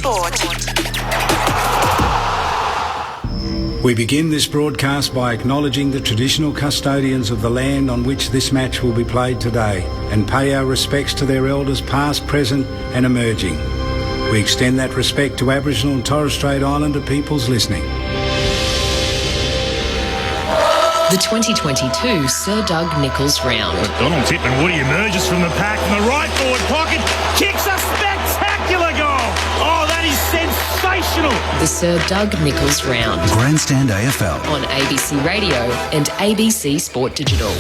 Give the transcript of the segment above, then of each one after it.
Sport. We begin this broadcast by acknowledging the traditional custodians of the land on which this match will be played today and pay our respects to their elders past, present and emerging. We extend that respect to Aboriginal and Torres Strait Islander peoples listening. The 2022 Sir Doug Nicholls Round. Donald Tipman-Woody emerges from the pack from the right forward pocket, kicks a spectacular goal. Oh, that is sensational. The Sir Doug Nicholls Round. Grandstand AFL. On ABC Radio and ABC Sport Digital.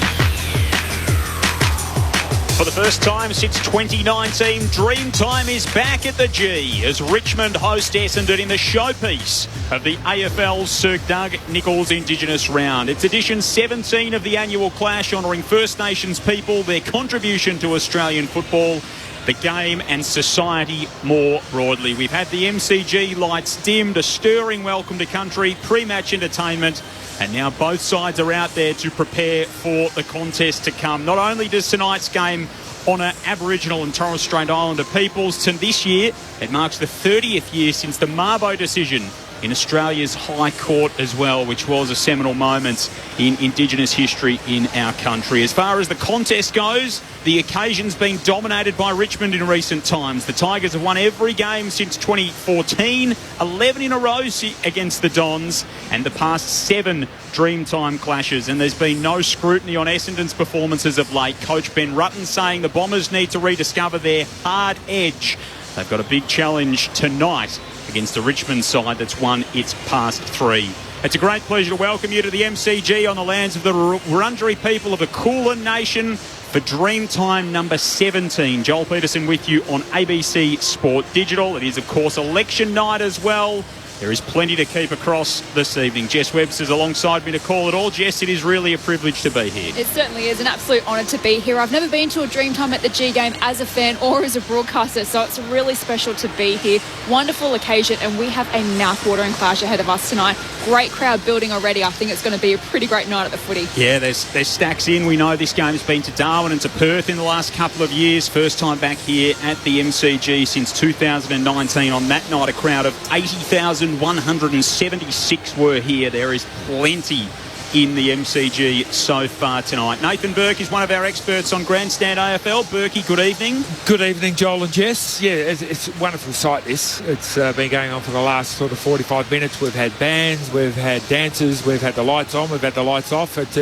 For the first time since 2019, Dreamtime is back at the G as Richmond host Essendon in the showpiece of the AFL Sir Doug Nicholls Indigenous Round. It's edition 17 of the annual clash, honouring First Nations people, their contribution to Australian football, the game and society more broadly. We've had the MCG lights dimmed, a stirring welcome to country, pre-match entertainment, and now both sides are out there to prepare for the contest to come. Not only does tonight's game honour Aboriginal and Torres Strait Islander peoples, to this year it marks the 30th year since the Mabo decision in Australia's High Court as well, which was a seminal moment in Indigenous history in our country. As far as the contest goes, the occasion's been dominated by Richmond in recent times. The Tigers have won every game since 2014, 11 in a row against the Dons, and the past 7 Dreamtime clashes. And there's been no scrutiny on Essendon's performances of late. Coach Ben Rutten saying the Bombers need to rediscover their hard edge. They've got a big challenge tonight against the Richmond side that's won its past 3. It's a great pleasure to welcome you to the MCG on the lands of the Wurundjeri people of the Kulin Nation for Dreamtime number 17. Joel Peterson with you on ABC Sport Digital. It is, of course, election night as well. There is plenty to keep across this evening. Jess Webster's alongside me to call it all. Jess, it is really a privilege to be here. It certainly is an absolute honour to be here. I've never been to a Dreamtime at the G game as a fan or as a broadcaster, so it's really special to be here. Wonderful occasion, and we have a mouth-watering clash ahead of us tonight. Great crowd building already. I think it's going to be a pretty great night at the footy. Yeah, there's stacks in. We know this game's been to Darwin and to Perth in the last couple of years. First time back here at the MCG since 2019. On that night, a crowd of 80,176 were here. There is plenty in the MCG so far tonight. Nathan Burke is one of our experts on Grandstand AFL. Burkey, good evening. Good evening, Joel and Jess. Yeah, it's a wonderful sight, this. It's been going on for the last sort of 45 minutes. We've had bands, we've had dancers, we've had the lights on, we've had the lights off. It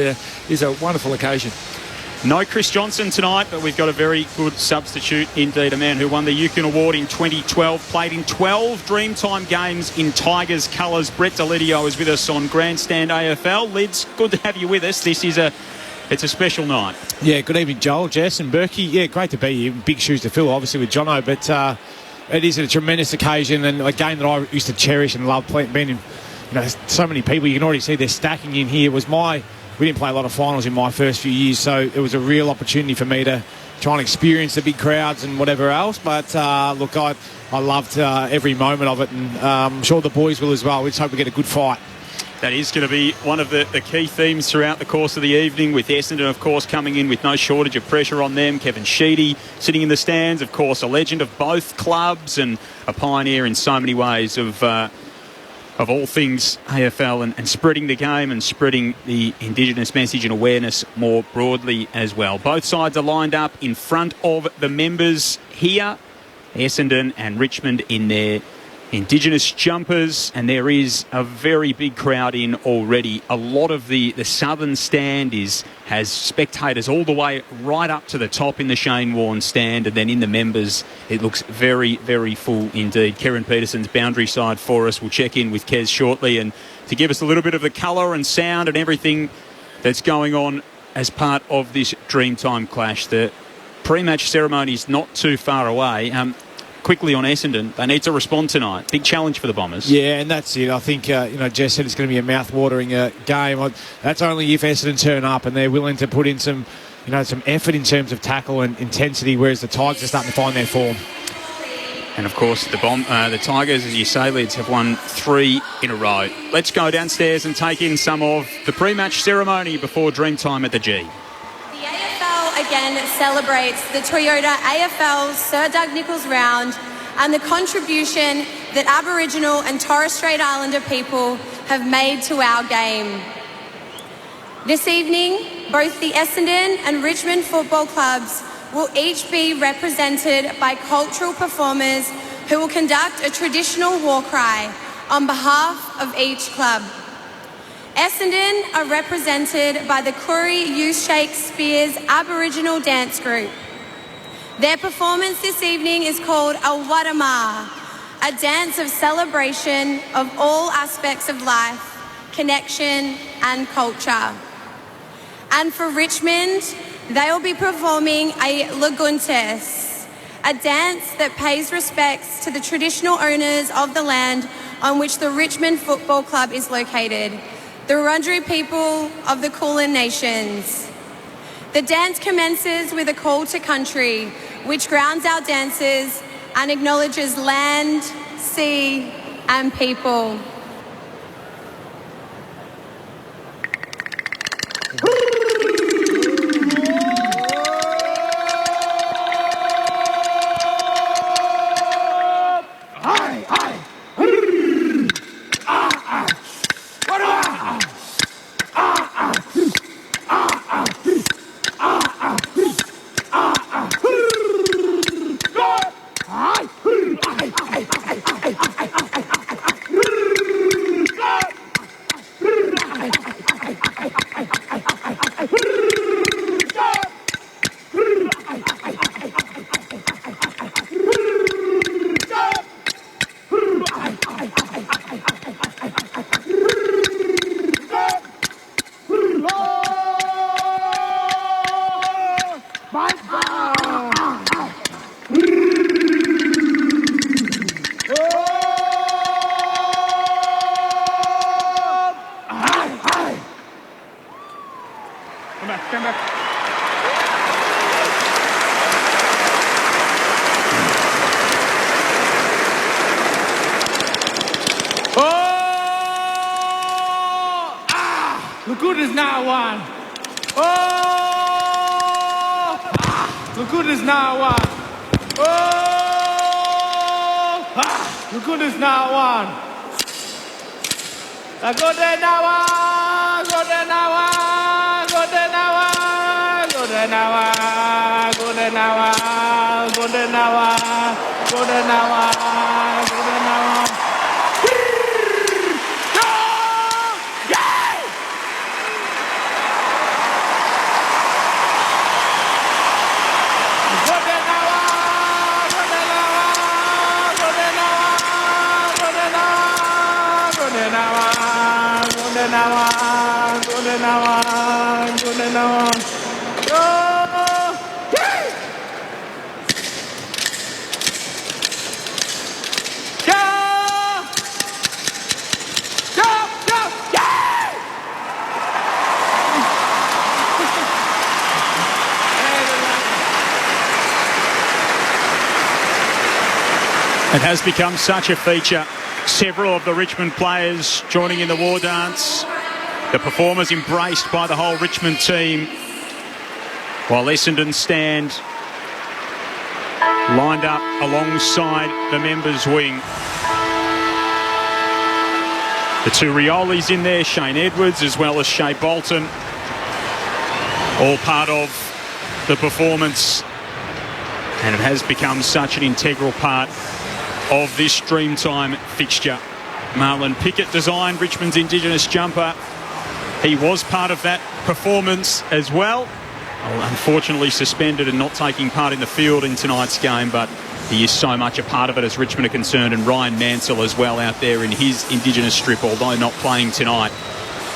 is a wonderful occasion. No Chris Johnson tonight, but we've got a very good substitute indeed, a man who won the Yukon Award in 2012, played in 12 Dreamtime games in Tigers colours. Brett Delidio is with us on Grandstand AFL. Lids, good to have you with us. It's a special night. Yeah, good evening, Joel, Jess and Berkey. Yeah, great to be here. Big shoes to fill, obviously, with Jono, but it is a tremendous occasion and a game that I used to cherish and love being in. So many people, you can already see they're stacking in here. We didn't play a lot of finals in my first few years, so it was a real opportunity for me to try and experience the big crowds and whatever else. But look, I loved every moment of it, and I'm sure the boys will as well. We just hope we get a good fight. That is going to be one of the key themes throughout the course of the evening, with Essendon, of course, coming in with no shortage of pressure on them. Kevin Sheedy sitting in the stands, of course, a legend of both clubs and a pioneer in so many ways of all things AFL and spreading the game and spreading the Indigenous message and awareness more broadly as well. Both sides are lined up in front of the members here, Essendon and Richmond in their Indigenous jumpers, and there is a very big crowd in already. A lot of the southern stand has spectators all the way right up to the top in the Shane Warne stand, and then in the members it looks very, very full indeed. Kieran Peterson's boundary side for us. We'll check in with Kez shortly and to give us a little bit of the colour and sound and everything that's going on as part of this Dreamtime clash. The pre-match ceremony is not too far away. Quickly on Essendon, they need to respond tonight. Big challenge for the Bombers. Yeah, and that's it. I think, Jess said it's going to be a mouth-watering game. That's only if Essendon turn up and they're willing to put in some effort in terms of tackle and intensity, whereas the Tigers are starting to find their form. And, of course, the Tigers, as you say, Lids, have won 3 in a row. Let's go downstairs and take in some of the pre-match ceremony before Dreamtime at the G. Again celebrates the Toyota AFL Sir Doug Nicholls Round and the contribution that Aboriginal and Torres Strait Islander people have made to our game. This evening, both the Essendon and Richmond football clubs will each be represented by cultural performers who will conduct a traditional war cry on behalf of each club. Essendon are represented by the Koori Youth Shakespeare's Aboriginal dance group. Their performance this evening is called a Wadama, a dance of celebration of all aspects of life, connection and culture. And for Richmond, they will be performing a Laguntes, a dance that pays respects to the traditional owners of the land on which the Richmond Football Club is located, the Wurundjeri people of the Kulin Nations. The dance commences with a call to country, which grounds our dancers and acknowledges land, sea and people. Laguntes now one. Laguntes now one. Laguntes now one. Laguntes now one. Laguntes now one. Laguntes now one. Laguntes now one. Laguntes now one. Laguntes now one. Laguntes now one. Laguntes now one. It has become such a feature. Several of the Richmond players joining in the war dance. The performers embraced by the whole Richmond team, while Essendon stand lined up alongside the members' wing. The two Riolis in there, Shane Edwards as well as Shea Bolton, all part of the performance, and it has become such an integral part of this Dreamtime fixture. Marlon Pickett designed Richmond's Indigenous jumper. He was part of that performance as well. Unfortunately suspended and not taking part in the field in tonight's game, but he is so much a part of it as Richmond are concerned, and Ryan Mansell as well out there in his Indigenous strip, although not playing tonight.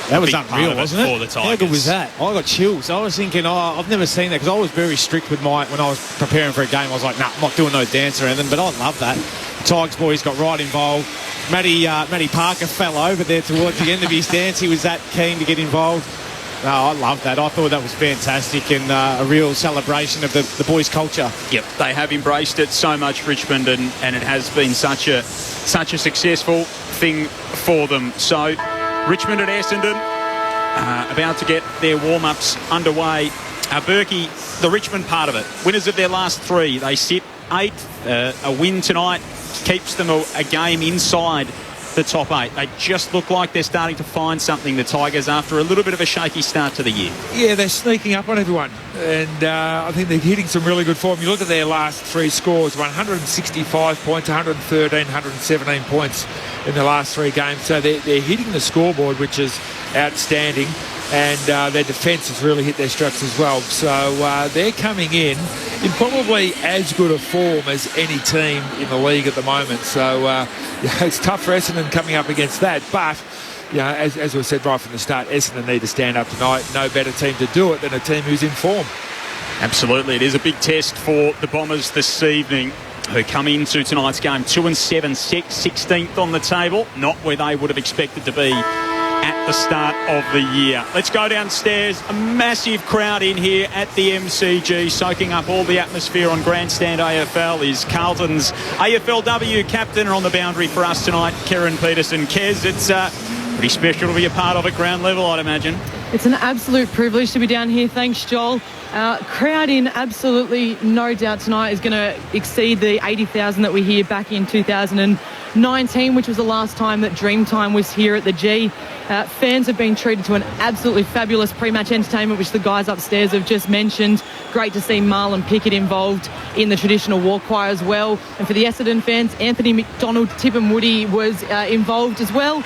That was unreal, wasn't it? For the Tigers. How good was that? I got chills. I was thinking, I've never seen that, because I was very strict with when I was preparing for a game. I was like, nah, I'm not doing no dance or anything, but I love that. Tigers boys got right involved. Matty Parker fell over there towards the end of his dance. He was that keen to get involved. No, I love that. I thought that was fantastic, and a real celebration of the boys' culture. Yep, they have embraced it so much, Richmond, and it has been such a successful thing for them. So Richmond and Essendon about to get their warm-ups underway. Berkey, the Richmond part of it, winners of their last three. They sit 8th. A win tonight keeps them a game inside the top 8. They just look like they're starting to find something, the Tigers, after a little bit of a shaky start to the year. Yeah, they're sneaking up on everyone, and I think they're hitting some really good form. You look at their last 3 scores: 165 points, 113, 117 points in the last 3 games. So they're hitting the scoreboard, which is outstanding, and their defence has really hit their strokes as well. So they're coming in probably as good a form as any team in the league at the moment. So it's tough for Essendon coming up against that, but as we said right from the start, Essendon need to stand up tonight. No better team to do it than a team who's in form. Absolutely, it is a big test for the Bombers this evening, who come into tonight's game 2-7, 16th on the table, not where they would have expected to be at the start of the year. Let's go downstairs. A massive crowd in here at the MCG, soaking up all the atmosphere on Grandstand AFL is Carlton's AFLW captain, and on the boundary for us tonight, Karen Peterson. Kez, it's pretty special to be a part of at ground level, I'd imagine. It's an absolute privilege to be down here. Thanks, Joel. Crowd in, absolutely no doubt tonight, is going to exceed the 80,000 that we hear back in 2019, which was the last time that Dreamtime was here at the G. Fans have been treated to an absolutely fabulous pre-match entertainment, which the guys upstairs have just mentioned. Great to see Marlon Pickett involved in the traditional war choir as well. And for the Essendon fans, Anthony McDonald, Tip and Woody was involved as well,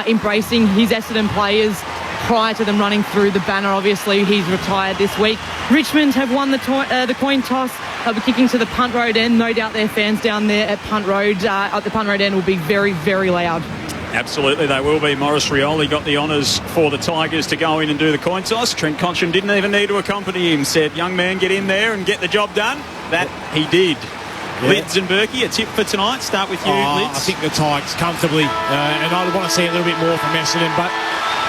embracing his Essendon players prior to them running through the banner. Obviously, he's retired this week. Richmond have won the coin toss. They'll be kicking to the Punt Road end. No doubt their fans down there at Punt Road, at the Punt Road end, will be very, very loud. Absolutely, they will be. Maurice Rioli got the honours for the Tigers to go in and do the coin toss. Trent Cotchin didn't even need to accompany him. Said, young man, get in there and get the job done. That he did. Yeah. Lids and Berkey, a tip for tonight. Start with you, Lids. I think the Tigers comfortably, and I want to see a little bit more from Essendon, but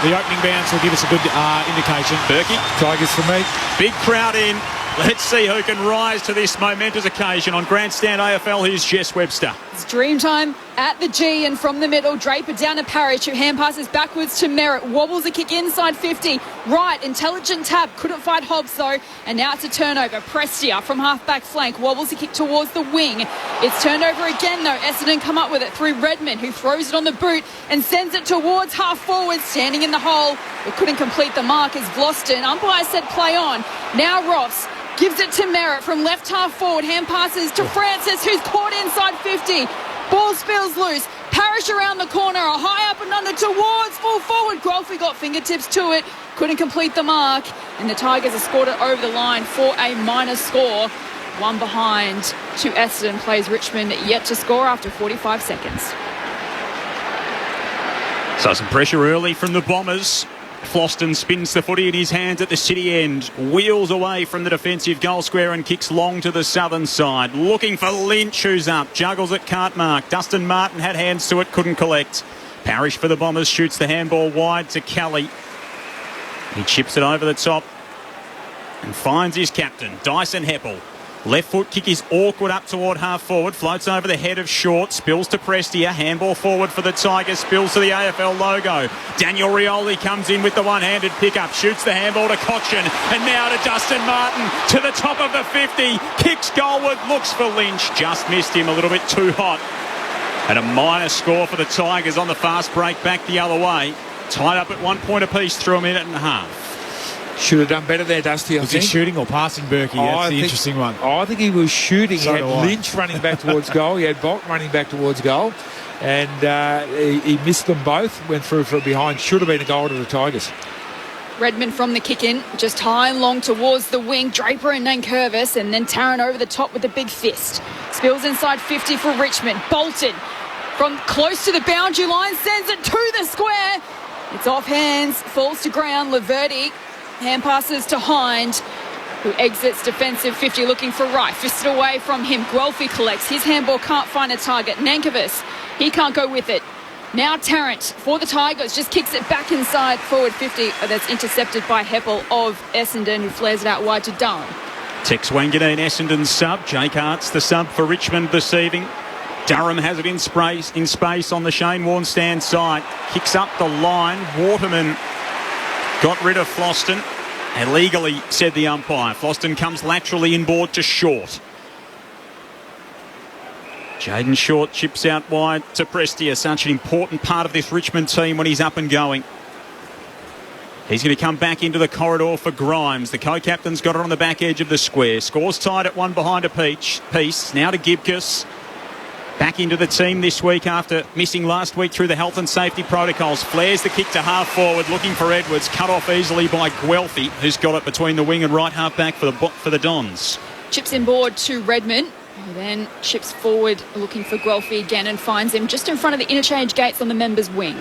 the opening bounce will give us a good indication. Berkey? Tigers for me. Big crowd in. Let's see who can rise to this momentous occasion. On Grandstand AFL, here's Jess Webster. It's Dreamtime at the G, and from the middle, Draper down to Parrish, who hand passes backwards to Merritt. Wobbles a kick inside 50. Right, intelligent tap. Couldn't fight Hobbs, though. And now it's a turnover. Prestia from half-back flank. Wobbles a kick towards the wing. It's turned over again, though. Essendon come up with it through Redmond, who throws it on the boot and sends it towards half-forward, standing in the hole. But couldn't complete the mark as Vlosten. Umpire said play on. Now Ross gives it to Merritt from left half forward. Hand passes to Francis, who's caught inside 50. Ball spills loose. Parrish around the corner. A high up and under towards full forward. Guelphy got fingertips to it. Couldn't complete the mark. And the Tigers have scored it over the line for a minor score. One behind to Essendon. Plays Richmond yet to score after 45 seconds. So some pressure early from the Bombers. Floston spins the footy in his hands at the city end, wheels away from the defensive goal square and kicks long to the southern side. Looking for Lynch, who's up, juggles it, can't mark. Dustin Martin had hands to it, couldn't collect. Parrish for the Bombers shoots the handball wide to Kelly. He chips it over the top and finds his captain, Dyson Heppel. Left foot kick is awkward up toward half forward, floats over the head of Short, spills to Prestia, handball forward for the Tigers, spills to the AFL logo. Daniel Rioli comes in with the one-handed pickup, shoots the handball to Cotchin, and now to Dustin Martin, to the top of the 50, kicks goalward, looks for Lynch, just missed him, a little bit too hot. And a minor score for the Tigers on the fast break back the other way. Tied up at 1 point apiece through a minute and a half. Should have done better there, Dusty, I think. Was he shooting or passing Berkey? That's the interesting one. I think he was shooting. He had Lynch running back towards goal. He had Bolton running back towards goal. And he missed them both, went through from behind. Should have been a goal to the Tigers. Redmond from the kick-in, just high and long towards the wing. Draper and Nankervis, and then Tarrant over the top with a big fist. Spills inside 50 for Richmond. Bolton from close to the boundary line, sends it to the square. It's off hands, falls to ground. Laverty hand passes to Hind, who exits defensive 50 looking for Wright. Fisted away from him. Guelphy collects. His handball can't find a target. Nankervis, he can't go with it. Now Tarrant for the Tigers just kicks it back inside forward 50. That's intercepted by Heppel of Essendon, who flares it out wide to Durham. Tex Wanganeen, Essendon's sub. Jake Hart's the sub for Richmond this evening. Durham has it in space on the Shane Warne stand side. Kicks up the line. Waterman got rid of Floston. Illegally, said the umpire. Floston comes laterally inboard to Short. Jaden Short chips out wide to Prestia, such an important part of this Richmond team when he's up and going. He's going to come back into the corridor for Grimes. The co-captain's got it on the back edge of the square. Scores tied at one behind a piece. Now to Gibcus. Back into the team this week after missing last week through the health and safety protocols. Flares the kick to half forward, looking for Edwards. Cut off easily by Guelphy, who's got it between the wing and right half back for the Dons. Chips inboard to Redmond. Who then chips forward looking for Guelphy again and finds him just in front of the interchange gates on the members' wing.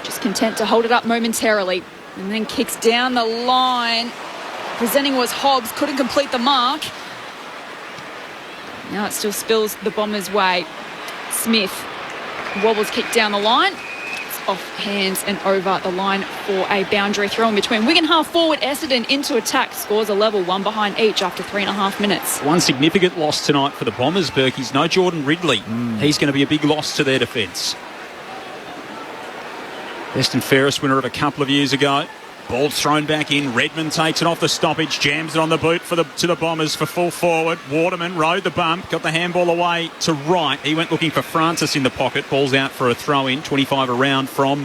Just content to hold it up momentarily and then kicks down the line. Presenting was Hobbs, couldn't complete the mark. Now it still spills the Bombers' way. Smith wobbles kick down the line. It's off hands and over the line for a boundary throw in between wing and half forward. Essendon into attack, scores a level, one behind each after 3.5 minutes. One significant loss tonight for the Bombers, Berkey's no Jordan Ridley. He's going to be a big loss to their defence. Best and fairest winner of a couple of years ago. Ball thrown back in. Redmond takes it off the stoppage, jams it on the boot to the Bombers for full forward. Waterman rode the bump, got the handball away to right. He went looking for Francis in the pocket. Ball's out for a throw-in, 25 around from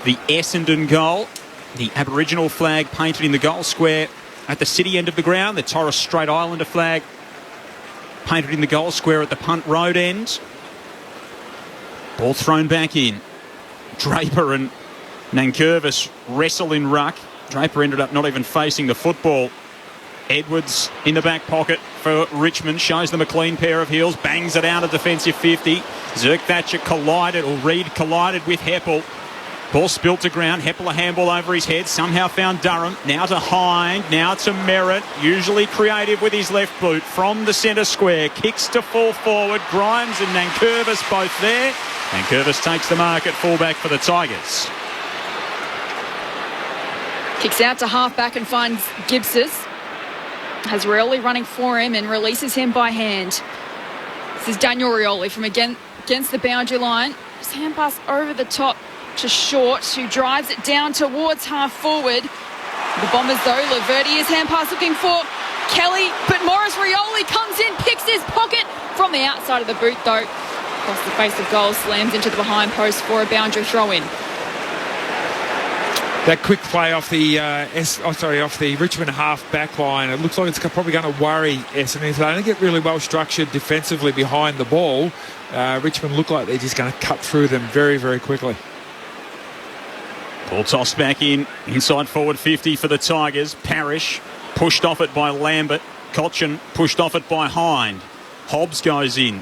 the Essendon goal. The Aboriginal flag painted in the goal square at the city end of the ground. The Torres Strait Islander flag painted in the goal square at the Punt Road end. Ball thrown back in. Draper and Nankervis wrestle in ruck. Draper ended up not even facing the football. Edwards in the back pocket for Richmond. Shows them a clean pair of heels. Bangs it out of defensive 50. Zerk Thatcher collided, or Reid collided with Heppel. Ball spilt to ground. Heppel a handball over his head. Somehow found Durham. Now to Hind. Now to Merritt. Usually creative with his left boot from the centre square. Kicks to full forward. Grimes and Nankervis both there. Nankervis takes the mark at fullback for the Tigers. Kicks out to half-back and finds Gibson. Has Rioli running for him and releases him by hand. This is Daniel Rioli from against the boundary line. Just hand pass over the top to Short, who drives it down towards half-forward. The Bombers, though, Laverty is hand pass looking for Kelly, but Morris Rioli comes in, picks his pocket from the outside of the boot, though. Across the face of goal, slams into the behind post for a boundary throw-in. That quick play off the Richmond half back line. It looks like it's probably going to worry Essendon. They don't get really well structured defensively behind the ball. Richmond look like they're just going to cut through them very, very quickly. Ball tossed back in, inside forward 50 for the Tigers. Parrish pushed off it by Lambert. Cochin pushed off it by Hind. Hobbs goes in.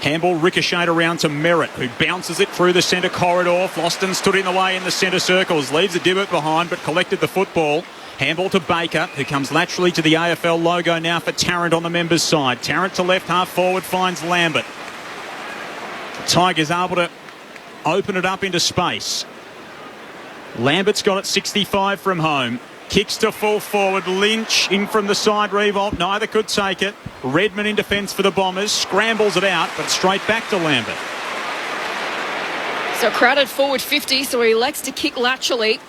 Handball ricocheted around to Merritt, who bounces it through the centre corridor. Floston stood in the way in the centre circles. Leaves a divot behind, but collected the football. Handball to Baker, who comes laterally to the AFL logo now for Tarrant on the members' side. Tarrant to left half forward finds Lambert. The Tigers able to open it up into space. Lambert's got it 65 from home. Kicks to full forward. Lynch in from the side revolt. Neither could take it. Redmond in defence for the Bombers. Scrambles it out, but straight back to Lambert. So crowded forward 50, so he elects to kick laterally.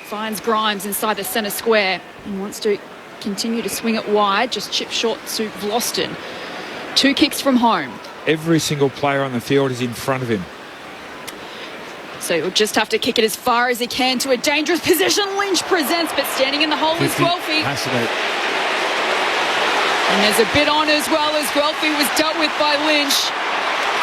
Finds Grimes inside the centre square. And wants to continue to swing it wide. Just chip short to Vloston. 2 kicks from home. Every single player on the field is in front of him. So he'll just have to kick it as far as he can to a dangerous position. Lynch presents, but standing in the hole is Guelphy. And there's a bit on as well, as Guelphy was dealt with by Lynch.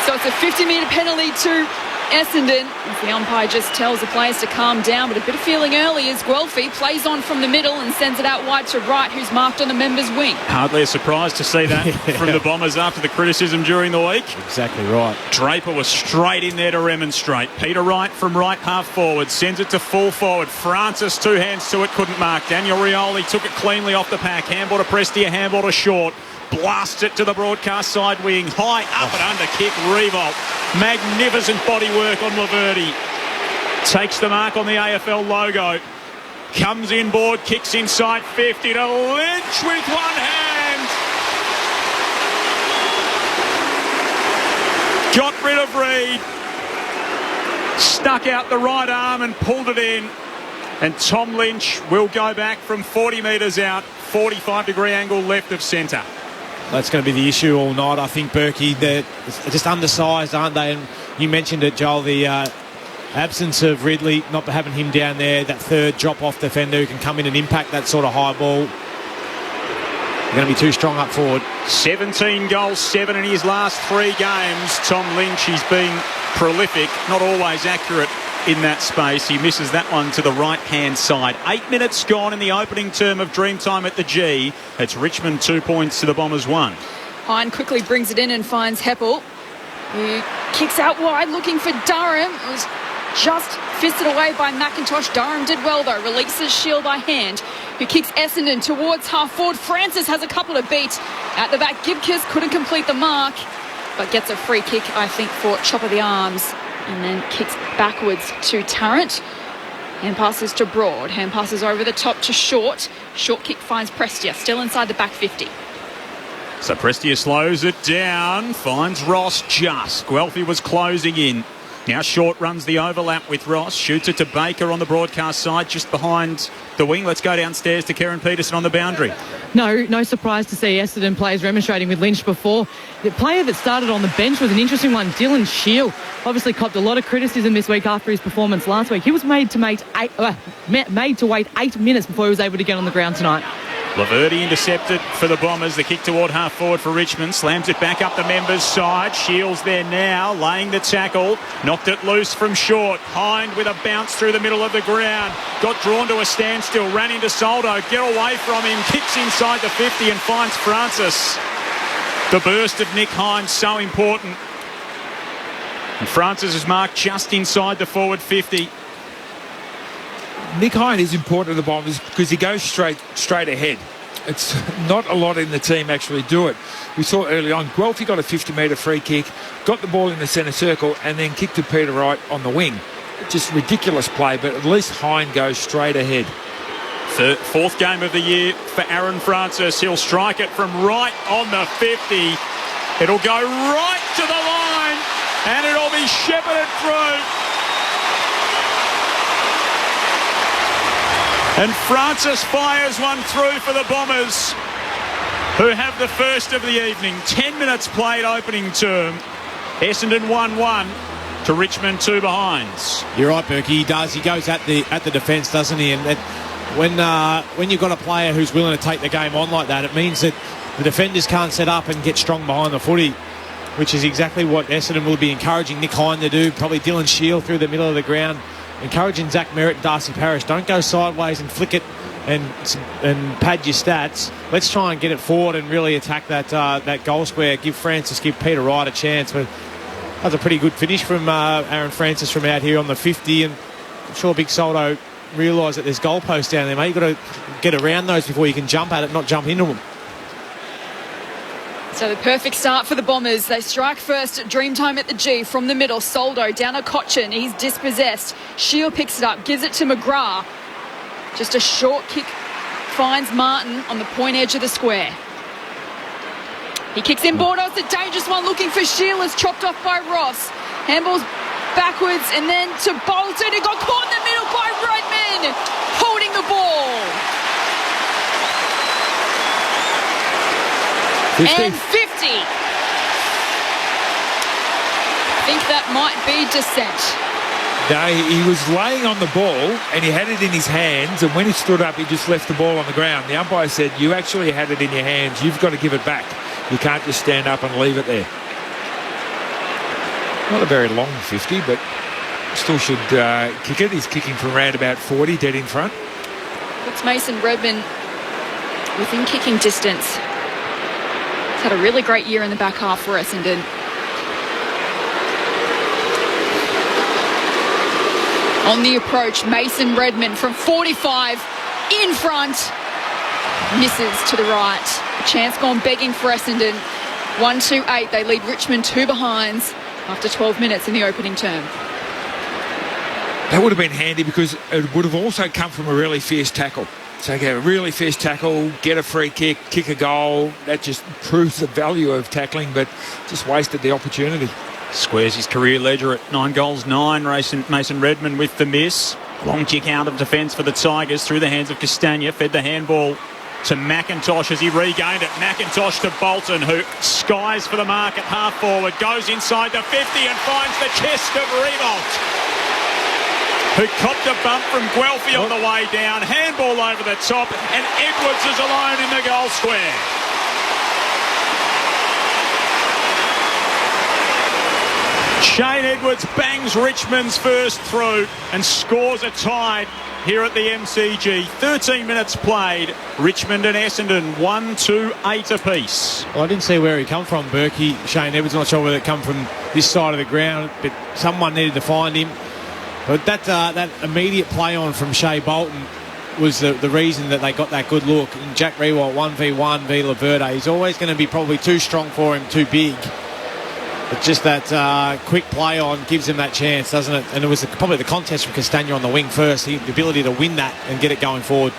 So it's a 50-metre penalty to Essendon. The umpire just tells the players to calm down, but a bit of feeling early as Guelphy plays on from the middle and sends it out wide to right, who's marked on the members' wing. Hardly a surprise to see that from the Bombers after the criticism during the week. Exactly right. Draper was straight in there to remonstrate. Peter Wright from right half forward sends it to full forward. Francis 2 hands to it, couldn't mark. Daniel Rioli took it cleanly off the pack. Handball to Prestia, handball to Short. Blasts it to the broadcast side wing. High up and under kick. Revolt. Magnificent body work on Laverty. Takes the mark on the AFL logo. Comes inboard, kicks inside 50 to Lynch with one hand. Got rid of Reid. Stuck out the right arm and pulled it in. And Tom Lynch will go back from 40 metres out. 45-degree angle left of centre. That's going to be the issue all night, I think, Berkey. They're just undersized, aren't they? And you mentioned it, Joel, the absence of Ridley, not having him down there, that third drop-off defender who can come in and impact that sort of high ball. They're going to be too strong up forward. 17 goals, 7 in his last 3 games. Tom Lynch, he's been prolific, not always accurate in that space. He misses that one to the right-hand side. 8 minutes gone in the opening term of Dreamtime at the G. It's Richmond 2 points to the Bombers 1. Hine quickly brings it in and finds Heppel, who kicks out wide looking for Durham. It was just fisted away by McIntosh. Durham did well though, releases Shield by hand, who kicks Essendon towards half forward. Francis has a couple of beats at the back. Gibkiss couldn't complete the mark, but gets a free kick, I think, for chop of the arms, and then kicks backwards to Tarrant. Hand passes to Broad, hand passes over the top to Short. Short kick finds Prestia, still inside the back 50. So Prestia slows it down, finds Ross just. Guelphy was closing in. Now Short runs the overlap with Ross, shoots it to Baker on the broadcast side, just behind the wing. Let's go downstairs to Karen Peterson on the boundary. No surprise to see Essendon players remonstrating with Lynch before. The player that started on the bench was an interesting one, Dylan Shield. Obviously copped a lot of criticism this week after his performance last week. He was made to wait 8 minutes before he was able to get on the ground tonight. Laverty intercepted for the Bombers. The kick toward half forward for Richmond. Slams it back up the members' side. Shields there now, laying the tackle. Knocked it loose from Short. Hind with a bounce through the middle of the ground. Got drawn to a standstill. Ran into Soldo. Get away from him. Kicks inside the 50 and finds Francis. The burst of Nick Hind, so important. And Francis is marked just inside the forward 50. Nick Hind is important to the Bombers because he goes straight ahead. It's not a lot in the team actually do it. We saw early on, Guelphy got a 50-metre free kick, got the ball in the centre circle and then kicked to Peter Wright on the wing. Just ridiculous play, but at least Hind goes straight ahead. Fourth game of the year for Aaron Francis. He'll strike it from right on the 50. It'll go right to the line and it'll be shepherded through. And Francis fires one through for the Bombers, who have the first of the evening. 10 minutes played opening term. Essendon 1-1 to Richmond 2 behinds. You're right, Berkey. He does. He goes at the defence, doesn't he? And when you've got a player who's willing to take the game on like that, it means that the defenders can't set up and get strong behind the footy, which is exactly what Essendon will be encouraging Nick Hind to do. Probably Dylan Shield through the middle of the ground, encouraging Zach Merritt and Darcy Parish. Don't go sideways and flick it and pad your stats. Let's try and get it forward and really attack that goal square. Give Peter Wright a chance. But that was a pretty good finish from Aaron Francis from out here on the 50. And I'm sure Big Soldo realised that there's goalposts down there, mate. You've got to get around those before you can jump at it, not jump into them. So the perfect start for the Bombers. They strike first at Dreamtime at the G from the middle. Soldo down to Cochin. He's dispossessed. Shield picks it up, gives it to McGrath. Just a short kick finds Martin on the point edge of the square. He kicks in Bordeaux. It's a dangerous one looking for Shield. It's chopped off by Ross. Handballs backwards and then to Bolton. He got caught in the middle by Redmond, holding the ball. 50. And 50. I think that might be dissent. No, he was laying on the ball and he had it in his hands, and when he stood up he just left the ball on the ground. The umpire said, you actually had it in your hands, you've got to give it back. You can't just stand up and leave it there. Not a very long 50, but still should kick it. He's kicking from around about 40, dead in front. Puts Mason Redmond within kicking distance. He's had a really great year in the back half for Essendon. On the approach, Mason Redmond from 45 in front. Misses to the right. A chance gone begging for Essendon. 1-2-8. They lead Richmond 2 behinds after 12 minutes in the opening term. That would have been handy because it would have also come from a really fierce tackle. So get a really fierce tackle, get a free kick, kick a goal. That just proves the value of tackling, but just wasted the opportunity. Squares his career ledger at 9 goals, 9. Mason Redmond with the miss. Long kick out of defence for the Tigers through the hands of Castagna. Fed the handball to McIntosh as he regained it. McIntosh to Bolton, who skies for the mark at half forward, goes inside the 50 and finds the chest of Revolt, who copped a bump from Guelphy on the way down. Handball over the top, and Edwards is alone in the goal square. Shane Edwards bangs Richmond's first through and scores a tide here at the MCG. 13 minutes played. Richmond and Essendon 1-2-8 apiece. Well, I didn't see where he come from, Berkey. Shane Edwards, not sure whether it come from this side of the ground, but someone needed to find him. But that immediate play on from Shea Bolton was the reason that they got that good look. And Jack Rewalt 1v1 v Laverde. He's always going to be probably too strong for him, too big. But just that quick play on gives him that chance, doesn't it? And it was probably the contest with Castagna on the wing first, the ability to win that and get it going forward.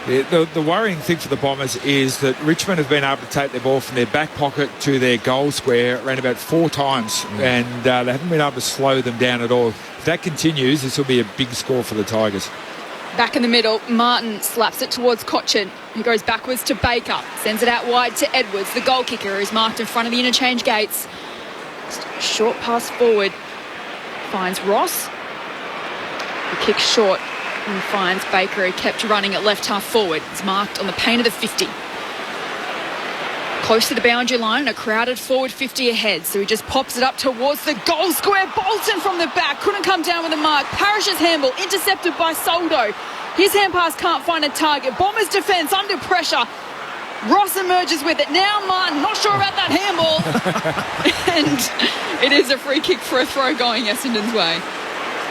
Yeah, the worrying thing for the Bombers is that Richmond have been able to take the ball from their back pocket to their goal square around about 4 times, and they haven't been able to slow them down at all. If that continues, this will be a big score for the Tigers. Back in the middle, Martin slaps it towards Cochin, who goes backwards to Baker, sends it out wide to Edwards, the goal kicker, who's marked in front of the interchange gates. Short pass forward, finds Ross, who kicks short and finds Baker, who kept running at left half forward. It's marked on the paint of the 50. Close to the boundary line, and a crowded forward 50 ahead, so he just pops it up towards the goal square. Bolton from the back, couldn't come down with a mark. Parrish's handball intercepted by Soldo. His hand pass can't find a target. Bombers defence under pressure. Ross emerges with it. Now Martin, not sure about that handball. And it is a free kick for a throw going Essendon's way.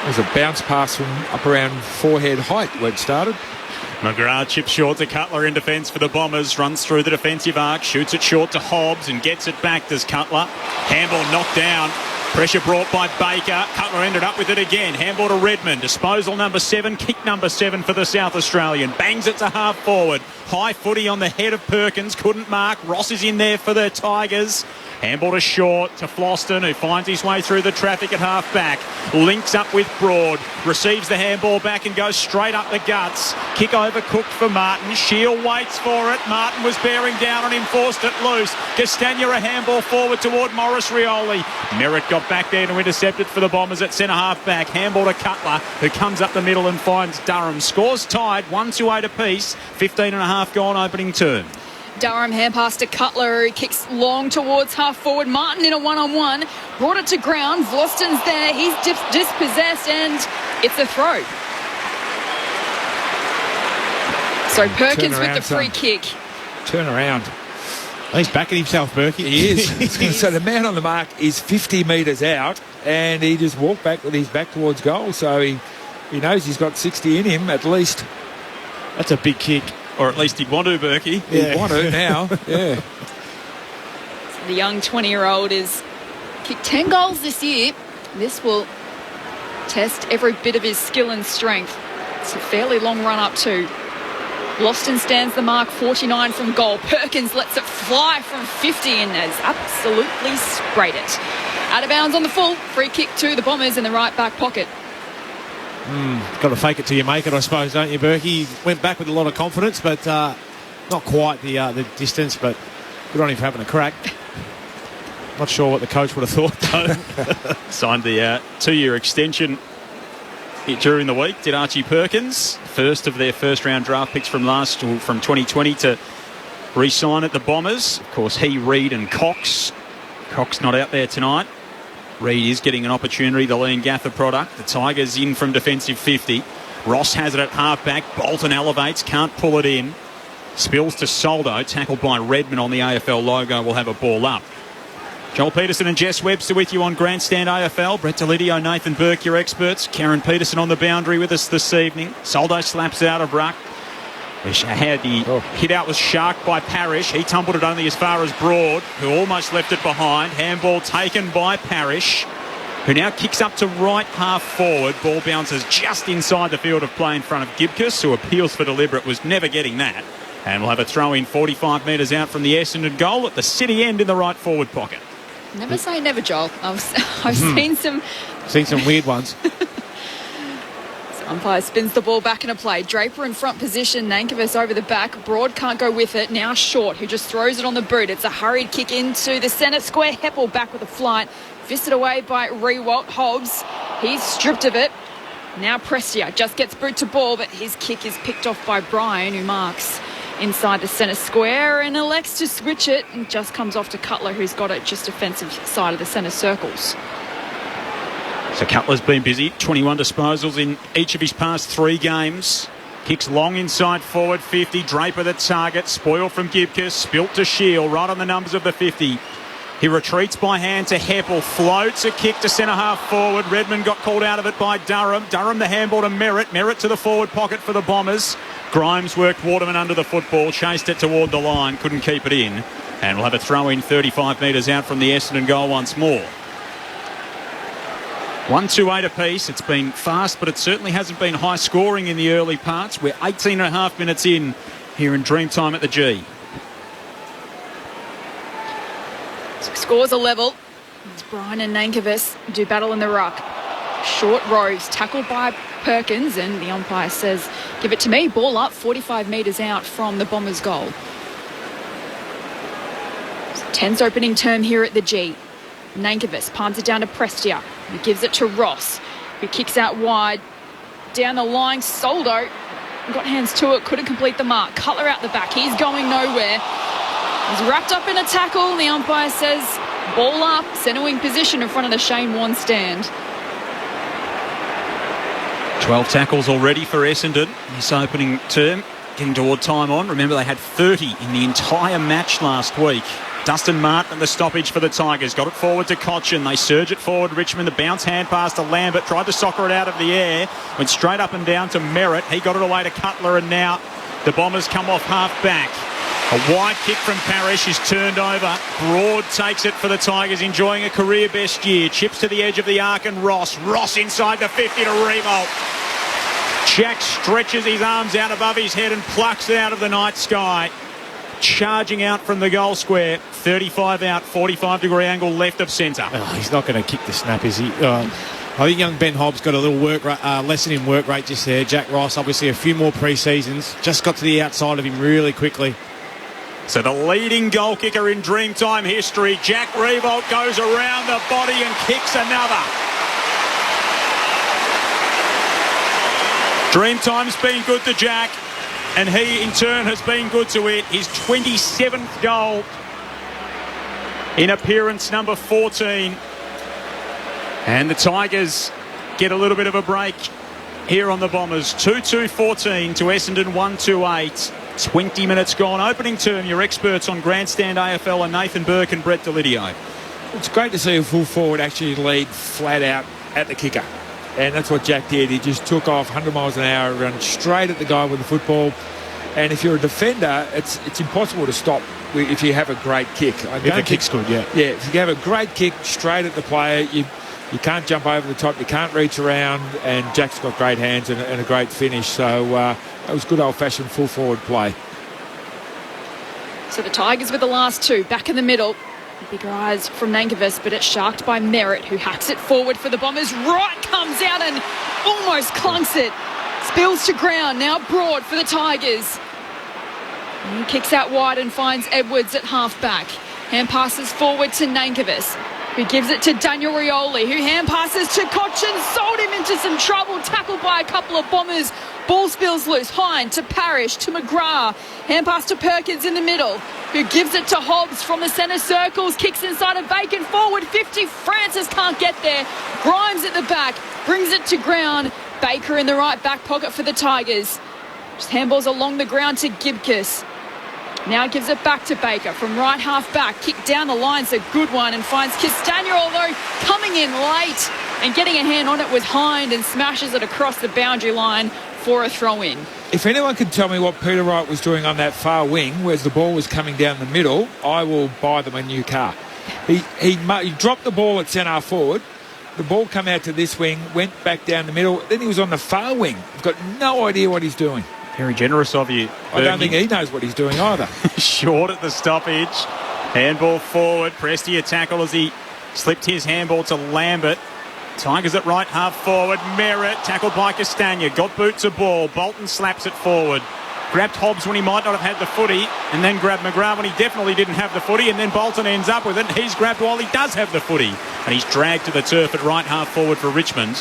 There's a bounce pass from up around forehead height where it started. McGrath chips short to Cutler in defence for the Bombers, runs through the defensive arc, shoots it short to Hobbs and gets it back, does Cutler. Handball knocked down. Pressure brought by Baker. Cutler ended up with it again. Handball to Redmond. Disposal number 7. Kick number 7 for the South Australian. Bangs it to half forward. High footy on the head of Perkins. Couldn't mark. Ross is in there for the Tigers. Handball to Short, to Floston, who finds his way through the traffic at half back. Links up with Broad. Receives the handball back and goes straight up the guts. Kick over cooked for Martin. Shield waits for it. Martin was bearing down on him, forced it loose. Castagna a handball forward toward Morris Rioli. Merritt got back there to intercept it for the Bombers at centre half back. Handball to Cutler, who comes up the middle and finds Durham. Scores tied, 1-8 apiece. 15.5 gone opening term. Durham hand pass to Cutler, who kicks long towards half forward. Martin in a one-on-one, brought it to ground. Vlosten's there, he's dispossessed, and it's a throw. So Perkins with the free kick. Turn around. He's backing himself, Berkey. He is. So the man on the mark is 50 metres out, and he just walked back with his back towards goal. So he knows he's got 60 in him at least. That's a big kick. Or at least he'd want to, Berkey. Yeah. He'd want to now, yeah. So the young 20-year-old is kicked 10 goals this year. This will test every bit of his skill and strength. It's a fairly long run up too. Lofton stands the mark, 49 from goal. Perkins lets it fly from 50 and has absolutely sprayed it. Out of bounds on the full. Free kick to the Bombers in the right back pocket. Got to fake it till you make it, I suppose, don't you, Berkey? Went back with a lot of confidence, but not quite the distance, but good on him for having a crack. Not sure what the coach would have thought, though. Signed the 2-year extension during the week, did Archie Perkins. First of their first-round draft picks from 2020 to re-sign at the Bombers. Of course, he, Reid and Cox. Cox not out there tonight. Reid is getting an opportunity, the Lean Gaffer product. The Tigers in from defensive 50. Ross has it at half-back. Bolton elevates, can't pull it in. Spills to Soldo, tackled by Redmond on the AFL logo. Will have a ball up. Joel Peterson and Jess Webster with you on Grandstand AFL. Brett Delidio, Nathan Burke, your experts. Karen Peterson on the boundary with us this evening. Soldo slaps out of ruck. Had the hit out was sharked by Parrish. He tumbled it only as far as Broad, who almost left it behind. Handball taken by Parrish, who now kicks up to right half forward. Ball bounces just inside the field of play in front of Gibcus, who appeals for deliberate, was never getting that. And we'll have a throw in 45 metres out from the Essendon goal at the City end in the right forward pocket. Never say never, Joel. I've seen some weird ones. So Umpire spins the ball back into play. Draper in front position. Nankervis over the back. Broad can't go with it. Now Short, who just throws it on the boot. It's a hurried kick into the centre square. Heppel back with a flight. Fisted away by Rewalt. Hobbs, he's stripped of it. Now Prestia just gets boot to ball, but his kick is picked off by Bryan, who marks inside the centre square and elects to switch it, and just comes off to Cutler, who's got it just defensive side of the centre circles. So Cutler's been busy, 21 disposals in each of his past 3 games. Kicks long inside forward 50. Draper the target. Spoil from Gibcus. Spilt to Shield right on the numbers of the 50. He retreats by hand to Heppel. Floats a kick to centre half forward. Redmond got called out of it by Durham. Durham the handball to Merritt. Merritt to the forward pocket for the Bombers. Grimes worked Waterman under the football. Chased it toward the line. Couldn't keep it in. And we'll have a throw in 35 metres out from the Essendon goal once more. 1-2-8 apiece. It's been fast, but it certainly hasn't been high scoring in the early parts. We're 18 and a half minutes in here in Dreamtime at the G. Scores a level. It's Bryan and Nankervis do battle in the ruck. Short rows, tackled by Perkins, and the umpire says, give it to me. Ball up, 45 metres out from the Bombers' goal. 10's opening term here at the G. Nankervis palms it down to Prestia. He gives it to Ross, who kicks out wide. Down the line, Soldo got hands to it, couldn't complete the mark. Cutler out the back, he's going nowhere. He's wrapped up in a tackle. The umpire says, ball up, centre wing position in front of the Shane Warne stand. 12 tackles already for Essendon this opening term, getting toward time on. Remember, they had 30 in the entire match last week. Dustin Martin at the stoppage for the Tigers. Got it forward to Cochin. They surge it forward. Richmond, the bounce hand pass to Lambert. Tried to soccer it out of the air. Went straight up and down to Merritt. He got it away to Cutler, and now the Bombers come off half back. A wide kick from Parrish is turned over. Broad takes it for the Tigers, enjoying a career best year. Chips to the edge of the arc, and Ross inside the 50 to Revolt. Jack stretches his arms out above his head and plucks it out of the night sky. Charging out from the goal square. 35 out, 45-degree angle left of centre. Oh, he's not going to kick the snap, is he? I think young Ben Hobbs got a little lesson in work rate just there. Jack Ross, obviously a few more pre-seasons. Just got to the outside of him really quickly. So the leading goal kicker in Dreamtime history, Jack Revolt, goes around the body and kicks another. Dreamtime's been good to Jack, and he in turn has been good to it. His 27th goal in appearance number 14. And the Tigers get a little bit of a break here on the Bombers. 2-2-14 to Essendon 1-2-8. 20 minutes gone. Opening term, your experts on Grandstand AFL are Nathan Burke and Brett Delidio. It's great to see a full forward actually lead flat out at the kicker. And that's what Jack did. He just took off 100 miles an hour, run straight at the guy with the football. And if you're a defender, it's impossible to stop if you have a great kick. If the kick's good, yeah. Yeah, if you have a great kick straight at the player, you can't jump over the top, you can't reach around, and Jack's got great hands and a great finish. So that was good old-fashioned full-forward play. So the Tigers with the last two, back in the middle. Bigger eyes from Nankervis, but it's sharked by Merritt, who hacks it forward for the Bombers. Right comes out and almost clunks it. Spills to ground, now Broad for the Tigers. He kicks out wide and finds Edwards at half-back. Hand passes forward to Nankervis, who gives it to Daniel Rioli, who hand passes to Cochin, sold him into some trouble, tackled by a couple of Bombers. Ball spills loose. Hine to Parrish to McGrath. Hand pass to Perkins in the middle, who gives it to Hobbs from the centre circles. Kicks inside a vacant forward 50. Francis can't get there. Grimes at the back. Brings it to ground. Baker in the right back pocket for the Tigers. Just handballs along the ground to Gibcus. Now gives it back to Baker from right half back. Kick down the line's a good one and finds Castagna, although coming in late and getting a hand on it with Hind and smashes it across the boundary line for a throw-in. If anyone can tell me what Peter Wright was doing on that far wing, whereas the ball was coming down the middle, I will buy them a new car. He dropped the ball at centre forward. The ball came out to this wing, went back down the middle. Then he was on the far wing. I've got no idea what he's doing. Very generous of you, I don't think he knows what he's doing either. Short at the stoppage. Handball forward. Prestia tackle as he slipped his handball to Lambert. Tigers at right half forward. Merritt tackled by Castagna. Got boot to ball. Bolton slaps it forward. Grabbed Hobbs when he might not have had the footy, and then grabbed McGrath when he definitely didn't have the footy, and then Bolton ends up with it. He's grabbed while he does have the footy, and he's dragged to the turf at right half forward for Richmond,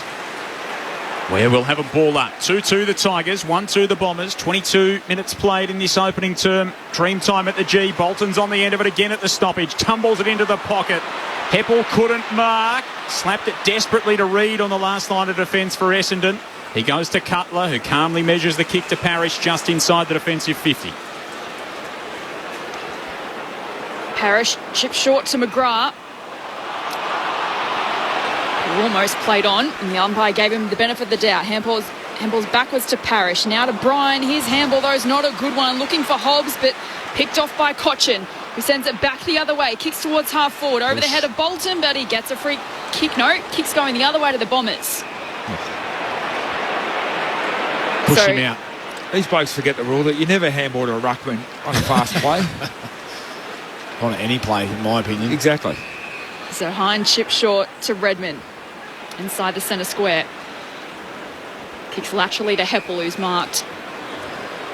where we'll have a ball up. 2-2 the Tigers, 1-2 the Bombers. 22 minutes played in this opening term. Dream time at the G. Bolton's on the end of it again at the stoppage. Tumbles it into the pocket. Heppel couldn't mark. Slapped it desperately to Reid on the last line of defence for Essendon. He goes to Cutler, who calmly measures the kick to Parrish just inside the defensive 50. Parrish chipped short to McGrath. Almost played on, and the umpire gave him the benefit of the doubt. Handball's backwards to Parrish. Now to Bryan. His handball, though, is not a good one. Looking for Hobbs, but picked off by Cochin, who sends it back the other way. Kicks towards half forward, over the head of Bolton, but he gets a free kick. No, kick's going the other way to the Bombers. Push him out. These blokes forget the rule that you never handball to a ruckman on a fast play. On any play, in my opinion. Exactly. So Hine chips short to Redmond inside the centre square. Kicks laterally to Heppel, who's marked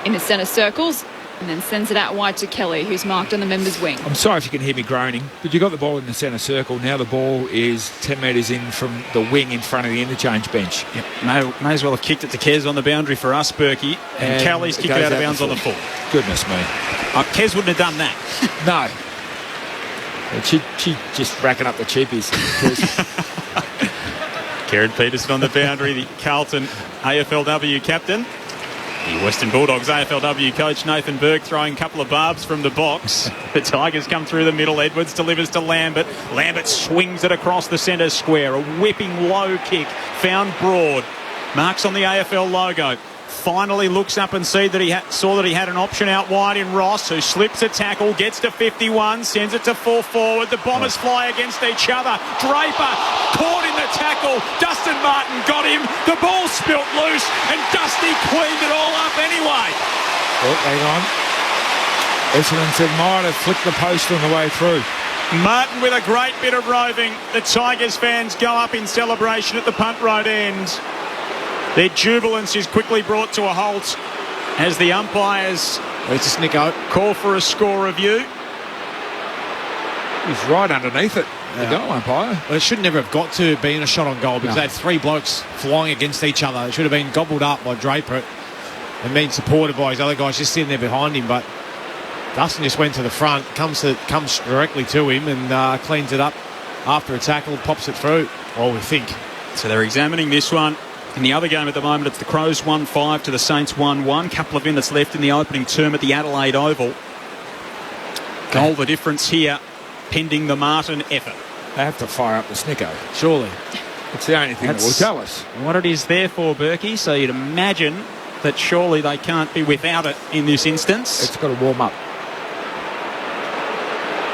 in the centre circles, and then sends it out wide to Kelly, who's marked on the members' wing. I'm sorry if you can hear me groaning, but you got the ball in the centre circle. Now the ball is 10 metres in from the wing in front of the interchange bench. Yep. May as well have kicked it to Kez on the boundary for us, Berkey. And Kelly's kicked it out of bounds on the full. Goodness me. Kez wouldn't have done that. No. She just racking up the cheapies. Kieran Peterson on the boundary, the Carlton AFLW captain. The Western Bulldogs AFLW coach Nathan Burke throwing a couple of barbs from the box. The Tigers come through the middle. Edwards delivers to Lambert. Lambert swings it across the centre square. A whipping low kick found broad. Marks on the AFL logo. Finally looks up and saw that he had an option out wide in Ross, who slips a tackle, gets to 51, sends it to full forward. The Bombers fly against each other. Draper caught in the tackle. Dustin Martin got him. The ball spilt loose, and Dusty cleaned it all up anyway. Oh, hang on. Essendon said might have flicked the post on the way through. Martin with a great bit of roving. The Tigers fans go up in celebration at the punt road end. Their jubilance is quickly brought to a halt as the umpires call for a score review. He's right underneath it, the goal umpire. Well, it should never have got to being a shot on goal because they had three blokes flying against each other. It should have been gobbled up by Draper and being supported by his other guys just sitting there behind him. But Dustin just went to the front, comes directly to him and cleans it up after a tackle, pops it through. Well, we think. So they're examining this one. In the other game at the moment, it's the Crows 1-5 to the Saints 1-1. Couple of minutes left in the opening term at the Adelaide Oval. Goal the difference here, pending the Martin effort. They have to fire up the Snicko. Surely. It's the only thing that will tell us. What it is there for, Berkey, so you'd imagine that surely they can't be without it in this instance. It's got to warm up.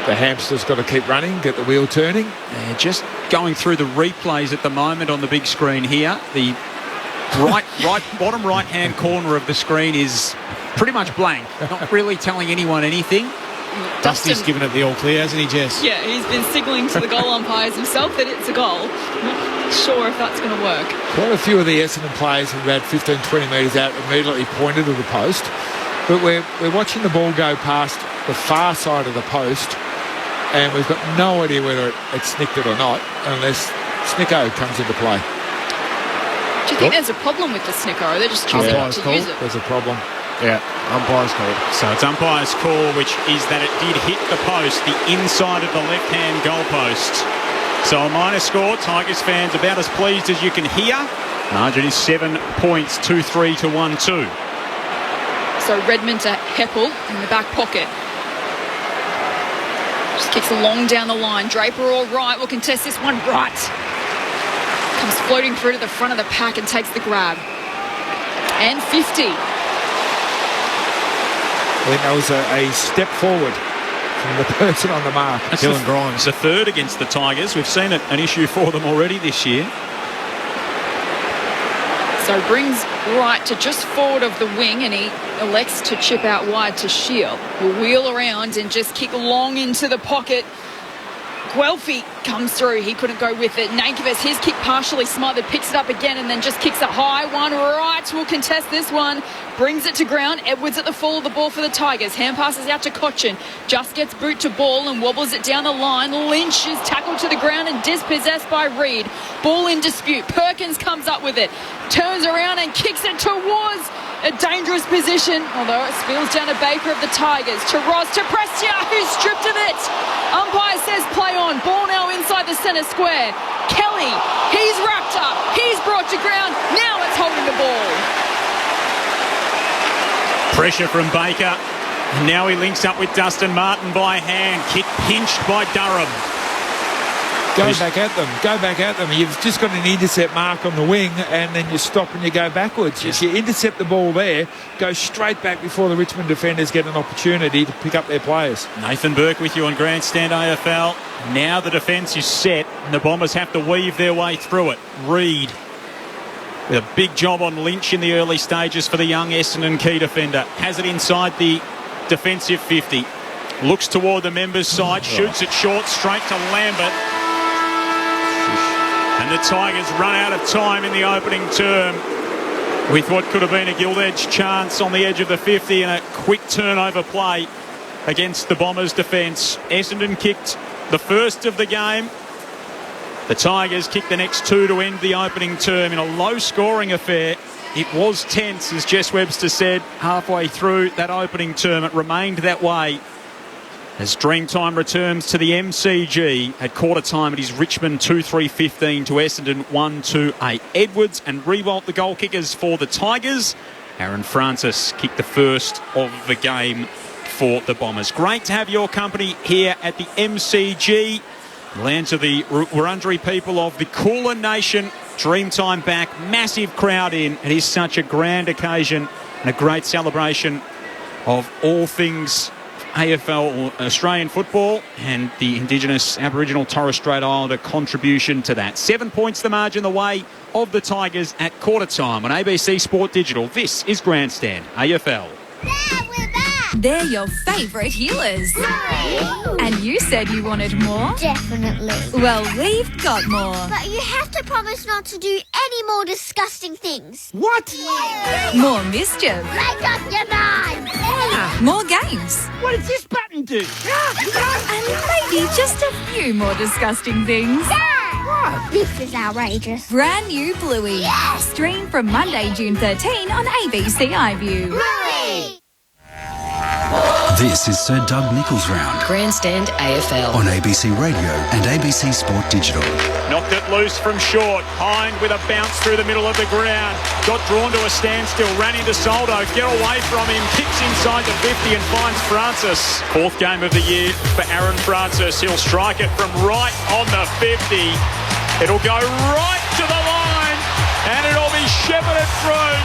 The hamster's got to keep running, get the wheel turning. They're just going through the replays at the moment on the big screen here. The bottom right-hand corner of the screen is pretty much blank. Not really telling anyone anything. Dusty's given it the all clear, hasn't he, Jess? Yeah, he's been signalling to the goal umpires himself that it's a goal. Not sure if that's going to work. Quite a few of the Essendon players who about 15, 20 metres out immediately pointed to the post. But we're watching the ball go past the far side of the post, and we've got no idea whether it's snicked it or not unless Snicko comes into play. Do you think there's a problem with the Snicko, or they're just choosing not to use it? There's a problem. Yeah, umpire's call. So it's umpire's call, which is that it did hit the post, the inside of the left-hand goalpost. So a minor score. Tigers fans about as pleased as you can hear. Margin is 7 points, 2-3 to 1-2. So Redmond to Heppel in the back pocket. Just kicks long down the line. Draper all right. We'll contest this one right. Comes floating through to the front of the pack and takes the grab. And 50. I think that was a step forward from the person on the mark. Dylan Grimes. The third against the Tigers. We've seen an issue for them already this year. So brings right to just forward of the wing, and he elects to chip out wide to Shield. He'll wheel around and just kick long into the pocket. Guelphy comes through. He couldn't go with it. Nankervis, his kick partially smothered, picks it up again and then just kicks it high. One right will contest this one. Brings it to ground. Edwards at the fall of the ball for the Tigers. Hand passes out to Cochin. Just gets boot to ball and wobbles it down the line. Lynch is tackled to the ground and dispossessed by Reid. Ball in dispute. Perkins comes up with it. Turns around and kicks it towards a dangerous position, although it spills down to Baker of the Tigers. To Ross, to Prestia, who's stripped of it. Umpire says play on. Ball now inside the centre square. Kelly, he's wrapped up. He's brought to ground. Now it's holding the ball. Pressure from Baker. And now he links up with Dustin Martin by hand. Kick pinched by Durham. Go back at them. You've just got an intercept mark on the wing and then you stop and you go backwards. If you intercept the ball there, go straight back before the Richmond defenders get an opportunity to pick up their players. Nathan Burke with you on Grandstand AFL. Now the defence is set and the Bombers have to weave their way through it. Reid with a big job on Lynch in the early stages for the young Essendon key defender. Has it inside the defensive 50. Looks toward the members' side, shoots it short, straight to Lambert. And the Tigers run out of time in the opening term with what could have been a gilt-edged chance on the edge of the 50 and a quick turnover play against the Bombers' defence. Essendon kicked the first of the game. The Tigers kicked the next two to end the opening term in a low-scoring affair. It was tense, as Jess Webster said, halfway through that opening term. It remained that way as Dreamtime returns to the MCG at quarter time. It is Richmond 2-3-15 to Essendon 1-2-8. Edwards and Riewoldt the goal kickers for the Tigers. Aaron Francis kicked the first of the game for the Bombers. Great to have your company here at the MCG. Lands of the Wurundjeri people of the Kulin Nation. Dreamtime back, massive crowd in. It is such a grand occasion and a great celebration of all things AFL or Australian football and the Indigenous Aboriginal Torres Strait Islander contribution to that. 7 points the margin the way of the Tigers at quarter time on ABC Sport Digital. This is Grandstand AFL. Dad, we're back! They're your favourite healers. Hooray! And you said you wanted more? Definitely. Well, we've got more. But you have to promise not to do any more disgusting things. What? More mischief. Make up your mind! More games. What does this button do? And maybe just a few more disgusting things. Dad! This is outrageous. Brand new Bluey. Yes! Stream from Monday, June 13 on ABC iView. Hooray! This is Sir Doug Nicholls Round. Grandstand AFL. On ABC Radio and ABC Sport Digital. Knocked it loose from short. Hind with a bounce through the middle of the ground. Got drawn to a standstill. Ran into Soldo. Get away from him. Kicks inside the 50 and finds Francis. Fourth game of the year for Aaron Francis. He'll strike it from right on the 50. It'll go right to the line. And it'll be shepherded through.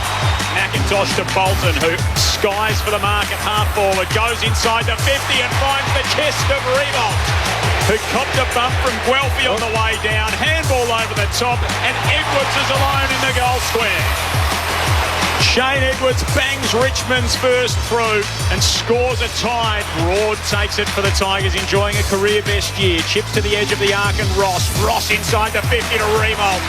McIntosh to Bolton, who skies for the mark at half forward, goes inside the 50 and finds the chest of Riewoldt, who copped a bump from Guelphy on the way down. Handball over the top, and Edwards is alone in the goal square. Shane Edwards bangs Richmond's first through and scores a tie. Broad takes it for the Tigers, enjoying a career best year. Chips to the edge of the arc and Ross inside the 50 to Riewoldt.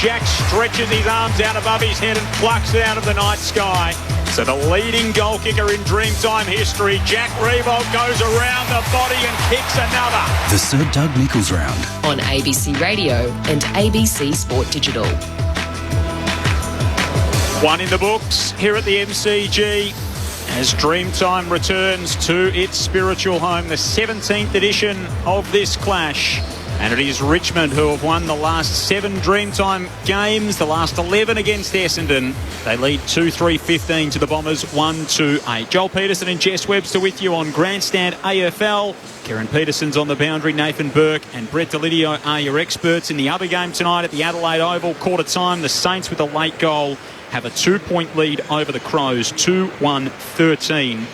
Jack stretches his arms out above his head and plucks it out of the night sky. So the leading goal kicker in Dreamtime history, Jack Riewoldt, goes around the body and kicks another. The Sir Doug Nicholls Round. On ABC Radio and ABC Sport Digital. One in the books here at the MCG as Dreamtime returns to its spiritual home, the 17th edition of this clash. And it is Richmond who have won the last 7 Dreamtime games, the last 11 against Essendon. They lead 2-3-15 to the Bombers 1-2-8. Joel Peterson and Jess Webster with you on Grandstand AFL. Kieran Peterson's on the boundary. Nathan Burke and Brett Delidio are your experts in the other game tonight at the Adelaide Oval. Quarter time, the Saints with a late goal have a 2-point lead over the Crows, 2-1-13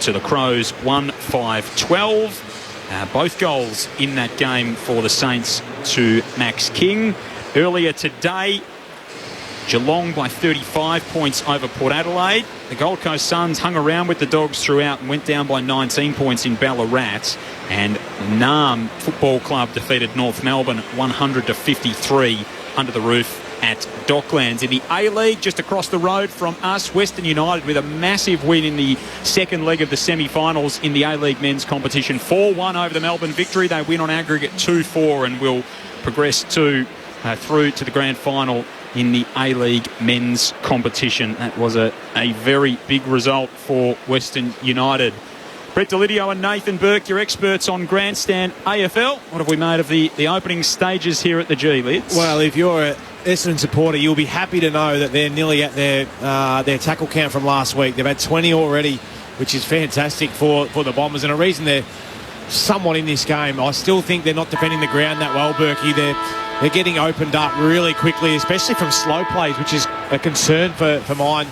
to the Crows, 1-5-12. Both goals in that game for the Saints to Max King. Earlier today, Geelong by 35 points over Port Adelaide. The Gold Coast Suns hung around with the Dogs throughout and went down by 19 points in Ballarat. And Naarm Football Club defeated North Melbourne 100-53 under the roof at Docklands. In the A-League, just across the road from us, Western United with a massive win in the second leg of the semi-finals in the A-League men's competition. 4-1 over the Melbourne Victory. They win on aggregate 2-4 and will progress through to the grand final in the A-League men's competition. That was a very big result for Western United. Brett Delidio and Nathan Burke, your experts on Grandstand AFL. What have we made of the opening stages here at the G, Lids? Well, if you're a Essendon supporter, you'll be happy to know that they're nearly at their tackle count from last week. They've had 20 already, which is fantastic for the Bombers, and a reason they're somewhat in this game. I still think they're not defending the ground that well, Berkey. They're getting opened up really quickly, especially from slow plays, which is a concern for mine.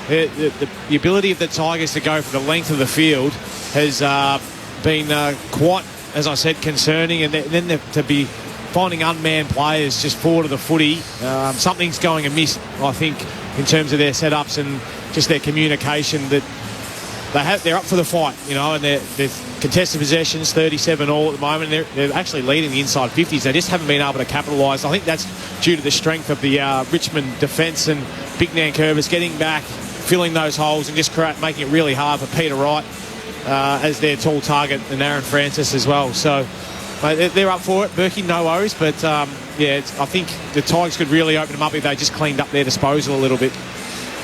The ability of the Tigers to go for the length of the field has been quite, as I said, concerning. And then to be finding unmanned players just forward of the footy, something's going amiss, I think, in terms of their setups and just their communication. That they're up for the fight, and they're contested possessions, 37 all at the moment. They're actually leading the inside 50s. They just haven't been able to capitalise. I think that's due to the strength of the Richmond defence and Big Nankervis getting back, filling those holes and just making it really hard for Peter Wright as their tall target, and Aaron Francis as well. So they're up for it. Berkey, no worries. But, I think the Tigers could really open them up if they just cleaned up their disposal a little bit.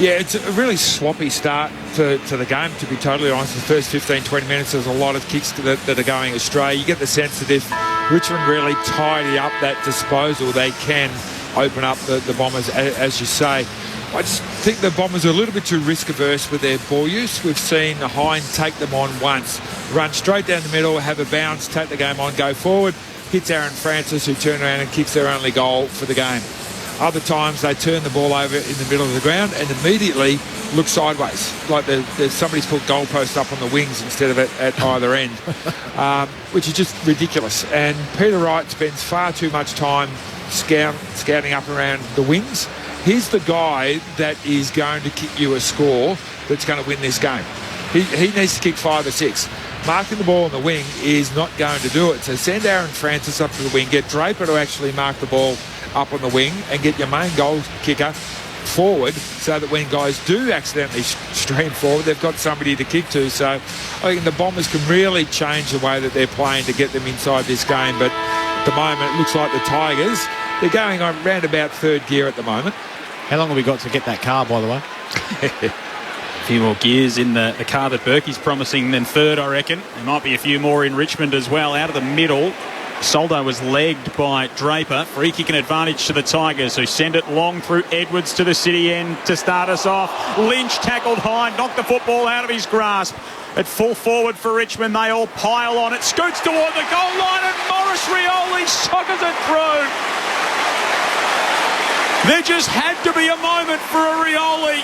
Yeah, it's a really sloppy start to the game, to be totally honest. The first 15, 20 minutes, there's a lot of kicks that are going astray. You get the sense that if Richmond really tidy up that disposal, they can open up the Bombers, as you say. I just think the Bombers are a little bit too risk-averse with their ball use. We've seen Hine take them on once, run straight down the middle, have a bounce, take the game on, go forward, hits Aaron Francis, who turn around and kicks their only goal for the game. Other times they turn the ball over in the middle of the ground and immediately look sideways, like somebody's put goalposts up on the wings instead of at either end, which is just ridiculous. And Peter Wright spends far too much time scouting up around the wings. He's the guy that is going to kick you a score that's going to win this game. He needs to kick 5 or 6. Marking the ball on the wing is not going to do it. So send Aaron Francis up to the wing, get Draper to actually mark the ball up on the wing, and get your main goal kicker forward so that when guys do accidentally stream forward, they've got somebody to kick to. So I think the Bombers can really change the way that they're playing to get them inside this game. But at the moment, it looks like the Tigers, they're going on round about third gear at the moment. How long have we got to get that car, by the way? A few more gears in the car that Berkey's promising than third, I reckon. There might be a few more in Richmond as well. Out of the middle, Soldo was legged by Draper. Free kick and advantage to the Tigers, who send it long through Edwards to the city end to start us off. Lynch tackled high, knocked the football out of his grasp. At full forward for Richmond, they all pile on it. Scoots toward the goal line and Morris Rioli sockers it through. There just had to be a moment for a Rioli.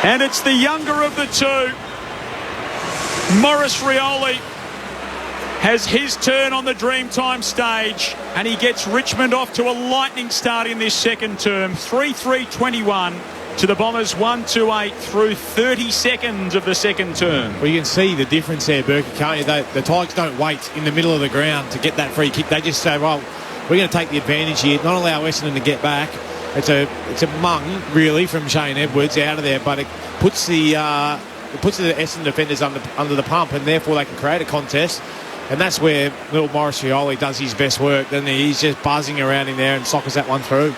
And it's the younger of the two. Morris Rioli has his turn on the Dreamtime stage, and he gets Richmond off to a lightning start in this second term. 3-3-21 to the Bombers, 1-2-8 through 30 seconds of the second term. Well, you can see the difference there, Berkey, can't you? The Tigers don't wait in the middle of the ground to get that free kick. They just say, well, we're going to take the advantage here, not allow Essendon to get back. It's a mung, really, from Shane Edwards out of there, but it puts the Essendon defenders under the pump, and therefore they can create a contest. And that's where little Morris Rioli does his best work, doesn't he? He's just buzzing around in there and sockers that one through.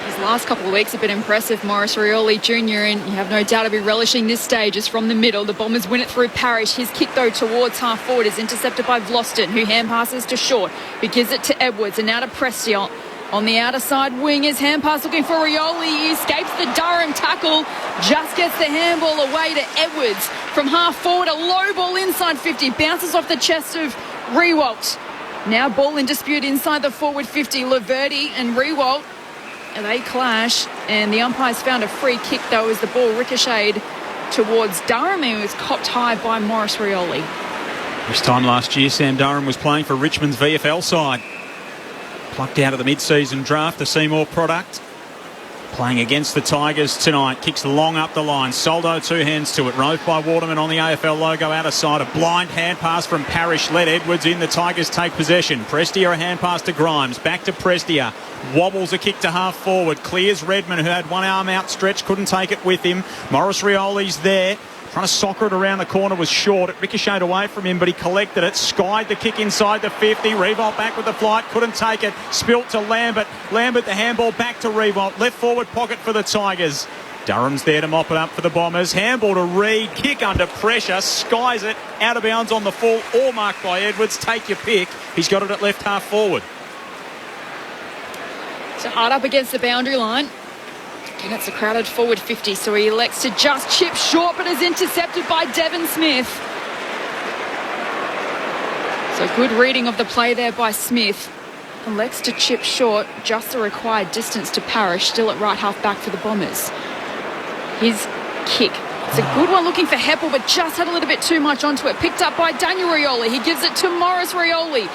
His last couple of weeks have been impressive, Morris Rioli Jr., and you have no doubt he'll be relishing this stage. It's from the middle. The Bombers win it through Parrish. His kick, though, towards half forward is intercepted by Vlosten, who hand passes to Short, who gives it to Edwards, and now to Prestia. On the outer side wing is hand pass looking for Rioli. He escapes the Durham tackle. Just gets the handball away to Edwards. From half forward, a low ball inside 50. Bounces off the chest of Riewoldt. Now ball in dispute inside the forward 50. Laverty and Riewoldt. And they clash. And the umpires found a free kick, though, as the ball ricocheted towards Durham. He was copped high by Morris Rioli. This time last year, Sam Durham was playing for Richmond's VFL side. Plucked out of the mid-season draft, the Seymour product. Playing against the Tigers tonight. Kicks long up the line. Soldo, 2 hands to it. Roved by Waterman on the AFL logo out of sight. A blind hand pass from Parrish. Let Edwards in. The Tigers take possession. Prestia a hand pass to Grimes. Back to Prestia. Wobbles a kick to half forward. Clears Redmond, who had one arm outstretched. Couldn't take it with him. Morris Rioli's there. Trying to soccer it around the corner was short. It ricocheted away from him, but he collected it. Skied the kick inside the 50. Revolt back with the flight. Couldn't take it. Spilt to Lambert. Lambert the handball back to Revolt. Left forward pocket for the Tigers. Durham's there to mop it up for the Bombers. Handball to Reid. Kick under pressure. Skies it. Out of bounds on the full. All marked by Edwards. Take your pick. He's got it at left half forward. So hard up against the boundary line. And it's a crowded forward 50, so he elects to just chip short, but is intercepted by Devon Smith. So good reading of the play there by Smith. Elects to chip short, just the required distance to Parrish, still at right half back for the Bombers. His kick. It's a good one looking for Heppel, but just had a little bit too much onto it. Picked up by Daniel Rioli. He gives it to Morris Rioli.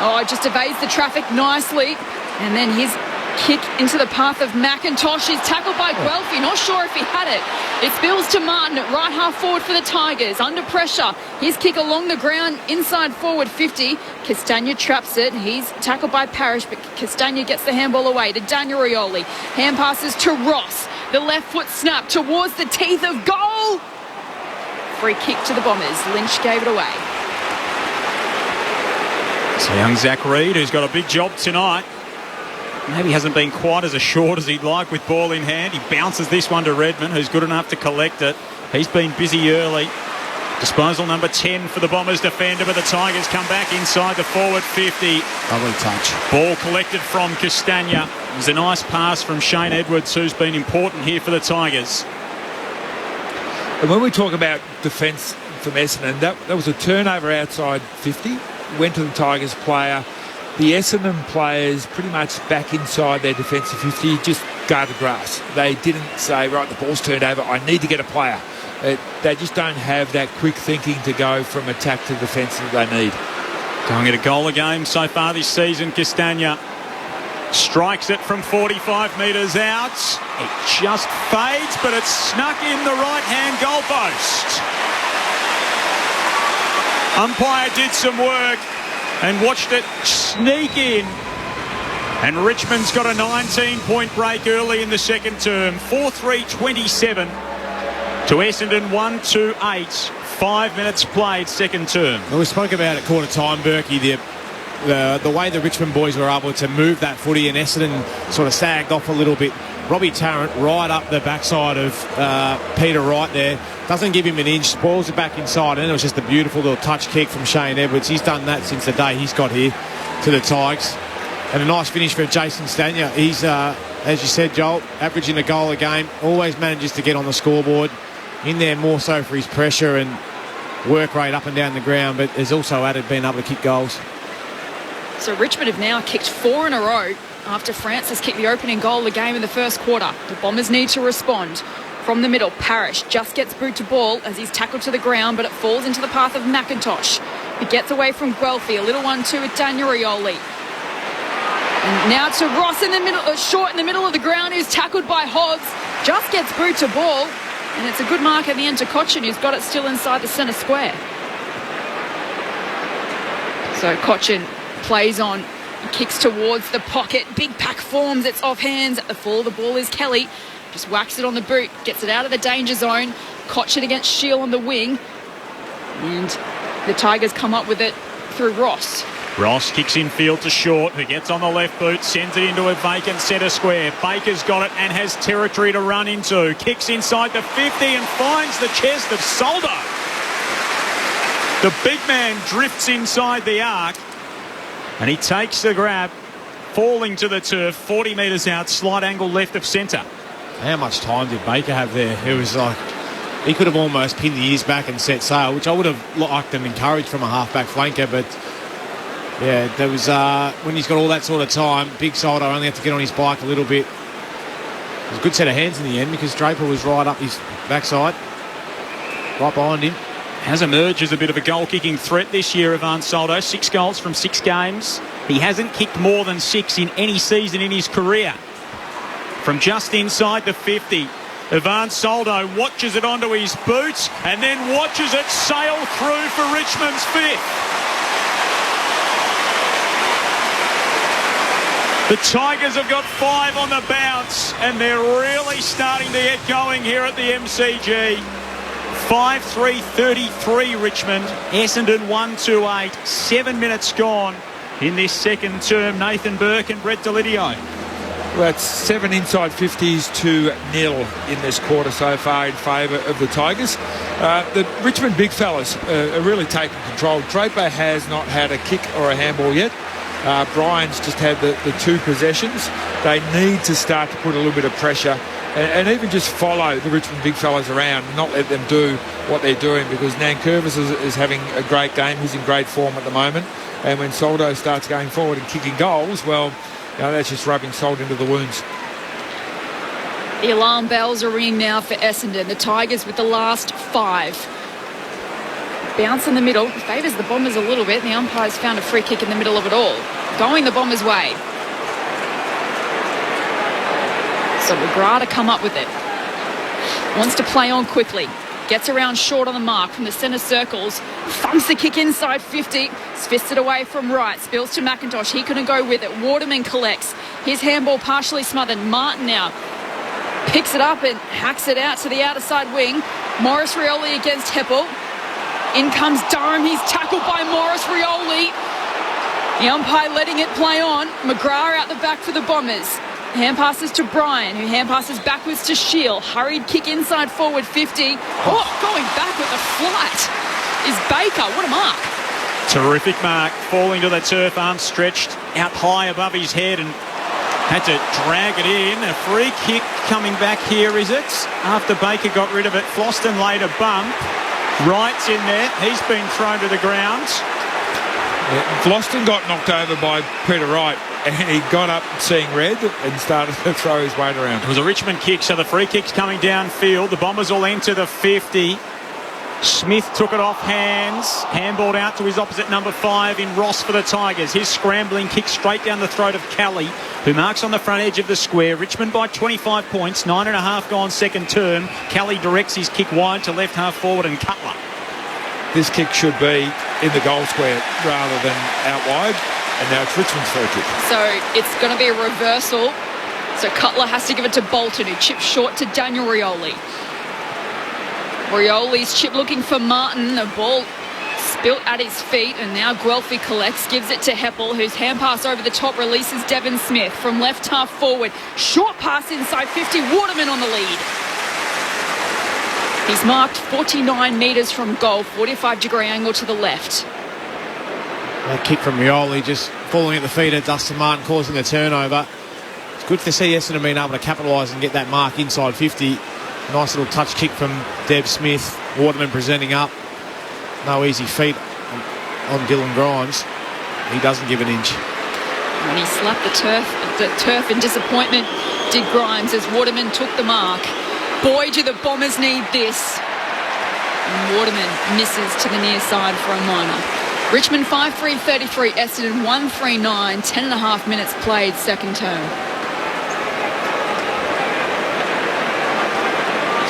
Oh, just evades the traffic nicely. And then his kick into the path of McIntosh is tackled by Guelphy. Not sure if he had it. It spills to Martin at right half forward for the Tigers. Under pressure. His kick along the ground inside forward 50. Castagna traps it. He's tackled by Parrish, but Castagna gets the handball away to Daniel Rioli. Hand passes to Ross. The left foot snap towards the teeth of goal. Free kick to the Bombers. Lynch gave it away. So young Zach Reid, who's got a big job tonight. Maybe hasn't been quite as assured as he'd like with ball in hand. He bounces this one to Redmond, who's good enough to collect it. He's been busy early. Disposal number 10 for the Bombers defender, but the Tigers come back inside the forward 50. Lovely touch. Ball collected from Castagna. It was a nice pass from Shane Edwards, who's been important here for the Tigers. And when we talk about defence from Essendon, that was a turnover outside 50. Went to the Tigers player. The Essendon players pretty much back inside their defensive 50, just guard the grass. They didn't say, right, the ball's turned over, I need to get a player. They just don't have that quick thinking to go from attack to defence that they need. Going at a goal a game so far this season, Castagna strikes it from 45 metres out. It just fades, but it's snuck in the right-hand goalpost. Umpire did some work and watched it sneak in. And Richmond's got a 19-point break early in the second term. 4-3-27 to Essendon 1-2-8. 5 minutes played second term. Well, we spoke about at quarter time, Berkey, the way the Richmond boys were able to move that footy, and Essendon sort of sagged off a little bit. Robbie Tarrant right up the backside of Peter Wright there. Doesn't give him an inch, spoils it back inside, and it was just a beautiful little touch kick from Shane Edwards. He's done that since the day he's got here to the Tigers. And a nice finish for Jason Stania. He's, as you said, Joel, averaging a goal a game, always manages to get on the scoreboard. In there more so for his pressure and work rate up and down the ground, but has also added being able to kick goals. So Richmond have now kicked 4 in a row after Francis kicked the opening goal of the game in the first quarter. The Bombers need to respond. From the middle, Parrish just gets boot to ball as he's tackled to the ground, but it falls into the path of McIntosh. He gets away from Guelphy, a little 1-2 with Daniel Rioli. And now to Ross in the middle, short in the middle of the ground, who's tackled by Hobbs. Just gets boot to ball, and it's a good mark at the end to Cochin, who's got it still inside the centre square. So Cochin plays on, kicks towards the pocket. Big pack forms, it's off hands. At the full, the ball is Kelly. Just whacks it on the boot, gets it out of the danger zone. Cochin against Shield on the wing. And the Tigers come up with it through Ross. Ross kicks in field to Short, who gets on the left boot, sends it into a vacant centre square. Baker's got it and has territory to run into. Kicks inside the 50 and finds the chest of Soldo. The big man drifts inside the arc and he takes the grab, falling to the turf, 40 metres out, slight angle left of centre. How much time did Baker have there? It was like he could have almost pinned the ears back and set sail, which I would have liked and encouraged from a half-back flanker, but yeah, there was when he's got all that sort of time, big Soldo only had to get on his bike a little bit. It was a good set of hands in the end because Draper was right up his backside, right behind him. Has emerged as a bit of a goal-kicking threat this year, Ivan Soldo. 6 goals from 6 games. He hasn't kicked more than 6 in any season in his career. From just inside the 50, Ivan Soldo watches it onto his boots and then watches it sail through for Richmond's 5th. The Tigers have got 5 on the bounce and they're really starting to get going here at the MCG. 5-3-33 Richmond. Essendon 1-2-8. 7 minutes gone in this second term. Nathan Burke and Brett Delidio. Well, it's 7 inside 50s to 0 in this quarter so far in favour of the Tigers. The Richmond big fellas are really taking control. Draper has not had a kick or a handball yet. Brian's just had the 2 possessions. They need to start to put a little bit of pressure and even just follow the Richmond big fellas around and not let them do what they're doing, because Nankervis is having a great game. He's in great form at the moment. And when Soldo starts going forward and kicking goals, well, that's just rubbing salt into the wounds. The alarm bells are ringing now for Essendon. The Tigers with the last 5. Bounce in the middle. Favours the Bombers a little bit. The umpire's found a free kick in the middle of it all. Going the Bombers' way. So McGrath to come up with it. Wants to play on quickly. Gets around short on the mark from the centre circles. Thumps the kick inside 50. It's fisted away from right. Spills to McIntosh. He couldn't go with it. Waterman collects. His handball partially smothered. Martin now picks it up and hacks it out to the outer side wing. Morris Rioli against Heppel. In comes Durham. He's tackled by Morris Rioli. The umpire letting it play on. McGrath out the back for the Bombers. Hand passes to Brian, who hand passes backwards to Shield. Hurried kick inside forward 50. Oh, going back with a flight is Baker. What a mark. Terrific mark. Falling to the turf, arms stretched out high above his head and had to drag it in. A free kick coming back here, is it? After Baker got rid of it, Floston laid a bump. Wright's in there. He's been thrown to the ground. Yeah, Floston got knocked over by Peter Wright and he got up seeing red and started to throw his weight around. It was a Richmond kick, so the free kick's coming downfield. The Bombers will enter the 50. Smith took it off hands. Handballed out to his opposite number 5 in Ross for the Tigers. His scrambling kick straight down the throat of Kelly, who marks on the front edge of the square. Richmond by 25 points, 9.5 gone second term. Kelly directs his kick wide to left half forward and Cutler. This kick should be in the goal square rather than out wide. And now it's Richmond's free kick. So it's going to be a reversal. So Cutler has to give it to Bolton, who chips short to Daniel Rioli. Rioli's chip looking for Martin. The ball spilt at his feet, and now Guelphy collects, gives it to Heppel, whose hand pass over the top releases Devon Smith from left half forward. Short pass inside 50. Waterman on the lead. He's marked 49 metres from goal, 45-degree angle to the left. That kick from Rioli just falling at the feet of Dustin Martin, causing the turnover. It's good to see Essendon being able to capitalise and get that mark inside 50. Nice little touch kick from Dev Smith. Waterman presenting up. No easy feat on Dylan Grimes. He doesn't give an inch. And he slapped the turf in disappointment, did Grimes, as Waterman took the mark. Boy, do the Bombers need this. And Waterman misses to the near side for a minor. Richmond 5-3-33, Essendon 1-3-9, 10.5 minutes played second term.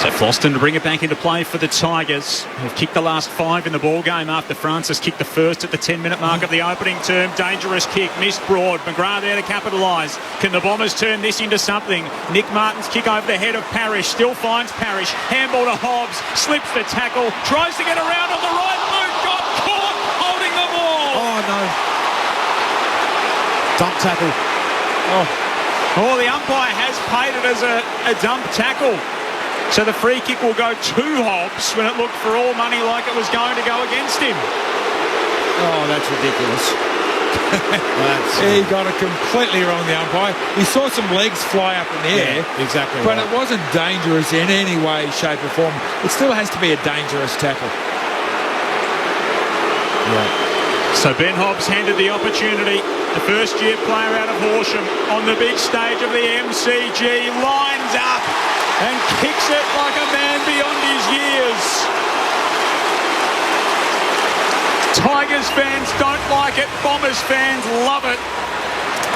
So Floston to bring it back into play for the Tigers. They've kicked the last 5 in the ball game after Francis kicked the first at the 10-minute mark of the opening term. Dangerous kick, missed broad. McGrath there to capitalise. Can the Bombers turn this into something? Nick Martin's kick over the head of Parrish. Still finds Parrish. Handball to Hobbs. Slips the tackle. Tries to get around on the right boot. Got caught holding the ball. Oh, no. Dump tackle. Oh, the umpire has paid it as a dump tackle. So the free kick will go to Hobbs when it looked for all money like it was going to go against him. Oh, that's ridiculous. He got it completely wrong, the umpire. He saw some legs fly up in the air. Exactly. But it wasn't dangerous in any way, shape or form. It still has to be a dangerous tackle. Yeah. So Ben Hobbs handed the opportunity. The first-year player out of Horsham on the big stage of the MCG lines up and kicks it like a man beyond his years. Tigers fans don't like it. Bombers fans love it.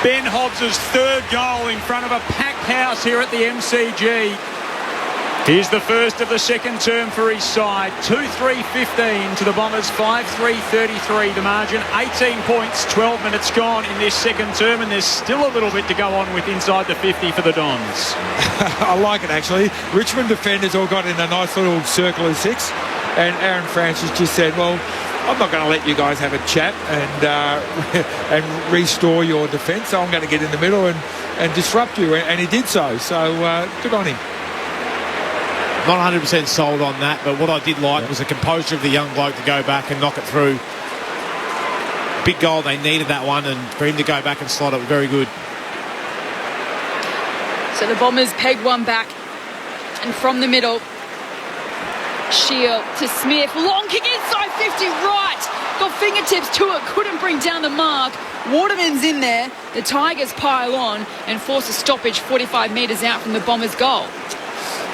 Ben Hobbs' third goal in front of a packed house here at the MCG. Here's the first of the second term for his side. 2-3-15 to the Bombers, 5-3-33 the margin. 18 points, 12 minutes gone in this second term, and there's still a little bit to go on with inside the 50 for the Dons. I like it, actually. Richmond defenders all got in a nice little circle of 6, and Aaron Francis just said, well, I'm not going to let you guys have a chat and restore your defence, so I'm going to get in the middle and disrupt you, and he did so. So good on him. Not 100% sold on that, but what I did like was the composure of the young bloke to go back and knock it through. Big goal, they needed that one, and for him to go back and slot it, very good. So the Bombers peg one back, and from the middle, Shield to Smith, long kick inside 50, right, got fingertips to it, couldn't bring down the mark. Waterman's in there, the Tigers pile on and force a stoppage 45 metres out from the Bombers' goal.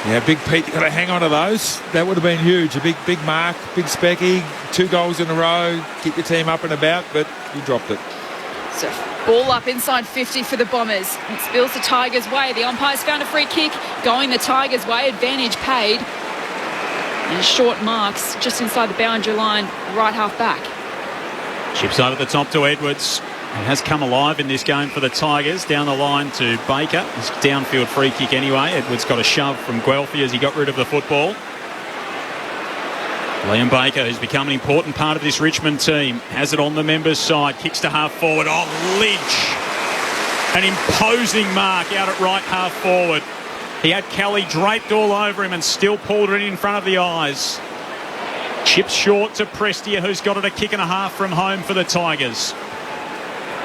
Yeah, Big Pete, got to hang on to those. That would have been huge. A big mark, big specky, 2 goals in a row, keep your team up and about, but you dropped it. So ball up inside 50 for the Bombers. It spills the Tigers' way. The umpire's found a free kick going the Tigers' way. Advantage paid. And short marks just inside the boundary line, right half back. Chips over the top to Edwards. It has come alive in this game for the Tigers. Down the line to Baker. It's a downfield free kick anyway. Edwards got a shove from Guelphy as he got rid of the football. Liam Baker, who's become an important part of this Richmond team, has it on the members' side. Kicks to half forward. Oh, Lynch. An imposing mark out at right half forward. He had Kelly draped all over him and still pulled it in front of the eyes. Chips short to Prestia, who's got it a kick and a half from home for the Tigers.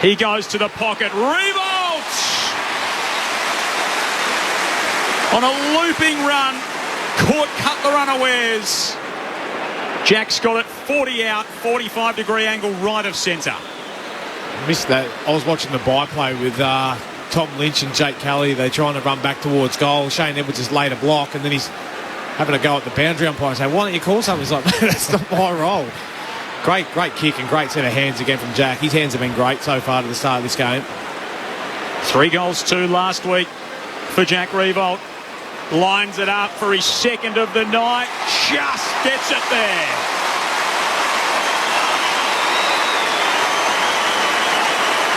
He goes to the pocket. Revolt! On a looping run. Cut the unawares. Jack's got it 40 out, 45-degree angle right of centre. Missed that. I was watching the byplay with Tom Lynch and Jake Kelly. They're trying to run back towards goal. Shane Edwards has laid a block, and then he's having a go at the boundary umpire and say, why don't you call something? He's like, that's not my role. Great kick and great set of hands again from Jack. His hands have been great so far to the start of this game. 3 goals, 2 last week for Jack Revolt. Lines it up for his second of the night. Just gets it there.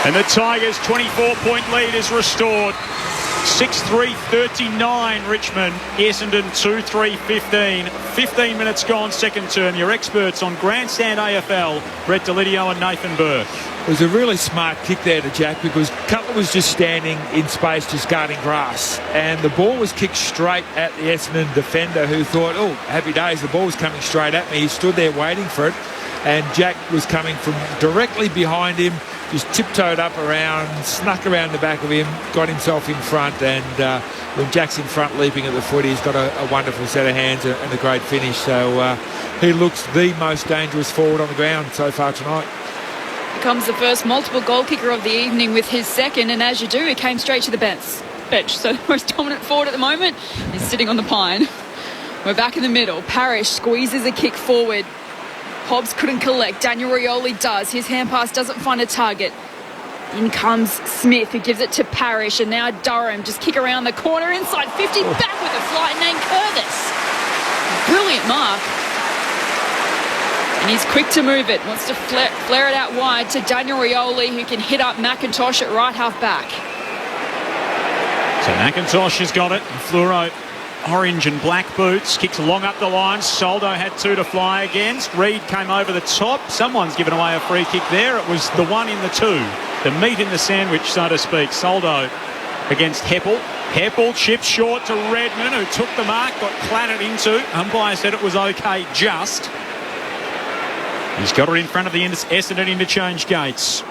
And the Tigers' 24-point lead is restored. 6-3-39 Richmond. Essendon 2-3-15. 15 minutes gone second term. Your experts on Grandstand AFL, Brett Delidio and Nathan Burke. It was a really smart kick there to Jack because Cutler was just standing in space just guarding grass, and the ball was kicked straight at the Essendon defender who thought, oh, happy days, the ball was coming straight at me. He stood there waiting for it, and Jack was coming from directly behind him, just tiptoed up around, snuck around the back of him, got himself in front, and when Jack's in front leaping at the foot, he's got a wonderful set of hands and a great finish. So he looks the most dangerous forward on the ground so far tonight. Becomes the first multiple goal kicker of the evening with his second, and as you do, he came straight to the bench. So the most dominant forward at the moment is sitting on the pine. We're back in the middle. Parrish squeezes a kick forward. Hobbs couldn't collect. Daniel Rioli does. His hand pass doesn't find a target. In comes Smith, who gives it to Parrish, and now Durham just kick around the corner inside 50, back with a flight named Curvis. Brilliant mark. And he's quick to move it. Wants to flare it out wide to Daniel Rioli, who can hit up McIntosh at right half back. So McIntosh has got it. Fluoro, orange and black boots. Kicks long up the line. Soldo had 2 to fly against. Reed came over the top. Someone's given away a free kick there. It was the 1 in the 2. The meat in the sandwich, so to speak. Soldo against Heppel. Heppel chips short to Redmond, who took the mark, got clattered into. Umpire said it was okay, just. He's got it in front of the Essendon interchange gates.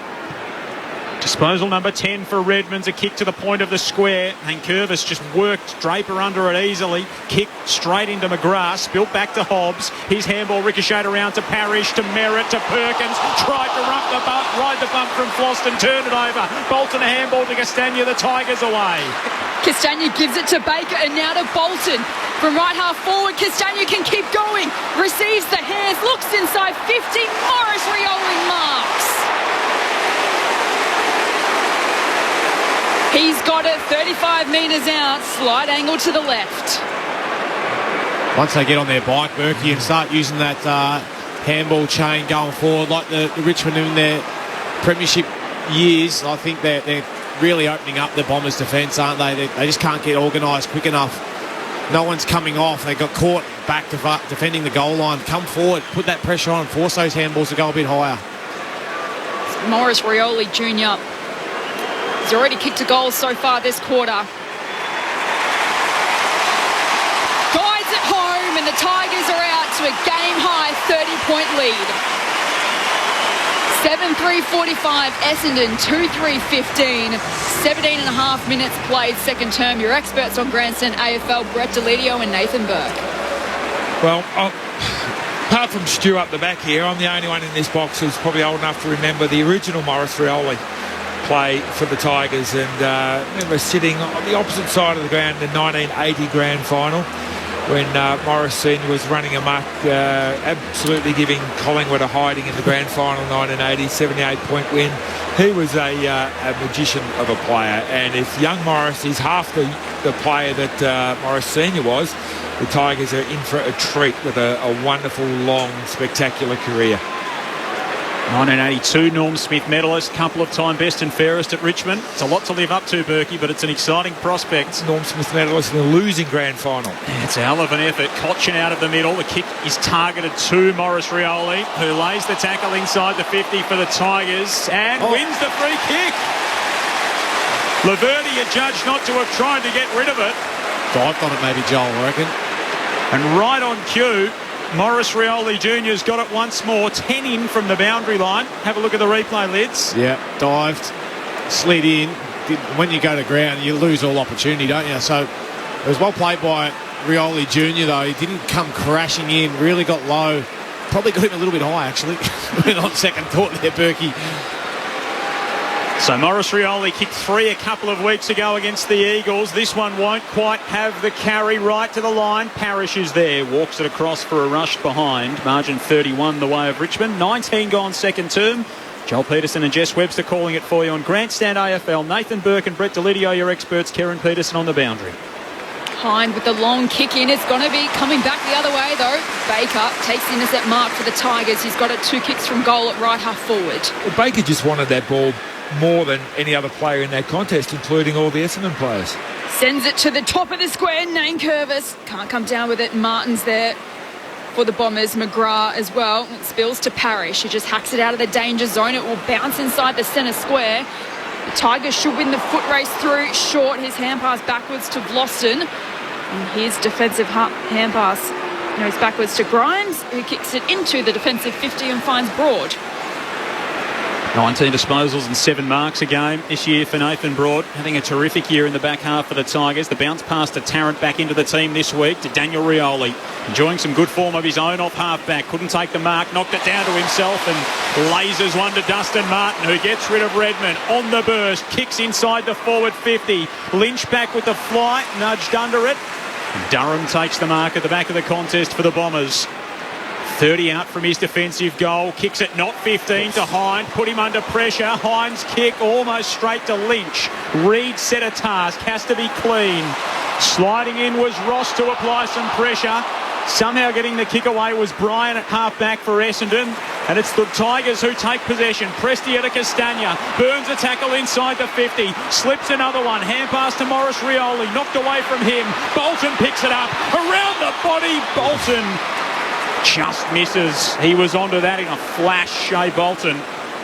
Disposal number 10 for Redmond's a kick to the point of the square. And Curvis just worked Draper under it easily. Kick straight into McGrath. Spilt back to Hobbs. His handball ricocheted around to Parrish, to Merritt, to Perkins. Tried to ride the bump from Floston. Turn it over. Bolton a handball to Castagna. The Tigers away. Castagna gives it to Baker and now to Bolton. From right half forward, Castagna can keep going. Receives the chance, looks inside 50, Morris Rioli marks. He's got it 35 metres out, slight angle to the left. Once they get on their bike, Berkey, and start using that handball chain going forward, like the Richmond in their premiership years, I think they're really opening up the Bombers' defence, aren't they? They just can't get organised quick enough. No one's coming off. They got caught back defending the goal line. Come forward, put that pressure on, force those handballs to go a bit higher. Morris Rioli Jr. He's already kicked a goal so far this quarter. Guides at home, and the Tigers are out to a game-high 30-point lead. 7:3:45, Essendon 2:3:15. 17 and a half minutes played second term. Your experts on Grandstand AFL, Brett Delidio and Nathan Burke. Well, apart from Stu up the back here, I'm the only one in this box who's probably old enough to remember the original Morris Rioli play for the Tigers, and I remember sitting on the opposite side of the ground in the 1980 grand final when Morris Senior was running amok, absolutely giving Collingwood a hiding in the grand final 1980, 78-point win. He was a magician of a player, and if young Morris is half the player that Morris Senior was, the Tigers are in for a treat with a wonderful, long, spectacular career. 1982 Norm Smith medalist, couple of time best and fairest at Richmond. It's a lot to live up to, Berkey, but it's an exciting prospect. Norm Smith medalist in a losing grand final. It's a hell of an effort. Cochin out of the middle. The kick is targeted to Morris Rioli, who lays the tackle inside the 50 for the Tigers and wins the free kick. Laverty adjudged not to have tried to get rid of it. Dived on it maybe, Joel, I reckon. And right on cue, Morris Rioli Jr.'s got it once more, 10 in from the boundary line. Have a look at the replay, Lids. Yeah, dived, slid in. When you go to ground, you lose all opportunity, don't you? So it was well played by Rioli Jr., though. He didn't come crashing in, really got low. Probably got him a little bit high, actually. Went on second thought there, Berkey. So Morris Rioli kicked 3 a couple of weeks ago against the Eagles. This one won't quite have the carry right to the line. Parrish is there, walks it across for a rush behind. Margin 31 the way of Richmond. 19 gone second term. Joel Peterson and Jess Webster calling it for you on Grandstand AFL. Nathan Burke and Brett Delidio, your experts. Kieran Peterson on the boundary. Hind with the long kick in. It's going to be coming back the other way, though. Baker takes the intercept mark for the Tigers. He's got it 2 kicks from goal at right half forward. Well, Baker just wanted that ball more than any other player in that contest, including all the Essendon players. Sends it to the top of the square. Nane Curvis can't come down with it. Martin's there for the Bombers. McGrath as well. It spills to Parrish. He just hacks it out of the danger zone. It will bounce inside the centre square. The Tigers should win the foot race through. Short, his hand pass backwards to Vlosten. And his defensive hand pass goes backwards to Grimes, who kicks it into the defensive 50 and finds Broad. 19 disposals and 7 marks a game this year for Nathan Broad. Having a terrific year in the back half for the Tigers. The bounce pass to Tarrant back into the team this week to Daniel Rioli. Enjoying some good form of his own off half-back. Couldn't take the mark, knocked it down to himself and lasers one to Dustin Martin, who gets rid of Redmond on the burst. Kicks inside the forward 50. Lynch back with the fly, nudged under it. And Durham takes the mark at the back of the contest for the Bombers. 30 out from his defensive goal. Kicks it not 15 to Hind. Put him under pressure. Hind's kick almost straight to Lynch. Reed set a task. Has to be clean. Sliding in was Ross to apply some pressure. Somehow getting the kick away was Bryan at half-back for Essendon. And it's the Tigers who take possession. Prestia to Castagna. Burns a tackle inside the 50. Slips another one. Hand pass to Morris Rioli. Knocked away from him. Bolton picks it up. Around the body. Bolton just misses. He was onto that in a flash. Shea Bolton.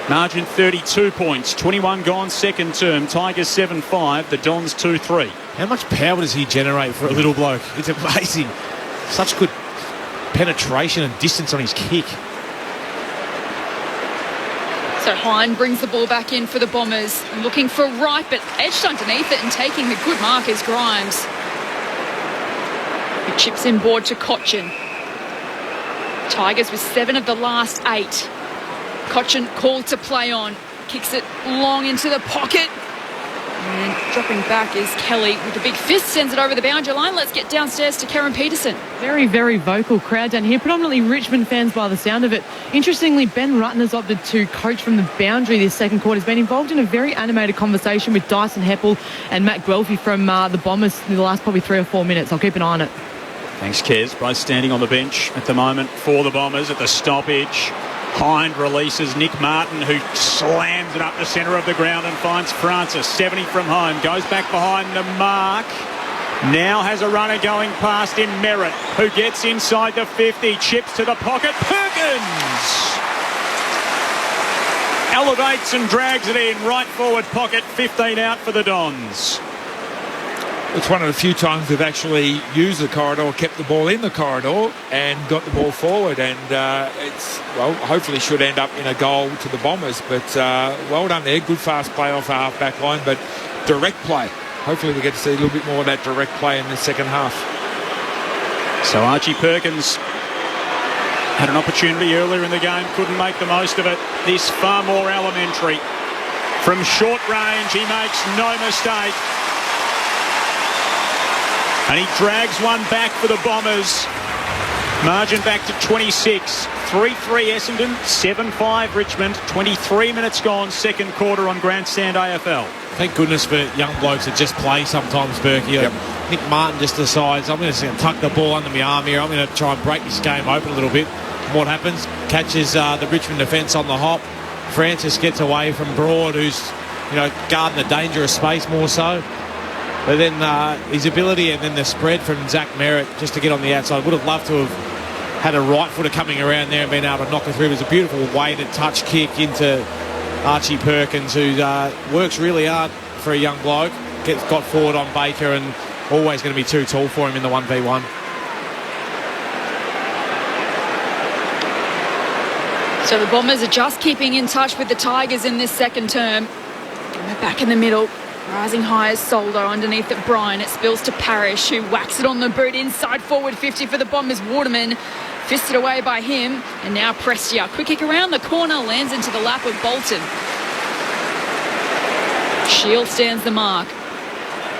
Margin 32 points. 21 gone second term. Tigers 7-5. The Dons 2-3. How much power does he generate for a little bloke? It's amazing. Such good penetration and distance on his kick. So Hind brings the ball back in for the Bombers. Looking for Wright, but edged underneath it and taking the good mark is Grimes. He chips in board to Cochin. Tigers with 7 of the last 8. Cochin called to play on. Kicks it long into the pocket. And dropping back is Kelly with the big fist, sends it over the boundary line. Let's get downstairs to Karen Peterson. Very, very vocal crowd down here, predominantly Richmond fans by the sound of it. Interestingly, Ben Rutten has opted to coach from the boundary this second quarter. He's been involved in a very animated conversation with Dyson Heppel and Matt Guelphy from the Bombers in the last probably 3 or 4 minutes. I'll keep an eye on it. Thanks, Kez. Both standing on the bench at the moment for the Bombers at the stoppage. Hind releases Nick Martin, who slams it up the centre of the ground and finds Francis. 70 from home. Goes back behind the mark. Now has a runner going past in Merritt, who gets inside the 50. Chips to the pocket. Perkins elevates and drags it in. Right forward pocket. 15 out for the Dons. It's one of the few times they've actually used the corridor, kept the ball in the corridor and got the ball forward, and hopefully should end up in a goal to the Bombers, but well done there. Good fast play off the half-back line, but direct play. Hopefully we get to see a little bit more of that direct play in the second half. So Archie Perkins had an opportunity earlier in the game, couldn't make the most of it. This far more elementary. From short range, he makes no mistake. And he drags one back for the Bombers. Margin back to 26. 3-3 Essendon, 7-5 Richmond. 23 minutes gone, second quarter on Grandstand AFL. Thank goodness for young blokes that just play sometimes, Berkey. Yep. Nick Martin just decides, I'm going to tuck the ball under my arm here. I'm going to try and break this game open a little bit. And what happens? Catches the Richmond defence on the hop. Francis gets away from Broad, who's guarding a dangerous space more so. But then his ability and then the spread from Zach Merritt just to get on the outside. Would have loved to have had a right footer coming around there and been able to knock it through. It was a beautiful weighted touch kick into Archie Perkins, who works really hard for a young bloke. Got forward on Baker and always going to be too tall for him in the 1v1. So the Bombers are just keeping in touch with the Tigers in this second term. And they're back in the middle. Rising high is Soldo underneath at Bryan. It spills to Parrish, who whacks it on the boot inside forward 50 for the Bombers. Waterman fisted away by him. And now Prestia. Quick kick around the corner, lands into the lap of Bolton. Shield stands the mark.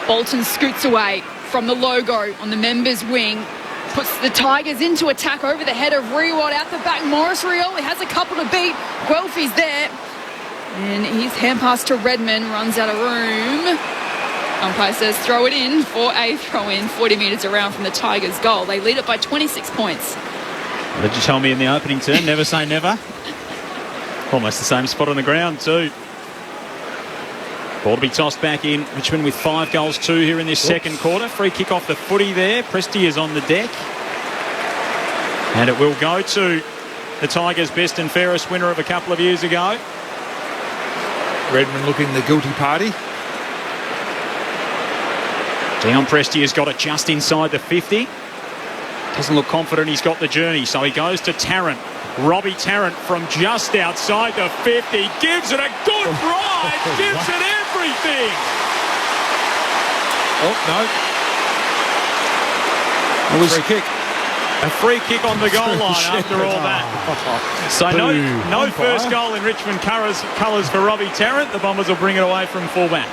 Bolton scoots away from the logo on the members' wing. Puts the Tigers into attack over the head of Rewalt out the back. Morris Rioli has a couple to beat. Guelphy's there. And he's hand pass to Redmond, runs out of room. Umpire says throw it in for a throw-in 40 metres around from the Tigers' goal. They lead it by 26 points. What did you tell me in the opening term? Never say never. Almost the same spot on the ground too. Ball to be tossed back in. Richmond with 5 goals, 2 here in this second quarter. Free kick off the footy there. Presti is on the deck. And it will go to the Tigers' best and fairest winner of a couple of years ago. Redmond looking the guilty party. Dion Presti has got it just inside the 50. Doesn't look confident he's got the journey, so he goes to Tarrant. Robbie Tarrant from just outside the 50. Gives it a good ride. Gives it everything. Oh, no. It was free kick. A free kick on the goal line after all that. So no first goal in Richmond colours for Robbie Tarrant. The Bombers will bring it away from fullback.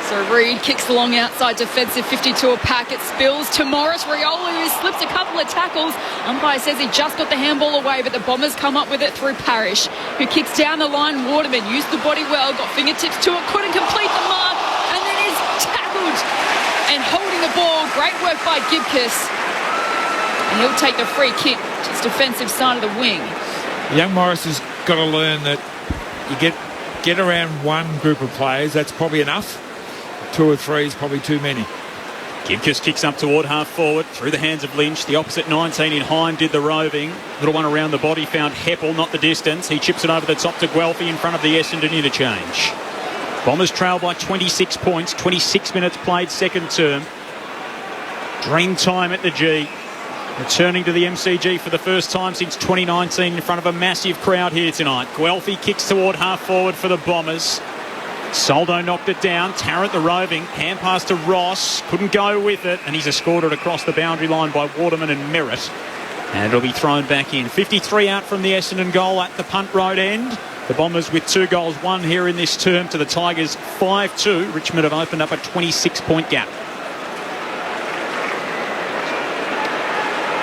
So Reid kicks the long outside defensive 52 a pack. It spills to Morris Rioli, who slips a couple of tackles. Umpire says he just got the handball away, but the Bombers come up with it through Parrish, who kicks down the line. Waterman used the body well, got fingertips to it, couldn't complete the mark, and then is tackled and holding the ball. Great work by Gibcus. And he'll take the free kick to his defensive side of the wing. Young Morris has got to learn that you get around one group of players, that's probably enough. 2 or 3 is probably too many. Gibcus kicks up toward half forward through the hands of Lynch. The opposite 19 in Hind did the roving. Little one around the body found Heppel, not the distance. He chips it over the top to Guelphy in front of the Essendon interchange. Bombers trail by 26 points. 26 minutes played second term. Dream time at the G. Returning to the MCG for the first time since 2019 in front of a massive crowd here tonight. Guelphy kicks toward half forward for the Bombers. Soldo knocked it down. Tarrant the roving. Hand pass to Ross. Couldn't go with it. And he's escorted across the boundary line by Waterman and Merritt. And it'll be thrown back in. 53 out from the Essendon goal at the punt road end. The Bombers with 2 goals, 1 here in this term to the Tigers 5-2. Richmond have opened up a 26-point gap.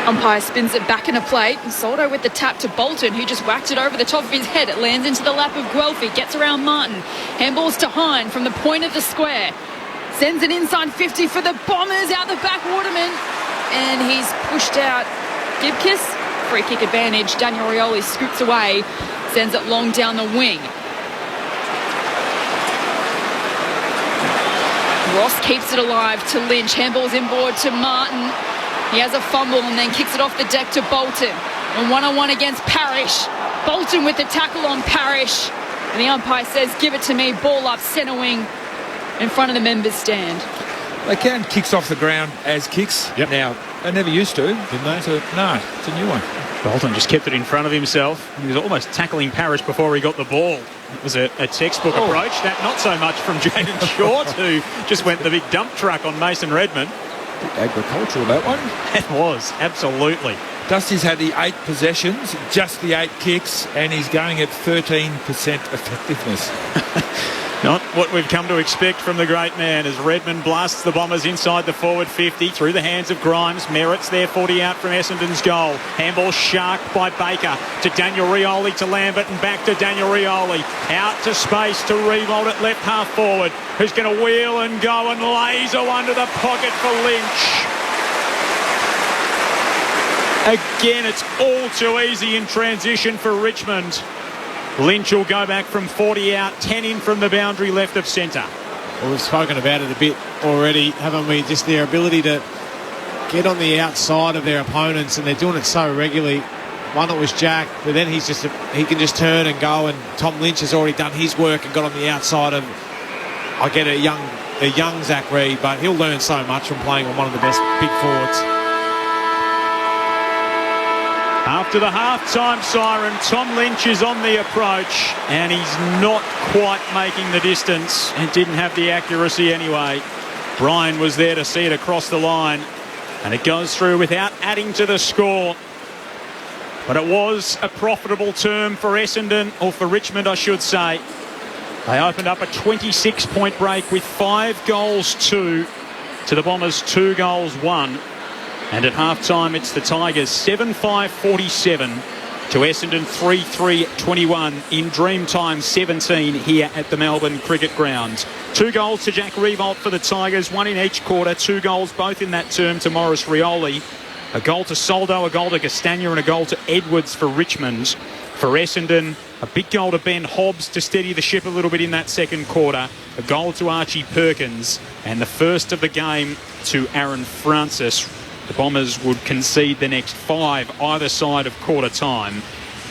Umpire spins it back in a plate. And Soldo with the tap to Bolton, who just whacked it over the top of his head. It lands into the lap of Guelphy, gets around Martin. Handballs to Hine from the point of the square. Sends it inside 50 for the Bombers, out the back Waterman. And he's pushed out Gibkiss. Free kick advantage. Daniel Rioli scoops away, sends it long down the wing. Ross keeps it alive to Lynch. Handballs inboard to Martin. He has a fumble and then kicks it off the deck to Bolton. And one-on-one against Parrish. Bolton with the tackle on Parrish. And the umpire says, give it to me. Ball up, centre wing, in front of the members' stand. They count kicks off the ground as kicks. Yep. Now, they never used to, didn't they? No, it's a new one. Bolton just kept it in front of himself. He was almost tackling Parrish before he got the ball. It was a textbook approach. That not so much from Jaden Short, who just went the big dump truck on Mason Redmond. Agricultural, that one. It was, absolutely. Dusty's had the 8 possessions, just the 8 kicks, and he's going at 13% effectiveness. Not what we've come to expect from the great man, as Redmond blasts the Bombers inside the forward 50 through the hands of Grimes. Merritt's there, 40 out from Essendon's goal. Handball sharked by Baker to Daniel Rioli to Lambert and back to Daniel Rioli. Out to space to Revolt at left half forward, who's going to wheel and go and laser one to the pocket for Lynch. Again, it's all too easy in transition for Richmond. Lynch will go back from 40 out, 10 in from the boundary left of centre. Well, we've spoken about it a bit already, haven't we? Just their ability to get on the outside of their opponents, and they're doing it so regularly. One, it was Jack, but then he can just turn and go, and Tom Lynch has already done his work and got on the outside of, I get a young Zach Reid, but he'll learn so much from playing on one of the best big forwards. After the half-time siren, Tom Lynch is on the approach, and he's not quite making the distance and didn't have the accuracy anyway. Brian was there to see it across the line, and it goes through without adding to the score. But it was a profitable term for Essendon, or for Richmond, I should say. They opened up a 26-point break with 5 goals 2 to the Bombers 2 goals 1. And at half-time, it's the Tigers 7-5-47 to Essendon 3-3-21 in Dreamtime 17 here at the Melbourne Cricket Ground. 2 goals to Jack Revolt for the Tigers, 1 in each quarter, 2 goals both in that term to Maurice Rioli. A goal to Soldo, a goal to Castagna and a goal to Edwards for Richmond. For Essendon, a big goal to Ben Hobbs to steady the ship a little bit in that second quarter. A goal to Archie Perkins and the first of the game to Aaron Francis. The Bombers would concede the next 5 either side of quarter time,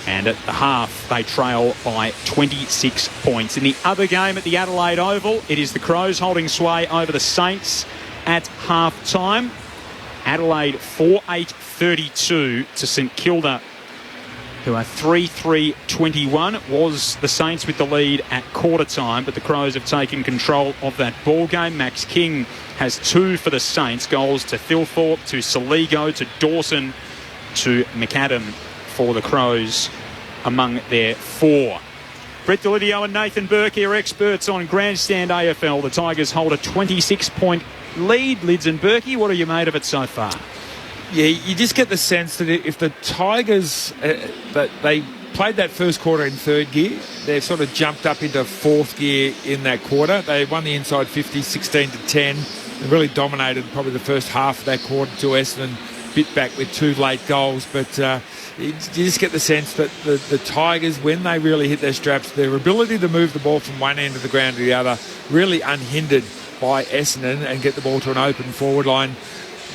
and at the half they trail by 26 points. In the other game at the Adelaide Oval, it is the Crows holding sway over the Saints at half time. Adelaide 4-8-32 to St Kilda, who are 3-3-21. It was the Saints with the lead at quarter time, but the Crows have taken control of that ball game. Max King has 2 for the Saints. Goals to Thilthorpe, to Saligo, to Dawson, to McAdam for the Crows among their 4. Brett Delidio and Nathan Burke are experts on Grandstand AFL. The Tigers hold a 26-point lead. Lids and Burke, what have you made of it so far? Yeah, you just get the sense that if the Tigers, they played that first quarter in third gear, they've sort of jumped up into fourth gear in that quarter. They won the inside 50, 16-10. They really dominated probably the first half of that quarter to Essendon, bit back with 2 late goals. But you just get the sense that the Tigers, when they really hit their straps, their ability to move the ball from one end of the ground to the other, really unhindered by Essendon and get the ball to an open forward line.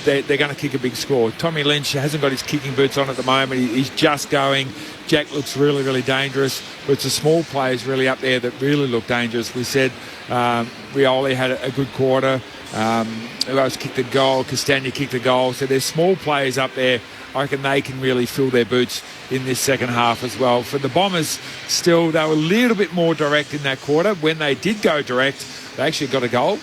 They're going to kick a big score. Tommy Lynch hasn't got his kicking boots on at the moment. He's just going. Jack looks really, really dangerous. But it's the small players really up there that really look dangerous. We said Rioli had a good quarter. Who else kicked a goal? Castagna kicked a goal. So there's small players up there. I reckon they can really fill their boots in this second half as well. For the Bombers, still, they were a little bit more direct in that quarter. When they did go direct, they actually got a goal.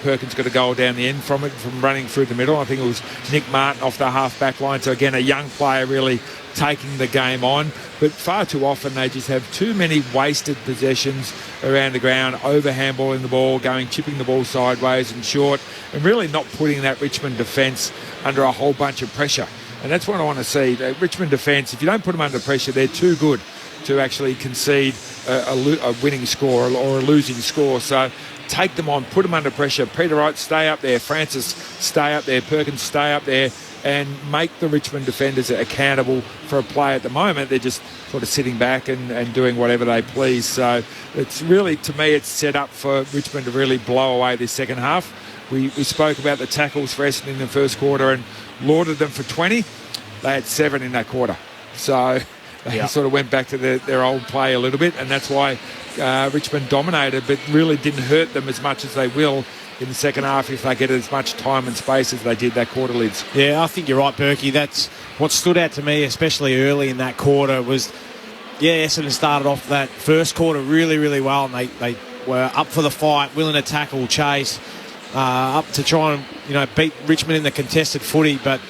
Perkins got a goal down the end from running through the middle. I think it was Nick Martin off the half-back line. So, again, a young player really taking the game on, but far too often they just have too many wasted possessions around the ground, over handballing the ball, chipping the ball sideways and short, and really not putting that Richmond defence under a whole bunch of pressure. And that's what I want to see. The Richmond defence, if you don't put them under pressure, they're too good to actually concede a winning score or a losing score. So take them on, put them under pressure. Peter Wright, stay up there. Francis, stay up there. Perkins, stay up there. And make the Richmond defenders accountable for a play. At the moment, they're just sort of sitting back and doing whatever they please. So it's really, to me, it's set up for Richmond to really blow away this second half. We spoke about the tackles for Essendon in the first quarter and lauded them for 20. They had 7 in that quarter. So they sort of went back to their old play a little bit, and that's why Richmond dominated, but really didn't hurt them as much as they will in the second half if they get as much time and space as they did that quarter, Lids. Yeah, I think you're right, Berkey. That's what stood out to me, especially early in that quarter, was, Essendon started off that first quarter really, really well, and they were up for the fight, willing to tackle, chase, up to try and beat Richmond in the contested footy, but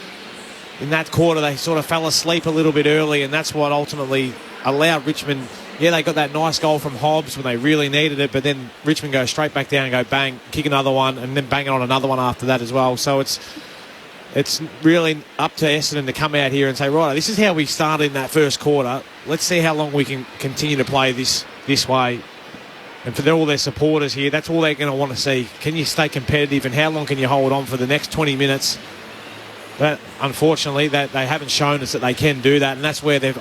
in that quarter they sort of fell asleep a little bit early, and that's what ultimately allowed Richmond. They got that nice goal from Hobbs when they really needed it, but then Richmond goes straight back down and go bang, kick another one, and then bang on another one after that as well. So it's really up to Essendon to come out here and say, right, this is how we started in that first quarter. Let's see how long we can continue to play this way. And for all their supporters here, that's all they're going to want to see. Can you stay competitive, and how long can you hold on for the next 20 minutes? But unfortunately, that they haven't shown us that they can do that, and that's where they've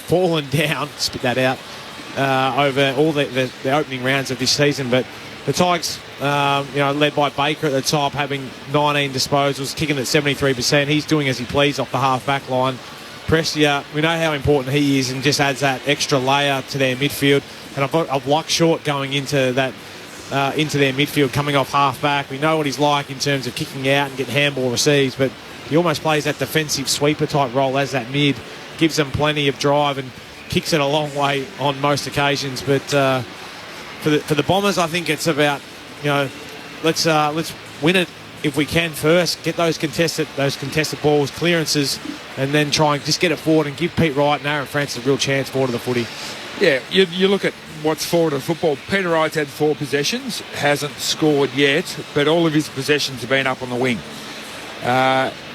fallen down, spit that out, over all the opening rounds of this season. But the Tigers, led by Baker at the top, having 19 disposals, kicking at 73%. He's doing as he please off the half-back line. Prestia, we know how important he is, and just adds that extra layer to their midfield. And I've liked Short going into that, into their midfield, coming off half-back. We know what he's like in terms of kicking out and getting handball receives, but he almost plays that defensive sweeper-type role as that mid, gives them plenty of drive and kicks it a long way on most occasions. But for the Bombers, I think it's about, let's win it if we can first, get those contested balls, clearances, and then try and just get it forward and give Pete Wright and Aaron Francis a real chance forward to the footy. Yeah, you look at what's forward of football. Peter Wright's had 4 possessions, hasn't scored yet, but all of his possessions have been up on the wing.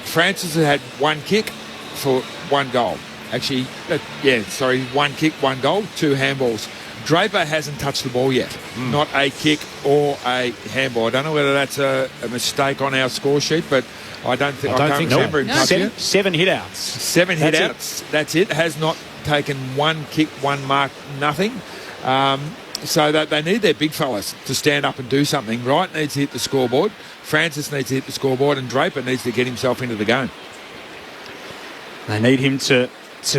Francis has had 1 kick for 1 goal. Actually, 1 kick, 1 goal, 2 handballs. Draper hasn't touched the ball yet. Not a kick or a handball. I don't know whether that's a mistake on our score sheet, but I can't remember him touching it. 7 hit-outs. 7 hit-outs. That's it. Has not taken 1 kick, 1 mark, nothing. So that they need their big fellas to stand up and do something. Wright needs to hit the scoreboard. Francis needs to hit the scoreboard, and Draper needs to get himself into the game. They need him to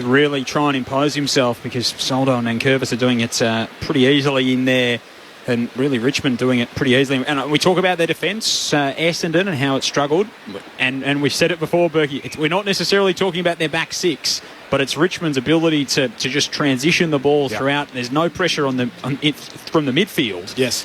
really try and impose himself, because Soldon and Curvis are doing it pretty easily in there, and really Richmond doing it pretty easily. And we talk about their defence, Essendon, and how it struggled. And we've said it before, Berkey, we're not necessarily talking about their back 6, but it's Richmond's ability to just transition the ball throughout. There's no pressure from the midfield. Yes.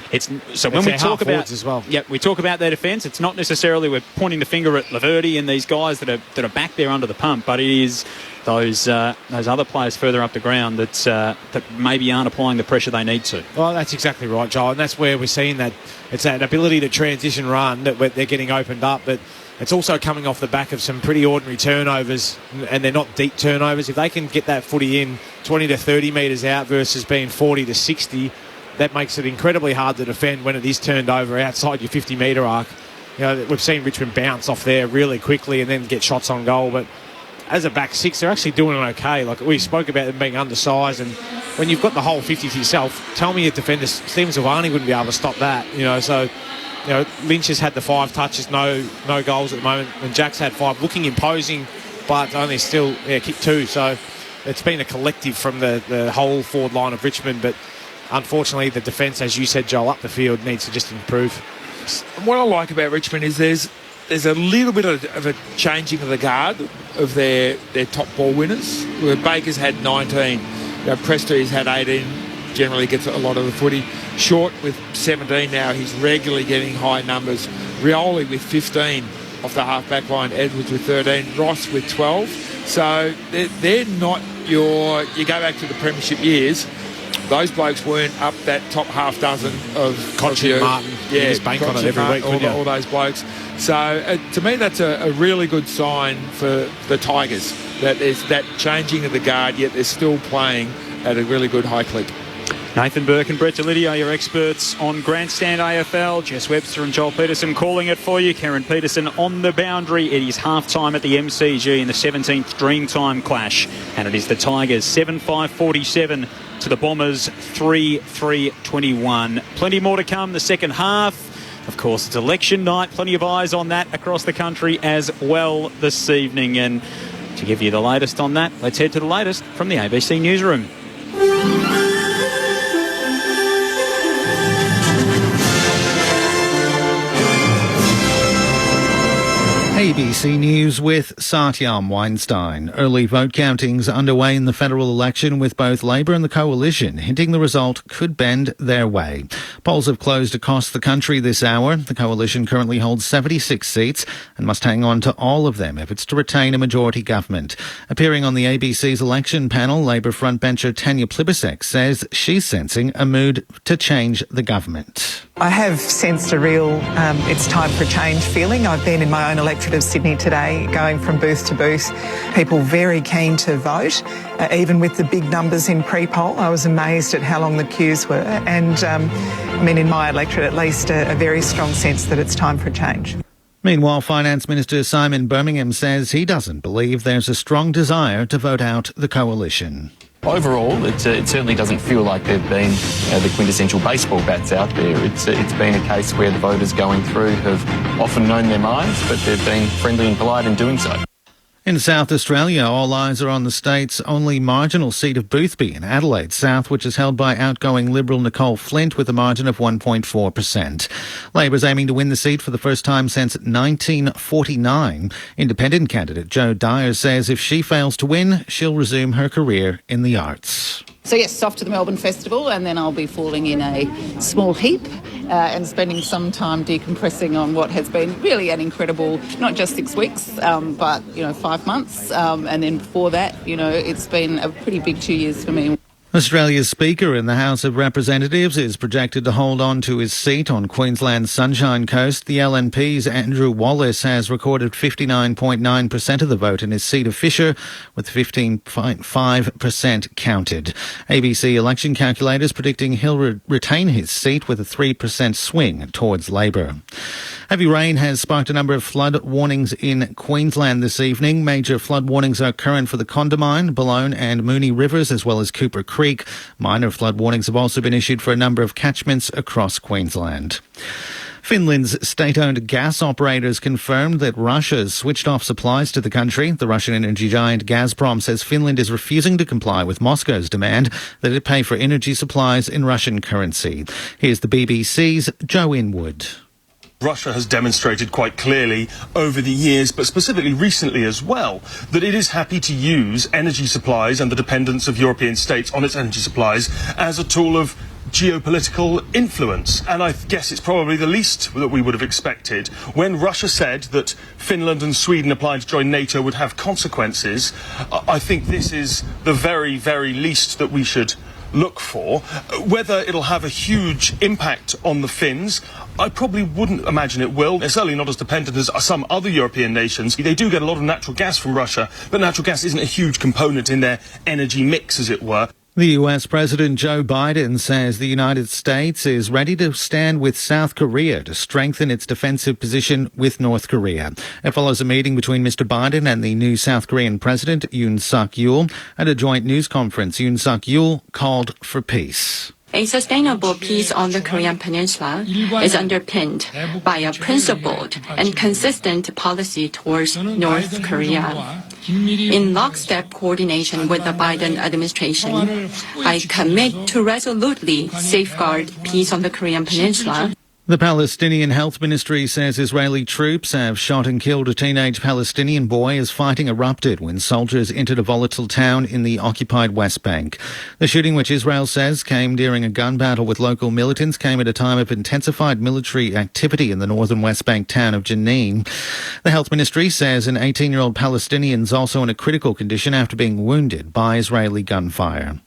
When we talk about as well. Yeah, we talk about their defence. It's not necessarily we're pointing the finger at Laverty and these guys that are back there under the pump, but it is those other players further up the ground that maybe aren't applying the pressure they need to. Well, that's exactly right, Joel, and that's where we're seeing that it's that ability to transition run that they're getting opened up, but it's also coming off the back of some pretty ordinary turnovers, and they're not deep turnovers. If they can get that footy in 20 to 30 metres out versus being 40 to 60, that makes it incredibly hard to defend when it is turned over outside your 50-metre arc. We've seen Richmond bounce off there really quickly and then get shots on goal, but as a back 6, they're actually doing okay. Like we spoke about them being undersized, and when you've got the whole 50 to yourself, tell me your defender, Stephen Silvani, wouldn't be able to stop that. So Lynch has had the 5 touches, no goals at the moment, and Jack's had 5, looking imposing, but only still kicked 2. So it's been a collective from the whole forward line of Richmond, but unfortunately the defence, as you said, Joel, up the field needs to just improve. What I like about Richmond is there's a little bit of a changing of the guard of their top ball winners. Where Baker's had 19, Presto's had 18, generally gets a lot of the footy. Short with 17 now, he's regularly getting high numbers. Rioli with 15 off the half-back line, Edwards with 13, Ross with 12. So they're not your... You go back to the premiership years, those blokes weren't up that top half dozen of... Conchie Martin. Yeah, you just bank on it every week, all those blokes. So to me, that's a really good sign for the Tigers, that there's that changing of the guard, yet they're still playing at a really good high clip. Nathan Burke and Brett Delidio are your experts on Grandstand AFL. Jess Webster and Joel Peterson calling it for you. Karen Peterson on the boundary. It is half-time at the MCG in the 17th Dreamtime clash. And it is the Tigers 7-5-47 to the Bombers 3-3-21. Plenty more to come the second half. Of course, it's election night. Plenty of eyes on that across the country as well this evening. And to give you the latest on that, let's head to the latest from the ABC Newsroom. ABC News with Satyam Weinstein. Early vote countings underway in the federal election, with both Labor and the Coalition hinting the result could bend their way. Polls have closed across the country this hour. The Coalition currently holds 76 seats and must hang on to all of them if it's to retain a majority government. Appearing on the ABC's election panel, Labor frontbencher Tanya Plibersek says she's sensing a mood to change the government. I have sensed a real it's time for a change feeling. I've been in my own electorate of Sydney today, going from booth to booth. People very keen to vote, even with the big numbers in pre-poll. I was amazed at how long the queues were. And, in my electorate at least, a very strong sense that it's time for a change. Meanwhile, Finance Minister Simon Birmingham says he doesn't believe there's a strong desire to vote out the Coalition. Overall, it certainly doesn't feel like they've been the quintessential baseball bats out there. It's been a case where the voters going through have often known their minds, but they've been friendly and polite in doing so. In South Australia, all eyes are on the state's only marginal seat of Boothby in Adelaide South, which is held by outgoing Liberal Nicole Flint with a margin of 1.4%. Labor's aiming to win the seat for the first time since 1949. Independent candidate Jo Dyer says if she fails to win, she'll resume her career in the arts. So yes, off to the Melbourne Festival, and then I'll be falling in a small heap and spending some time decompressing on what has been really an incredible, not just 6 weeks, but 5 months. And then before that, it's been a pretty big 2 years for me. Australia's Speaker in the House of Representatives is projected to hold on to his seat on Queensland's Sunshine Coast. The LNP's Andrew Wallace has recorded 59.9% of the vote in his seat of Fisher, with 15.5% counted. ABC election calculators predicting he'll retain his seat with a 3% swing towards Labor. Heavy rain has sparked a number of flood warnings in Queensland this evening. Major flood warnings are current for the Condamine, Balone and Moonee Rivers, as well as Cooper Creek. Minor flood warnings have also been issued for a number of catchments across Queensland. Finland's state-owned gas operators confirmed that Russia has switched off supplies to the country. The Russian energy giant Gazprom says Finland is refusing to comply with Moscow's demand that it pay for energy supplies in Russian currency. Here's the BBC's Joe Inwood. Russia has demonstrated quite clearly over the years, but specifically recently as well, that it is happy to use energy supplies and the dependence of European states on its energy supplies as a tool of geopolitical influence. And I guess it's probably the least that we would have expected. When Russia said that Finland and Sweden applying to join NATO would have consequences, I think this is the very, very least that we should look for. Whether it'll have a huge impact on the Finns, I probably wouldn't imagine it will. They're certainly not as dependent as some other European nations. They do get a lot of natural gas from Russia, but natural gas isn't a huge component in their energy mix, as it were. The US President Joe Biden says the United States is ready to stand with South Korea to strengthen its defensive position with North Korea. It follows a meeting between Mr. Biden and the new South Korean President Yoon Suk-yeol. At a joint news conference, Yoon Suk-yeol called for peace. A sustainable peace on the Korean Peninsula is underpinned by a principled and consistent policy towards North Korea. In lockstep coordination with the Biden administration, I commit to resolutely safeguard peace on the Korean Peninsula. The Palestinian Health Ministry says Israeli troops have shot and killed a teenage Palestinian boy as fighting erupted when soldiers entered a volatile town in the occupied West Bank. The shooting, which Israel says came during a gun battle with local militants, came at a time of intensified military activity in the northern West Bank town of Jenin. The Health Ministry says an 18-year-old Palestinian is also in a critical condition after being wounded by Israeli gunfire.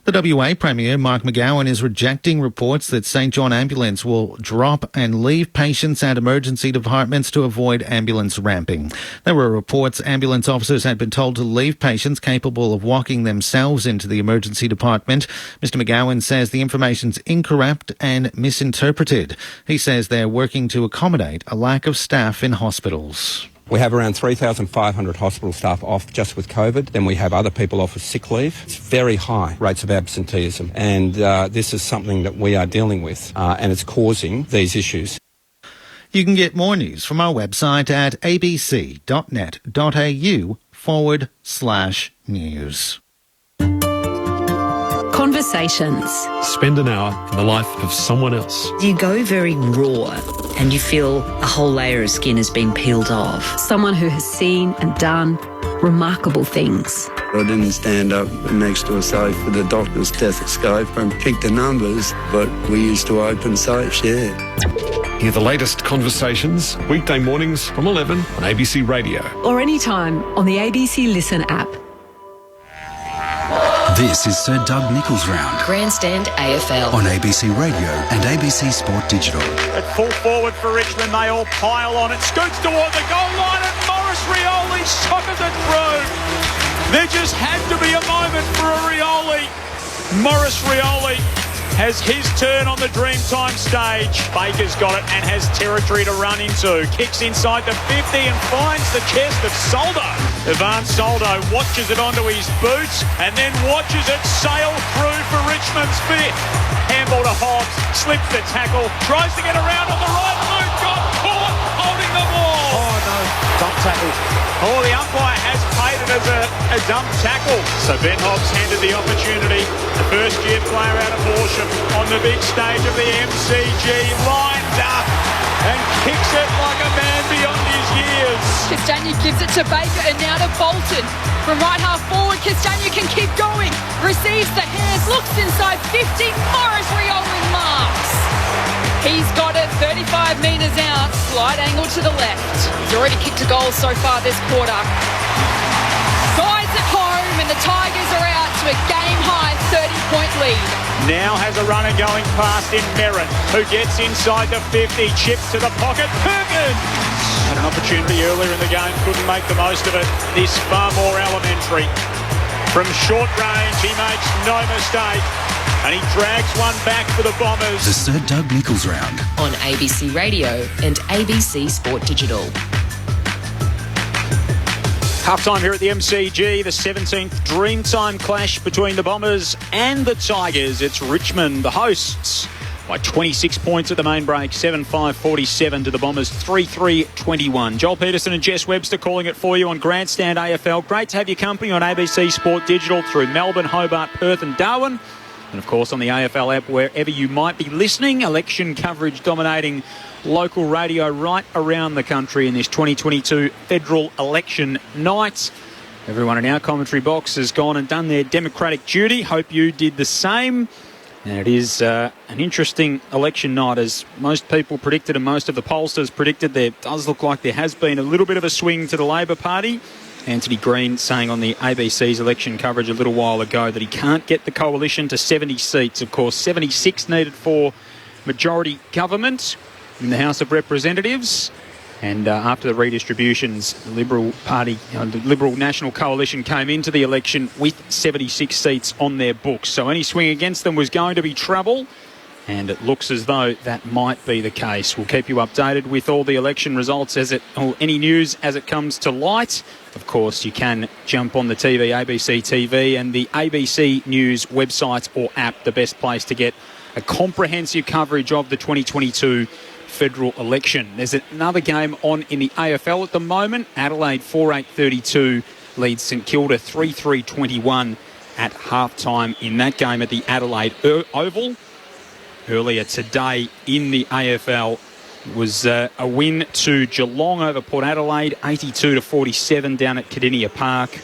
The WA Premier, Mark McGowan, is rejecting reports that St John Ambulance will drop and leave patients at emergency departments to avoid ambulance ramping. There were reports ambulance officers had been told to leave patients capable of walking themselves into the emergency department. Mr McGowan says the information's incorrect and misinterpreted. He says they're working to accommodate a lack of staff in hospitals. We have around 3,500 hospital staff off just with COVID. Then we have other people off with sick leave. It's very high rates of absenteeism. And this is something that we are dealing with, and it's causing these issues. You can get more news from our website at abc.net.au/news. Conversations. Spend an hour in the life of someone else. You go very raw and you feel a whole layer of skin has been peeled off. Someone who has seen and done remarkable things. I didn't stand up next to a safe with a doctor's stethoscope and pick the numbers, but we used to open safes, yeah. Hear the latest conversations weekday mornings from 11 on ABC Radio. Or anytime on the ABC Listen app. This is Sir Doug Nicholls Round. Grandstand AFL. On ABC Radio and ABC Sport Digital. At full forward for Richmond, they all pile on. It scoots toward the goal line and Morris Rioli soccers it through. There just had to be a moment for a Rioli. Morris Rioli has his turn on the Dreamtime stage. Baker's got it and has territory to run into. Kicks inside the 50 and finds the chest of Soldo. Ivan Soldo watches it onto his boots and then watches it sail through for Richmond's fifth. Handball to Hobbs, slips the tackle, tries to get around on the right boot, got caught holding the ball. Oh no, dump tackle. Oh, the umpire has paid it as a dump tackle. So Ben Hobbs handed the opportunity. The first year player out of Horsham on the big stage of the MCG, lined up and kicks it like a man beyond his years. Castagna gives it to Baker and now to Bolton. From right half forward, Castagna can keep going. Receives the hands, looks inside 50. Morris Rioli marks. He's got it 35 metres out, slight angle to the left. He's already kicked a goal so far this quarter. Guys at home and the Tigers are out to a game-high 30-point lead. Now has a runner going past in Merritt, who gets inside the 50, chips to the pocket. Perkins had an opportunity earlier in the game, couldn't make the most of it. This far more elementary. From short range, he makes no mistake. And he drags one back for the Bombers. The Sir Doug Nicholls Round. On ABC Radio and ABC Sport Digital. Half-time here at the MCG, the 17th Dreamtime clash between the Bombers and the Tigers. It's Richmond, the hosts, by 26 points at the main break, 7-5-47 to the Bombers, 3-3-21. Joel Peterson and Jess Webster calling it for you on Grandstand AFL. Great to have your company on ABC Sport Digital through Melbourne, Hobart, Perth and Darwin. And, of course, on the AFL app, wherever you might be listening, election coverage dominating local radio right around the country in this 2022 federal election night. Everyone in our commentary box has gone and done their democratic duty. Hope you did the same. And it is an interesting election night, as most people predicted and most of the pollsters predicted. There does look like there has been a little bit of a swing to the Labor Party. Anthony Green saying on the ABC's election coverage a little while ago that he can't get the coalition to 70 seats. Of course, 76 needed for majority government in the House of Representatives. And after the redistributions, the Liberal Party, the Liberal National Coalition came into the election with 76 seats on their books. So any swing against them was going to be trouble. And it looks as though that might be the case. We'll keep you updated with all the election results or any news as it comes to light. Of course, you can jump on the TV, ABC TV, and the ABC News website or app, the best place to get a comprehensive coverage of the 2022 federal election. There's another game on in the AFL at the moment. Adelaide 4-8-32 leads St Kilda 3-3-21 at halftime in that game at the Adelaide Oval. earlier today in the AFL. It was a win to Geelong over Port Adelaide, 82-47 down at Cardinia Park.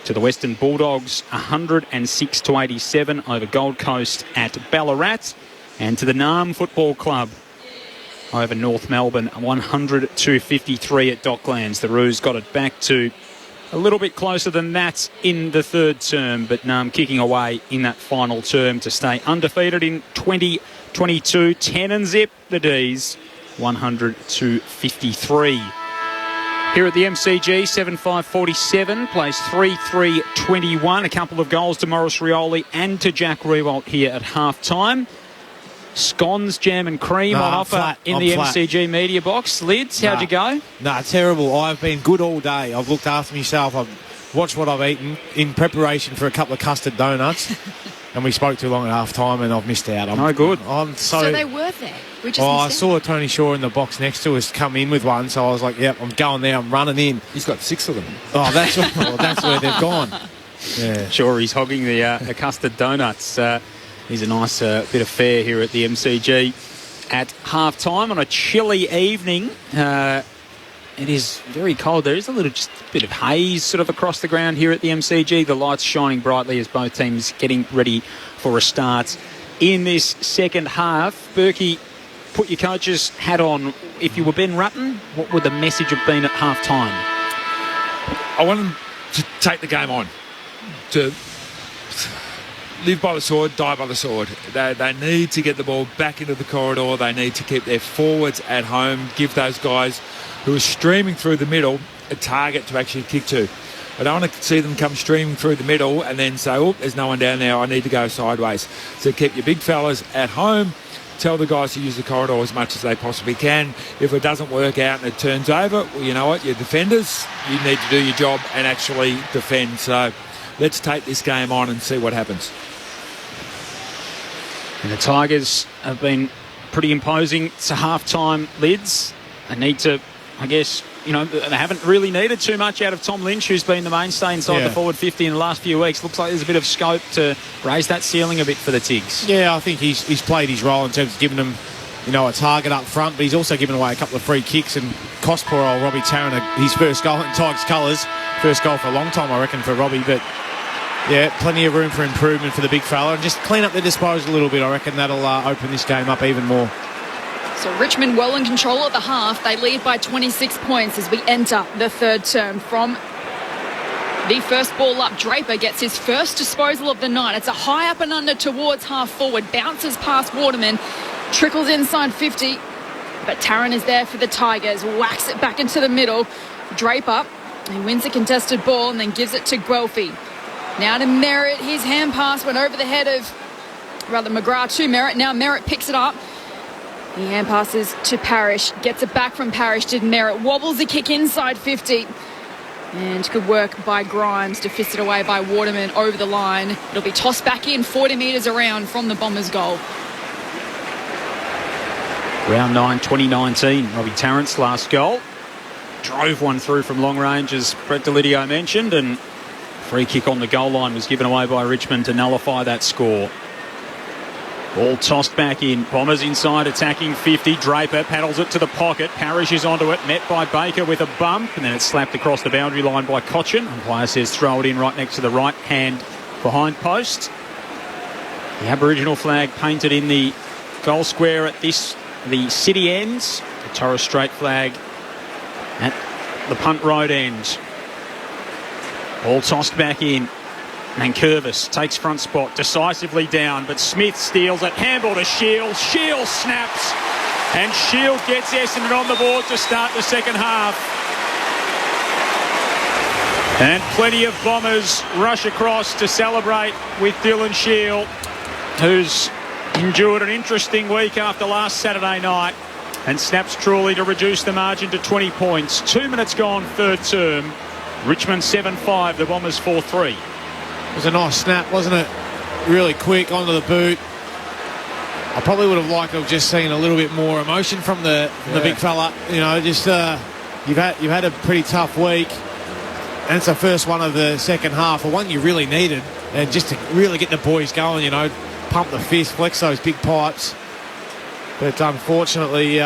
To the Western Bulldogs, 106-87 over Gold Coast at Ballarat. And to the Naarm Football Club over North Melbourne, 100-53 at Docklands. The Roos got it back to a little bit closer than that in the third term, but Naarm kicking away in that final term to stay undefeated in 2022. 10 and zip, the D's, 100-53. Here at the MCG, 7-5-47, plays 3-3-21. A couple of goals to Morris Rioli and to Jack Riewoldt here at half-time. Scones, jam and cream on offer in the MCG media box. Lids, how'd you go? Terrible. I've been good all day. I've looked after myself. I've watched what I've eaten in preparation for a couple of custard donuts. And we spoke too long at half-time and I've missed out. No good. So they were there. I saw Tony Shaw in the box next to us come in with one, so I was like, yep, I'm going there, I'm running in. He's got 6 of them. Oh, that's where they've gone. Yeah. Sure, he's hogging the custard donuts. He's a nice bit of fare here at the MCG at half-time on a chilly evening. It is very cold. There is just a bit of haze sort of across the ground here at the MCG. The lights shining brightly as both teams getting ready for a start in this second half. Berkey, put your coach's hat on. If you were Ben Rutten, what would the message have been at half-time? I want them to take the game on, to live by the sword, die by the sword. They need to get the ball back into the corridor. They need to keep their forwards at home, give those guys who are streaming through the middle a target to actually kick to. I don't want to see them come streaming through the middle and then say, oh, there's no one down there, I need to go sideways. So keep your big fellas at home. Tell the guys to use the corridor as much as they possibly can. If it doesn't work out and it turns over, well, you know what, you're defenders. You need to do your job and actually defend. So let's take this game on and see what happens. And the Tigers have been pretty imposing to half-time, Lids. They need to, I guess, they haven't really needed too much out of Tom Lynch, who's been the mainstay inside the forward 50 in the last few weeks. Looks like there's a bit of scope to raise that ceiling a bit for the Tigs. Yeah, I think he's played his role in terms of giving them, a target up front, but he's also given away a couple of free kicks and cost poor old Robbie Tarrant his first goal in Tigers colours. First goal for a long time, I reckon, for Robbie, but yeah, plenty of room for improvement for the big fella. And just clean up their disposal a little bit. I reckon that'll open this game up even more. So Richmond well in control at the half. They lead by 26 points as we enter the third term. From the first ball up, Draper gets his first disposal of the night. It's a high up and under towards half forward. Bounces past Waterman. Trickles inside 50. But Tarrant is there for the Tigers. Whacks it back into the middle. Draper, he wins a contested ball and then gives it to Guelphy. Now to Merritt. His hand pass went over the head of, McGrath to Merritt. Now Merritt picks it up. He hand passes to Parrish. Gets it back from Parrish to Merritt. Wobbles a kick inside 50. And good work by Grimes to fist it away by Waterman over the line. It'll be tossed back in 40 metres around from the Bombers' goal. Round 9, 2019. Robbie Tarrant's last goal. Drove one through from long range, as Brett Delidio mentioned, and free kick on the goal line was given away by Richmond to nullify that score. Ball tossed back in. Bombers inside, attacking 50. Draper paddles it to the pocket. Parrish is onto it, met by Baker with a bump, and then it's slapped across the boundary line by Cochin. Umpire says throw it in right next to the right hand behind post. The Aboriginal flag painted in the goal square at the city ends. The Torres Strait flag at the punt road end. Ball tossed back in. Mankervis takes front spot, decisively down, but Smith steals it. Handball to Shield. Shield snaps, and Shield gets Essendon on the board to start the second half. And plenty of Bombers rush across to celebrate with Dylan Shield, who's endured an interesting week after last Saturday night, and snaps truly to reduce the margin to 20 points. 2 minutes gone, third term. Richmond 7-5, the Bombers 4-3. It was a nice snap, wasn't it? Really quick onto the boot. I probably would have liked to have just seen a little bit more emotion from the big fella. You've had a pretty tough week, and it's the first one of the second half, or one you really needed, and just to really get the boys going, pump the fist, flex those big pipes. But unfortunately,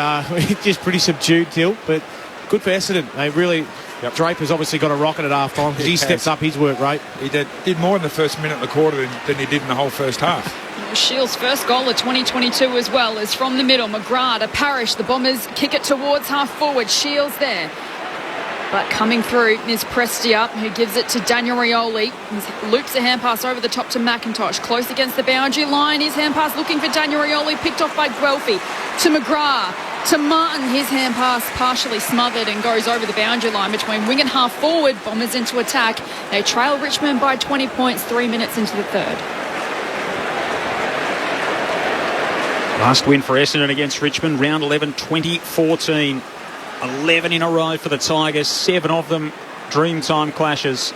just pretty subdued till. But good for Essendon. They really... Yep. Draper's obviously got a rocket at half time because he steps up his work rate. He did more in the first minute of the quarter than he did in the whole first half. Shields' first goal of 2022 as well is from the middle. McGrath to Parrish. The Bombers kick it towards half forward. Shields there. But coming through is Prestia, who gives it to Daniel Rioli. He loops a hand pass over the top to McIntosh. Close against the boundary line. His hand pass looking for Daniel Rioli. Picked off by Guelphy. To McGrath. To Martin. His hand pass partially smothered and goes over the boundary line between wing and half forward. Bombers into attack. They trail Richmond by 20 points 3 minutes into the third. Last win for Essendon against Richmond, round 11, 2014. 11 in a row for the Tigers, 7 of them Dreamtime clashes.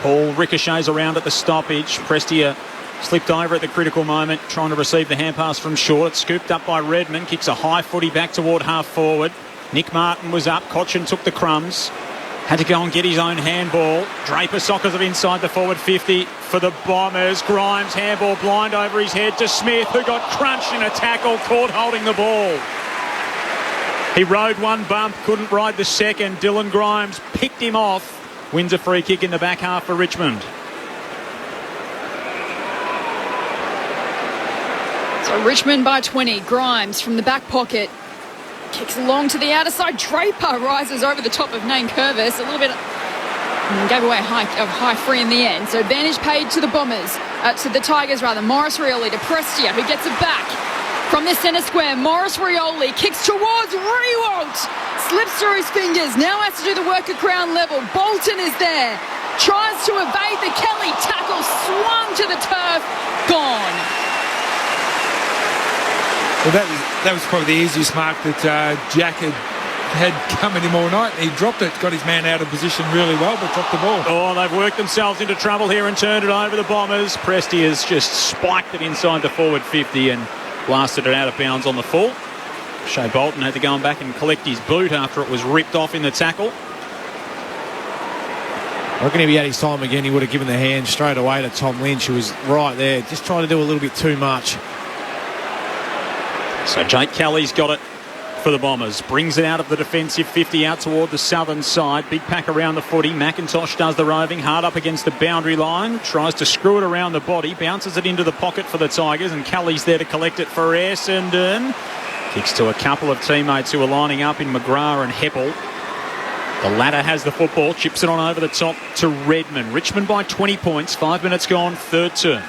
Ball ricochets around at the stoppage. Prestia slipped over at the critical moment, trying to receive the hand pass from short. It's scooped up by Redmond, kicks a high footy back toward half forward. Nick Martin was up, Cochin took the crumbs. Had to go and get his own handball. Draper sockers it inside the forward 50 for the Bombers. Grimes, handball blind over his head to Smith, who got crunched in a tackle, caught holding the ball. He rode one bump, couldn't ride the second. Dylan Grimes picked him off. Wins a free kick in the back half for Richmond. So Richmond by 20. Grimes from the back pocket. Kicks along to the outer side. Draper rises over the top of Nain Curvis. A little bit... gave away a high free in the end. So advantage paid to the Bombers. To the Tigers, rather. Morris Rioli to Prestia, who gets it back. From the centre square, Morris Rioli kicks towards Riewoldt. Slips through his fingers. Now has to do the work at ground level. Bolton is there. Tries to evade the Kelly tackle. Swung to the turf. Gone. Well, that was probably the easiest mark that Jack had come in him all night. He dropped it, got his man out of position really well, but dropped the ball. Oh, they've worked themselves into trouble here and turned it over the Bombers. Presti has just spiked it inside the forward 50 and blasted it out of bounds on the fall. Shea Bolton had to go back and collect his boot after it was ripped off in the tackle. I reckon if he had his time again, he would have given the hand straight away to Tom Lynch, who was right there, just trying to do a little bit too much. So Jake Kelly's got it for the Bombers. Brings it out of the defensive 50 out toward the southern side. Big pack around the footy. McIntosh does the roving. Hard up against the boundary line. Tries to screw it around the body. Bounces it into the pocket for the Tigers. And Kelly's there to collect it for Essendon. Kicks to a couple of teammates who are lining up in McGrath and Heppel. The latter has the football. Chips it on over the top to Redmond. Richmond by 20 points. 5 minutes gone. Third term.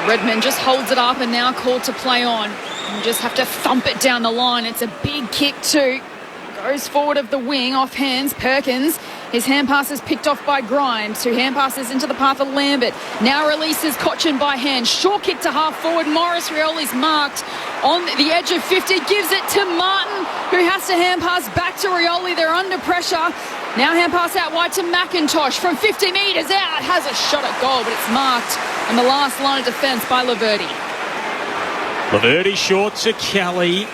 Redmond just holds it up and now called to play on. You just have to thump it down the line. It's a big kick too. Goes forward of the wing, off hands, Perkins. His hand pass is picked off by Grimes, who hand passes into the path of Lambert. Now releases Cochin by hand. Short kick to half forward. Morris Rioli's marked on the edge of 50. Gives it to Martin, who has to hand pass back to Rioli. They're under pressure. Now hand pass out wide to McIntosh from 50 metres out. Has a shot at goal, but it's marked on the last line of defence by Laverty. Laverty short to Kelly.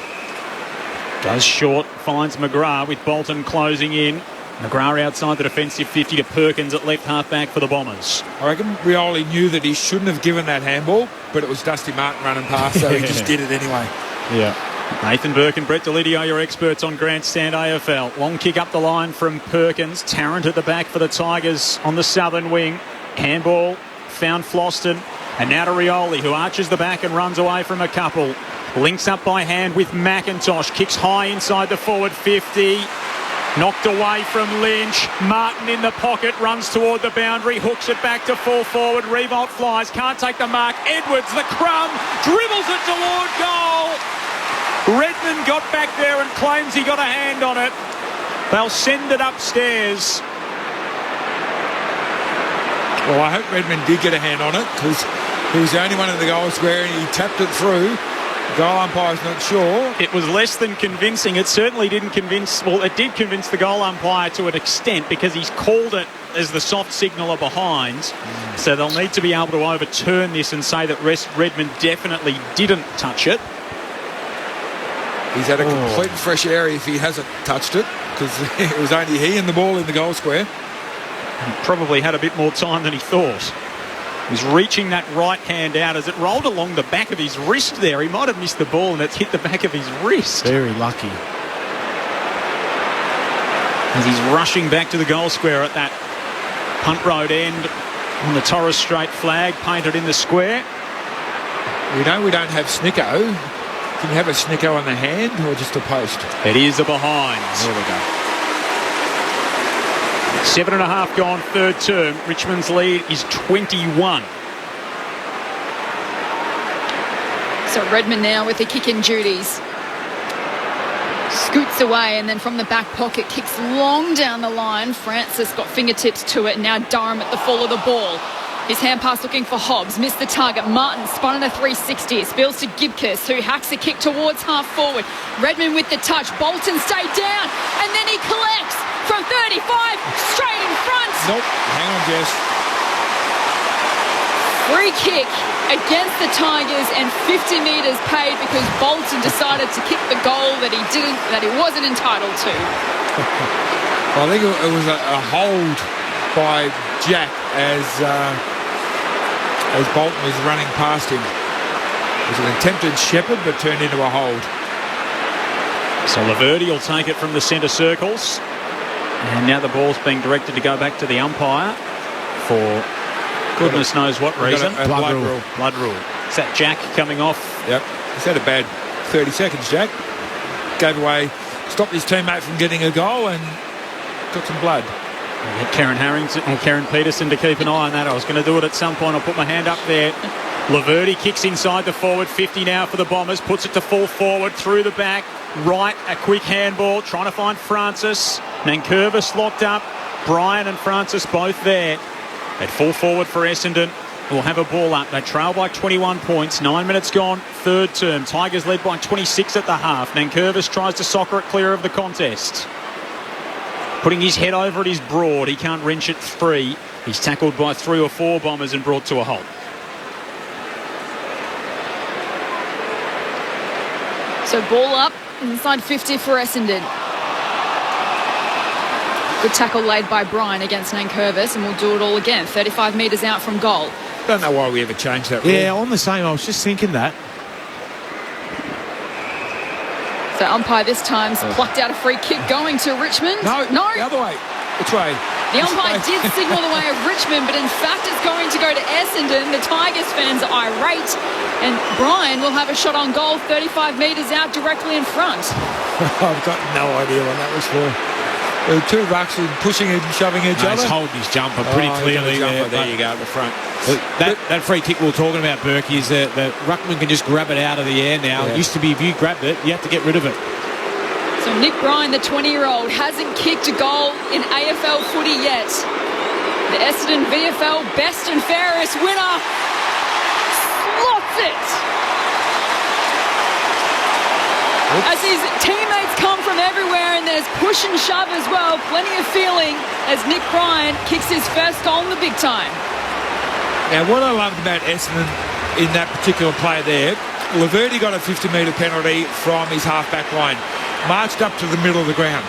Goes short, finds McGrath with Bolton closing in. McGrath outside the defensive 50 to Perkins at left half back for the Bombers. I reckon Rioli knew that he shouldn't have given that handball, but it was Dusty Martin running past, so he just did it anyway. Yeah. Nathan Burke and Brett Delidio, your experts on Grandstand AFL. Long kick up the line from Perkins. Tarrant at the back for the Tigers on the southern wing. Handball found Floston. And now to Rioli, who arches the back and runs away from a couple. Links up by hand with McIntosh. Kicks high inside the forward 50. Knocked away from Lynch. Martin in the pocket, runs toward the boundary, hooks it back to full forward. Revolt flies, can't take the mark. Edwards, the crumb, dribbles it toward goal. Redmond got back there and claims he got a hand on it. They'll send it upstairs. Well, I hope Redmond did get a hand on it, because he was the only one in the goal square and he tapped it through. The goal umpire's not sure. It was less than convincing. It certainly didn't convince... Well, it did convince the goal umpire to an extent, because he's called it as the soft signaller behind. So they'll need to be able to overturn this and say that Redmond definitely didn't touch it. He's had a complete and fresh area if he hasn't touched it, because it was only he and the ball in the goal square. He probably had a bit more time than he thought. He's reaching that right hand out as it rolled along the back of his wrist there. He might have missed the ball and it's hit the back of his wrist. Very lucky. As he's rushing back to the goal square at that Punt Road end on the Torres Strait flag painted in the square. We know we don't have Snicko. Can you have a Snicko on the hand or just a post? It is a behind. There we go. 7.5 gone, third term. Richmond's lead is 21. So Redmond now with the kick-in duties. Scoots away and then from the back pocket kicks long down the line. Francis got fingertips to it. Now Durham at the fall of the ball. His hand pass looking for Hobbs. Missed the target. Martin spun in a 360. It spills to Gibcus, who hacks a kick towards half forward. Redmond with the touch. Bolton stayed down. And then he collects from 35 straight in front. Nope. Hang on, Jess. Free kick against the Tigers and 50 metres paid because Bolton decided to kick the goal that he wasn't entitled to. Well, I think it was a hold by Jack as Bolton was running past him. It was an attempted shepherd but turned into a hold. So Laverde will take it from the centre circles. And now the ball's being directed to go back to the umpire for goodness knows what reason. A blood rule. Blood rule. Is that Jack coming off? Yep. He's had a bad 30 seconds, Jack. Gave away, stopped his teammate from getting a goal and got some blood. Get Karen Peterson to keep an eye on that. I was going to do it at some point. I'll put my hand up there. Laverde kicks inside the forward 50 now for the Bombers. Puts it to full forward through the back. Right, a quick handball. Trying to find Francis. Nankervis locked up. Brian and Francis both there. At full forward for Essendon. Will have a ball up. They trail by 21 points. 9 minutes gone. Third term. Tigers led by 26 at the half. Nankervis tries to soccer it clear of the contest. Putting his head over it is Broad. He can't wrench it free. He's tackled by 3 or 4 Bombers and brought to a halt. So ball up inside 50 for Essendon. Good tackle laid by Brian against Nankervis, and we'll do it all again. 35 metres out from goal. Don't know why we ever changed that rule. Yeah, on the same. I was just thinking that. So umpire this time's plucked out a free kick going to Richmond. No, the other way. Which way? The umpire did signal the way of Richmond, but in fact it's going to go to Essendon. The Tigers fans are irate, and Brian will have a shot on goal 35 metres out directly in front. I've got no idea what that was for. There were 2 rucks pushing and shoving each other. He's holding his jumper pretty clearly there. There you go at the front. That free kick we were talking about, Berkey, is that the ruckman can just grab it out of the air now. It used to be if you grabbed it, you had to get rid of it. So Nick Bryan, the 20-year-old, hasn't kicked a goal in AFL footy yet. The Essendon VFL best and fairest winner slots it. As his teammates come from everywhere and there's push and shove as well. Plenty of feeling as Nick Bryan kicks his first goal in the big time. Now, what I loved about Essendon in that particular play there, Laverde got a 50-metre penalty from his half-back line, marched up to the middle of the ground.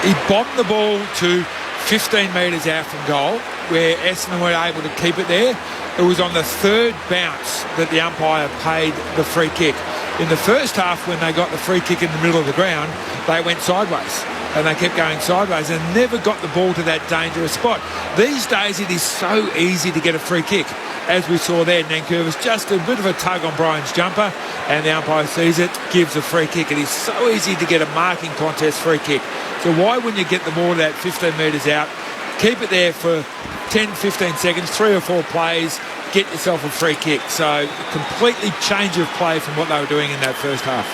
He bombed the ball to 15 metres out from goal, where Essendon were able to keep it there. It was on the third bounce that the umpire paid the free kick. In the first half, when they got the free kick in the middle of the ground, they went sideways. And they kept going sideways and never got the ball to that dangerous spot. These days, it is so easy to get a free kick. As we saw there, Nankervis just a bit of a tug on Brian's jumper, and the umpire sees it, gives a free kick. It is so easy to get a marking contest free kick. So why wouldn't you get the ball to that 15 metres out, keep it there for 10, 15 seconds, 3 or 4 plays, get yourself a free kick? So completely change of play from what they were doing in that first half.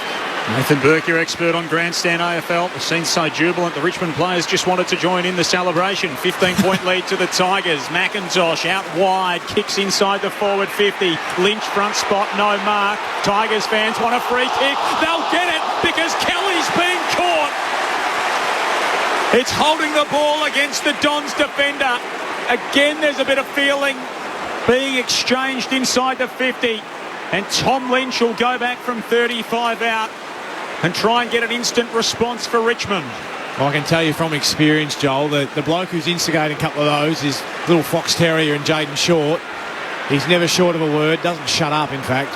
Nathan Burke, your expert on Grandstand AFL. The scene's so jubilant, the Richmond players just wanted to join in the celebration. 15-point lead to the Tigers. McIntosh out wide, kicks inside the forward 50. Lynch front spot, no mark. Tigers fans want a free kick. They'll get it because Kelly's been caught. It's holding the ball against the Dons defender. Again, there's a bit of feeling being exchanged inside the 50. And Tom Lynch will go back from 35 out and try and get an instant response for Richmond. Well, I can tell you from experience, Joel, that the bloke who's instigating a couple of those is little Fox Terrier and Jaden Short. He's never short of a word, doesn't shut up, in fact.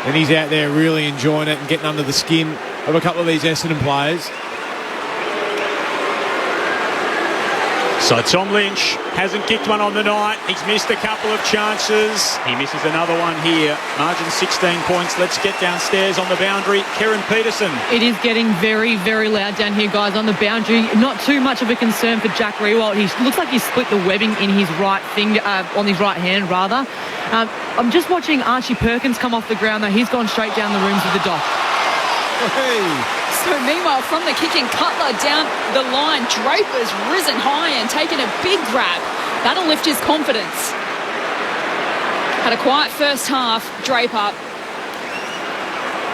And he's out there really enjoying it and getting under the skin of a couple of these Essendon players. So Tom Lynch hasn't kicked one on the night. He's missed a couple of chances. He misses another one here. Margin 16 points. Let's get downstairs on the boundary. Kieran Peterson. It is getting very, very loud down here, guys, on the boundary. Not too much of a concern for Jack Riewoldt. He looks like he's split the webbing in his right finger, on his right hand, rather. I'm just watching Archie Perkins come off the ground, though. He's gone straight down the rooms of the dock. Hey. So meanwhile, from the kicking, Cutler down the line. Draper's risen high and taken a big grab. That'll lift his confidence. Had a quiet first half, Draper.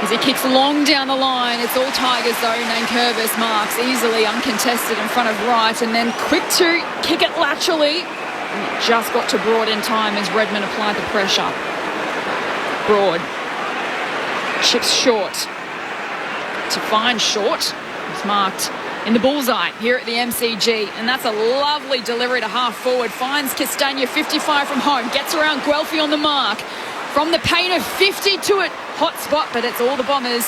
As he kicks long down the line, it's all Tigers though. Nankervis marks easily, uncontested in front of right, and then quick to kick it laterally. And it just got to Broad in time as Redmond applied the pressure. Broad chips short. To find Short, who's marked in the bullseye here at the MCG, and that's a lovely delivery to half forward. Finds Castagna 55 from home, gets around Guelphy on the mark. From the paint of 50 to it, hot spot, but it's all the Bombers.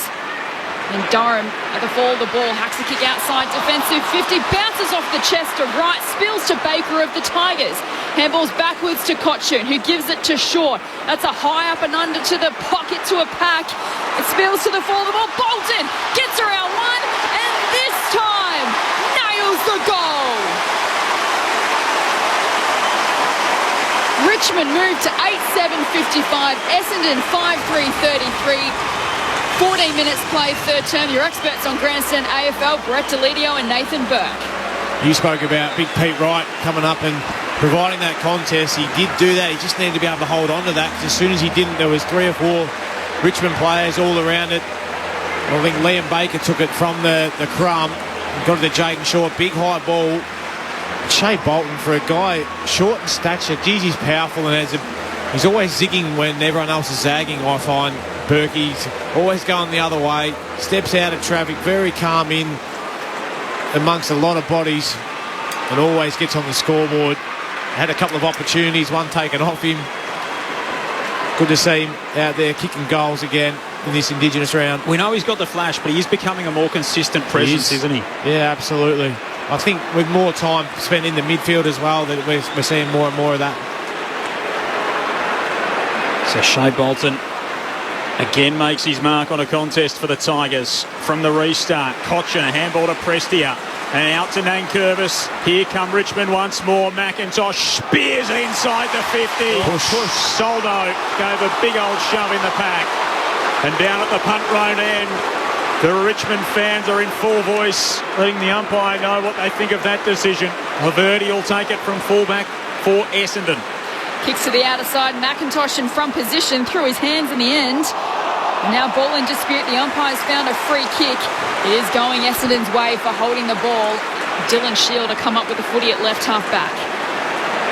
And Durham at the fall of the ball, hacks a kick outside, defensive 50, bounces off the chest to right, spills to Baker of the Tigers. Handballs backwards to Kotchun, who gives it to Short. That's a high up and under to the pocket to a pack. It spills to the fall of the ball. Bolton gets around one, and this time nails the goal. Richmond moved to 8-7-55, Essendon 5-3-33. 14 minutes play, third term. Your experts on Grandstand AFL, Brett Delidio and Nathan Burke. You spoke about Big Pete Wright coming up and providing that contest. He did do that. He just needed to be able to hold on to that. As soon as he didn't, there was 3 or 4 Richmond players all around it. I think Liam Baker took it from the crumb. Got it to Jayden Short. Big high ball. Shea Bolton, for a guy short in stature, geez, he's powerful and he's always zigging when everyone else is zagging, I find. Berkey's always going the other way, steps out of traffic, very calm in amongst a lot of bodies and always gets on the scoreboard. Had a couple of opportunities, one taken off him. Good to see him out there kicking goals again in this Indigenous round. We know he's got the flash, but he is becoming a more consistent presence, isn't he? Yeah, absolutely. I think with more time spent in the midfield as well, that we're seeing more and more of that. So Shea Bolton again makes his mark on a contest for the Tigers from the restart. Kotchun, a handball to Prestia. And out to Nankervis. Here come Richmond once more. McIntosh spears inside the 50. Push. Soldo gave a big old shove in the pack. And down at the punt road end, the Richmond fans are in full voice, letting the umpire know what they think of that decision. Laverty will take it from fullback for Essendon. Kicks to the outer side. McIntosh in front position, threw his hands in the end. Now ball in dispute. The umpire's found a free kick. It is going Essendon's way for holding the ball. Dylan Shield to come up with the footy at left half back.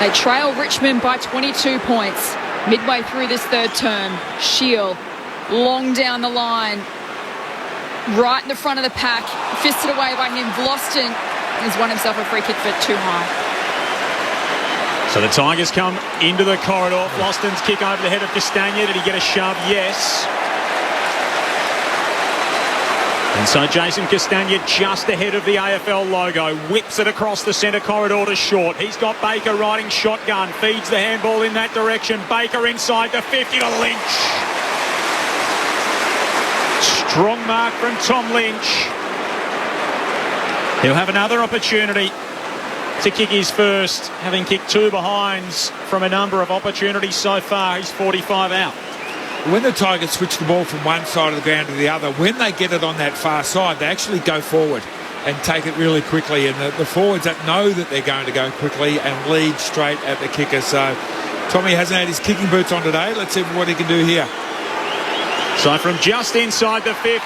They trail Richmond by 22 points midway through this third term. Shield long down the line, right in the front of the pack, fisted away by him. Vlosten has won himself a free kick for too high. So the Tigers come into the corridor. Vlosten's kick over the head of Castagna. Did he get a shove? Yes. And so Jason Castagna just ahead of the AFL logo, whips it across the centre corridor to Short. He's got Baker riding shotgun, feeds the handball in that direction. Baker inside the 50 to Lynch. Strong mark from Tom Lynch. He'll have another opportunity to kick his first, having kicked 2 behinds from a number of opportunities so far. He's 45 out. When the Tigers switch the ball from one side of the ground to the other, when they get it on that far side, they actually go forward and take it really quickly. And the forwards that know that they're going to go quickly and lead straight at the kicker. So Tommy hasn't had his kicking boots on today. Let's see what he can do here. So from just inside the 50,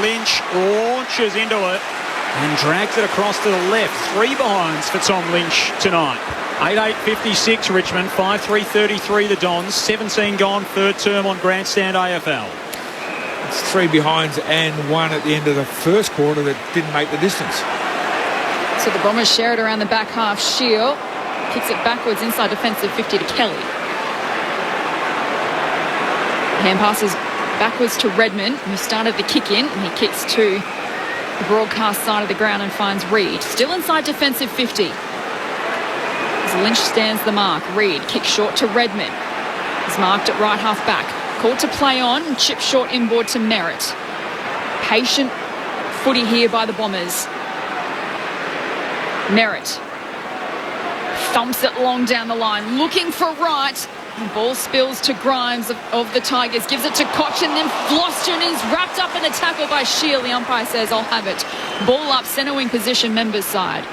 Lynch launches into it and drags it across to the left. 3 behinds for Tom Lynch tonight. 8-8-56 Richmond, 5-3-33 the Dons, 17 gone, third term on Grandstand AFL. It's 3 behinds and 1 at the end of the first quarter that didn't make the distance. So the Bombers share it around the back half. Shield kicks it backwards inside defensive 50 to Kelly. Hand passes backwards to Redmond, who started the kick in, and he kicks to the broadcast side of the ground and finds Reed. Still inside defensive 50. As Lynch stands the mark. Reed kicks short to Redmond. He's marked at right half back. Called to play on, chip short inboard to Merritt. Patient footy here by the Bombers. Merritt thumps it long down the line, looking for right. The ball spills to Grimes of the Tigers, gives it to Koch, and then Floston is wrapped up in a tackle by Shield. The umpire says, I'll have it. Ball up, centre wing position, Members side.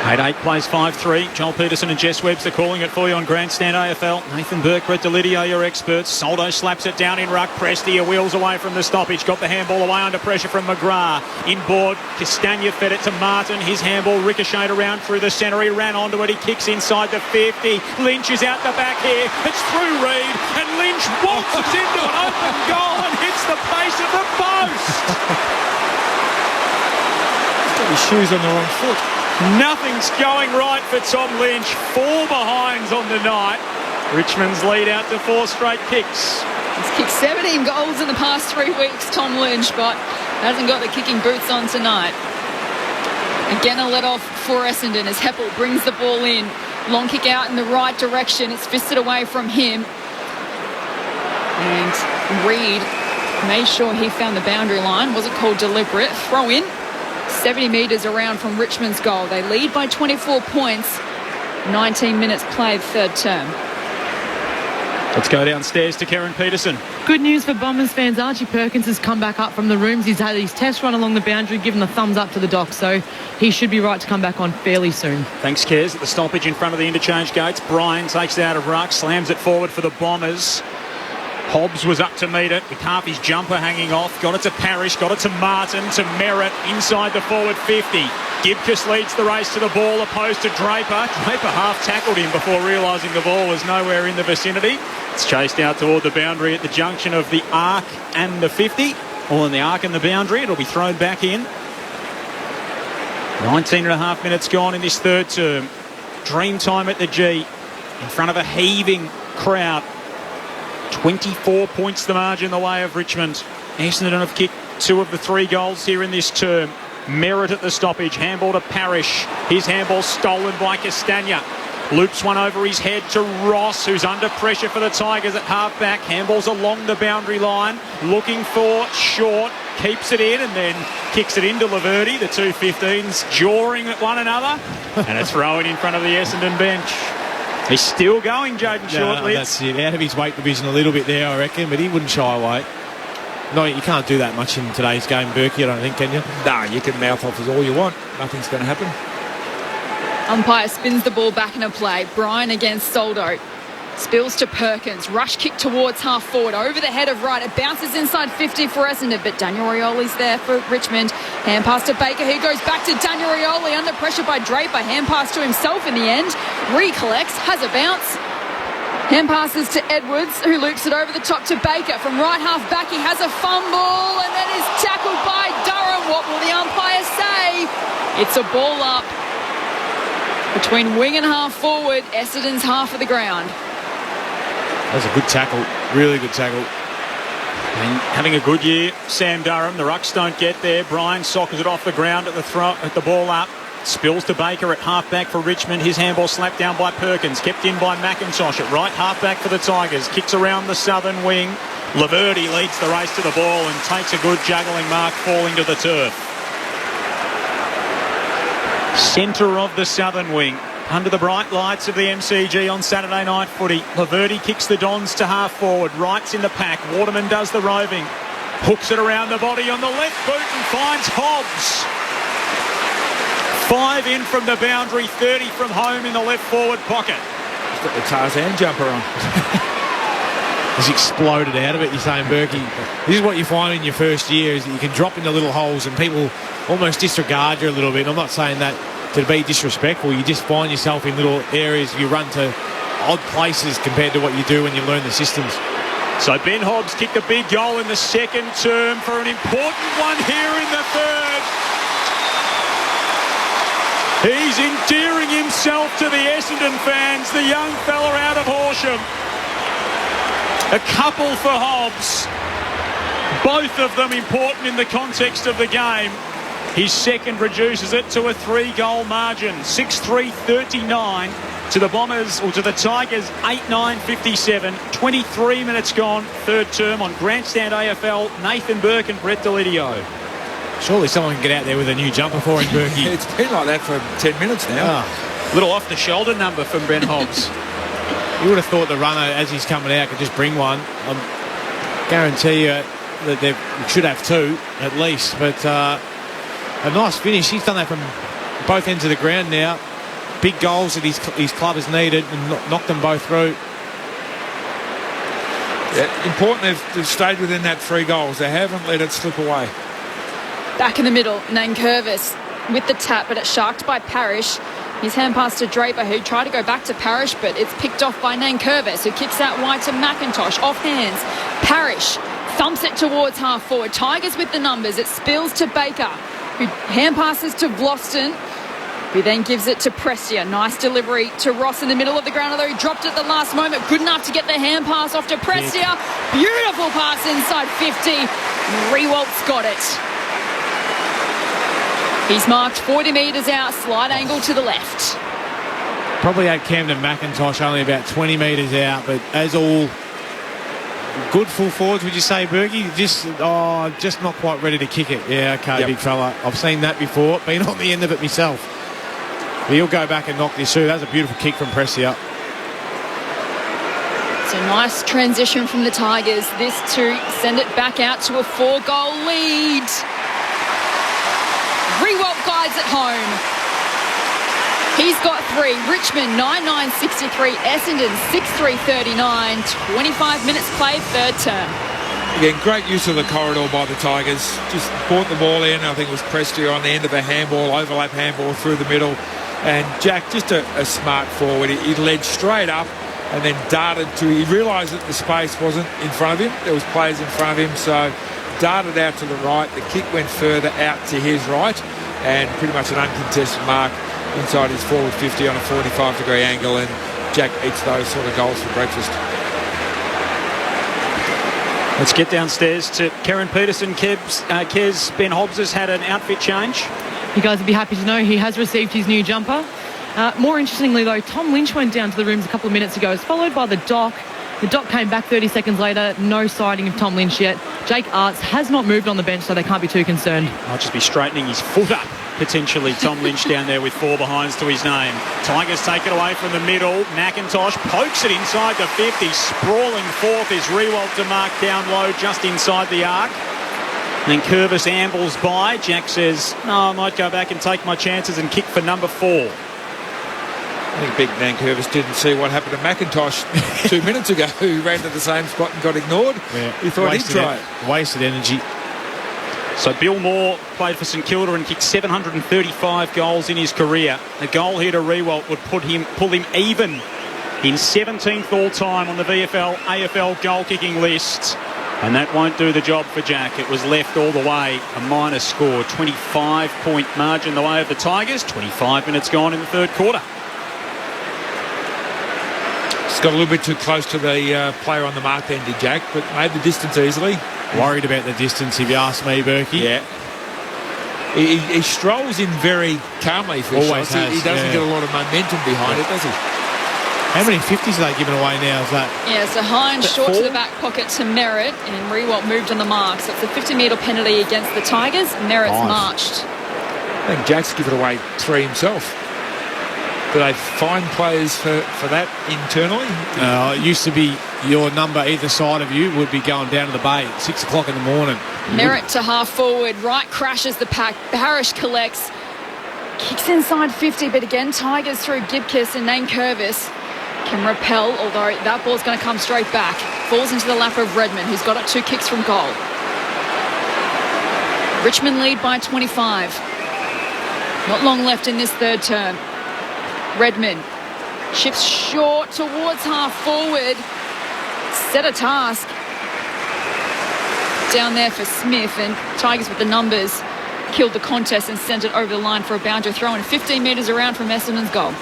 8-8 plays 5-3. Joel Peterson and Jess Webster calling it for you on Grandstand AFL. Nathan Burke, Brett Delidio, your experts. Soldo slaps it down in ruck. Prestia wheels away from the stoppage. Got the handball away under pressure from McGrath. Inboard, Castagna fed it to Martin. His handball ricocheted around through the centre. He ran onto it. He kicks inside the 50. Lynch is out the back here. It's through Reed. And Lynch waltzes into an open goal and hits the base of the post. He's got his shoes on the wrong foot. Nothing's going right for Tom Lynch. 4 behinds on the night. Richmond's lead out to 4 straight kicks. He's kicked 17 goals in the past 3 weeks, Tom Lynch, but hasn't got the kicking boots on tonight. Again, a let off for Essendon as Heppel brings the ball in. Long kick out in the right direction. It's fisted away from him. And Reed made sure he found the boundary line. Wasn't called deliberate. Throw in. 70 metres around from Richmond's goal. They lead by 24 points. 19 minutes played, third term. Let's go downstairs to Karen Peterson. Good news for Bombers fans. Archie Perkins has come back up from the rooms. He's had his test run along the boundary, given the thumbs up to the doc, so he should be right to come back on fairly soon. Thanks, Kez. At the stoppage in front of the interchange gates, Bryan takes it out of ruck, slams it forward for the Bombers. Hobbs was up to meet it with half his jumper hanging off. Got it to Parrish, got it to Martin, to Merritt inside the forward 50. Gibcus leads the race to the ball, opposed to Draper. Draper half tackled him before realising the ball was nowhere in the vicinity. It's chased out toward the boundary at the junction of the arc and the 50. Or in the arc and the boundary. It'll be thrown back in. 19 and a half minutes gone in this third term. Dream time at the G in front of a heaving crowd. 24 points the margin the way of Richmond. Essendon have kicked 2 of the 3 goals here in this term. Merritt at the stoppage. Handball to Parrish. His handball stolen by Castagna. Loops one over his head to Ross, who's under pressure for the Tigers at half-back. Handballs along the boundary line. Looking for Short. Keeps it in and then kicks it into Laverty. The 2-15s jawing at one another. And a throw in front of the Essendon bench. He's still going, Jaden Shortley. That's it. Out of his weight division a little bit there, I reckon, but he wouldn't shy away. No, you can't do that much in today's game, Berkey, I don't think, can you? No, you can mouth off as all you want. Nothing's going to happen. Umpire spins the ball back into play. Bryan against Soldo. Spills to Perkins. Rush kick towards half forward. Over the head of right. It bounces inside 50 for Essendon, but Daniel Rioli's there for Richmond. Hand pass to Baker. He goes back to Daniel Rioli under pressure by Draper. Hand pass to himself in the end. Recollects. Has a bounce. Hand passes to Edwards, who loops it over the top to Baker. From right half back, he has a fumble and then is tackled by Durham. What will the umpire say? It's a ball up between wing and half forward. Essendon's half of the ground. That was a good tackle. Really good tackle. And having a good year, Sam Durham. The rucks don't get there. Bryan sockers it off the ground at the ball up. Spills to Baker at half-back for Richmond. His handball slapped down by Perkins. Kept in by McIntosh at right half-back for the Tigers. Kicks around the southern wing. Laverty leads the race to the ball and takes a good juggling mark, falling to the turf. Centre of the southern wing. Under the bright lights of the MCG on Saturday night footy. Laverty kicks the Dons to half forward. Wright's in the pack. Waterman does the roving. Hooks it around the body on the left boot and finds Hobbs. 5 in from the boundary, 30 from home in the left forward pocket. He's got the Tarzan jumper on. He's exploded out of it, you're saying, Berkey. This is what you find in your first year, is that you can drop into little holes and people almost disregard you a little bit. And I'm not saying that to be disrespectful. You just find yourself in little areas. You run to odd places compared to what you do when you learn the systems. So Ben Hobbs kicked a big goal in the second term for an important one here in the third. He's endearing himself to the Essendon fans, the young fella out of Horsham. A couple for Hobbs. Both of them important in the context of the game. His second reduces it to a 3-goal margin. 6-3-39 to the Bombers, or to the Tigers, 8-9-57. 23 minutes gone, third term on Grandstand AFL. Nathan Burke and Brett Delidio. Surely someone can get out there with a new jumper for him, Berkey. It's been like that for 10 minutes now. Little off-the-shoulder number from Ben Hobbs. You would have thought the runner, as he's coming out, could just bring one. I guarantee you that they should have two, at least. But a nice finish. He's done that from both ends of the ground now. Big goals that his club has needed and knocked them both through. Yeah, important they've stayed within that 3 goals. They haven't let it slip away. Back in the middle, Nankervis with the tap, but it's sharked by Parrish. His hand pass to Draper, who tried to go back to Parrish, but it's picked off by Nankervis, who kicks out wide to McIntosh. Off hands. Parrish thumps it towards half forward. Tigers with the numbers. It spills to Baker, who hand passes to Vlosten, who then gives it to Prestia. Nice delivery to Ross in the middle of the ground, although he dropped it at the last moment. Good enough to get the hand pass off to Prestia. Beautiful pass inside 50. Rewalt's got it. He's marked 40 metres out, slight angle to the left. Probably had Camden McIntosh only about 20 metres out, but as all good full forwards, would you say, Bergie? Just not quite ready to kick it. Yeah, okay, Yep. Big fella. I've seen that before. Been on the end of it myself. But he'll go back and knock this through. That was a beautiful kick from Prestia. It's a nice transition from the Tigers. This to send it back out to a 4-goal lead. Rewalt guides at home. He's got 3. Richmond 9-9-63. Essendon 6-3-39. 25 minutes played, third term. Again, great use of the corridor by the Tigers. Just brought the ball in. I think it was Prestia on the end of a handball, overlap handball through the middle. And Jack, just a smart forward. He led straight up and then darted to... He realised that the space wasn't in front of him. There was players in front of him, so darted out to the right. The kick went further out to his right, and pretty much an uncontested mark inside his forward 50 on a 45-degree angle, and Jack eats those sort of goals for breakfast. Let's get downstairs to Karen Peterson. Kez, Ben Hobbs has had an outfit change. You guys would be happy to know he has received his new jumper. More interestingly, though, Tom Lynch went down to the rooms a couple of minutes ago. It's followed by the Doc. The Doc came back 30 seconds later. No sighting of Tom Lynch yet. Jake Arts has not moved on the bench, so they can't be too concerned. Might just be straightening his foot up, potentially. Tom Lynch down there with 4 behinds to his name. Tigers take it away from the middle. McIntosh pokes it inside the 50. Sprawling forth is Rewalt to mark down low just inside the arc. And then Curvis ambles by. Jack says, no, I might go back and take my chances and kick for number 4. I think Big Nankervis didn't see what happened to McIntosh 2 minutes ago, who ran to the same spot and got ignored. Yeah, he thought he'd try it. Wasted energy. So Bill Moore played for St Kilda and kicked 735 goals in his career. A goal here to Rewalt would pull him even in 17th all-time on the VFL AFL goal-kicking list. And that won't do the job for Jack. It was left all the way. A minus score. 25-point margin the way of the Tigers. 25 minutes gone in the third quarter. Just got a little bit too close to the player on the mark then, did Jack, but made the distance easily. Worried about the distance, if you ask me, Berkey. Yeah. He strolls in very calmly for his Always shots. has, He doesn't get a lot of momentum behind it, does he? How many 50s are they giving away now? Is that? Yeah, so Hines short to the back pocket to Merritt, and Rewalt moved on the mark. So it's a 50-metre penalty against the Tigers. Merritt's marched. I think Jack's given away 3 himself. Do they find players for that internally? It used to be your number either side of you would be going down to the bay at 6 o'clock in the morning. Merritt to half forward, right crashes the pack. Parrish collects, kicks inside 50, but again Tigers through Gibkiss and Nankervis can repel, although that ball's going to come straight back. Falls into the lap of Redmond, who's got it 2 kicks from goal. Richmond lead by 25. Not long left in this third term. Redmond shifts short towards half forward. Set a task down there for Smith, and Tigers with the numbers killed the contest and sent it over the line for a boundary throw in 15 metres around from Essendon's goal.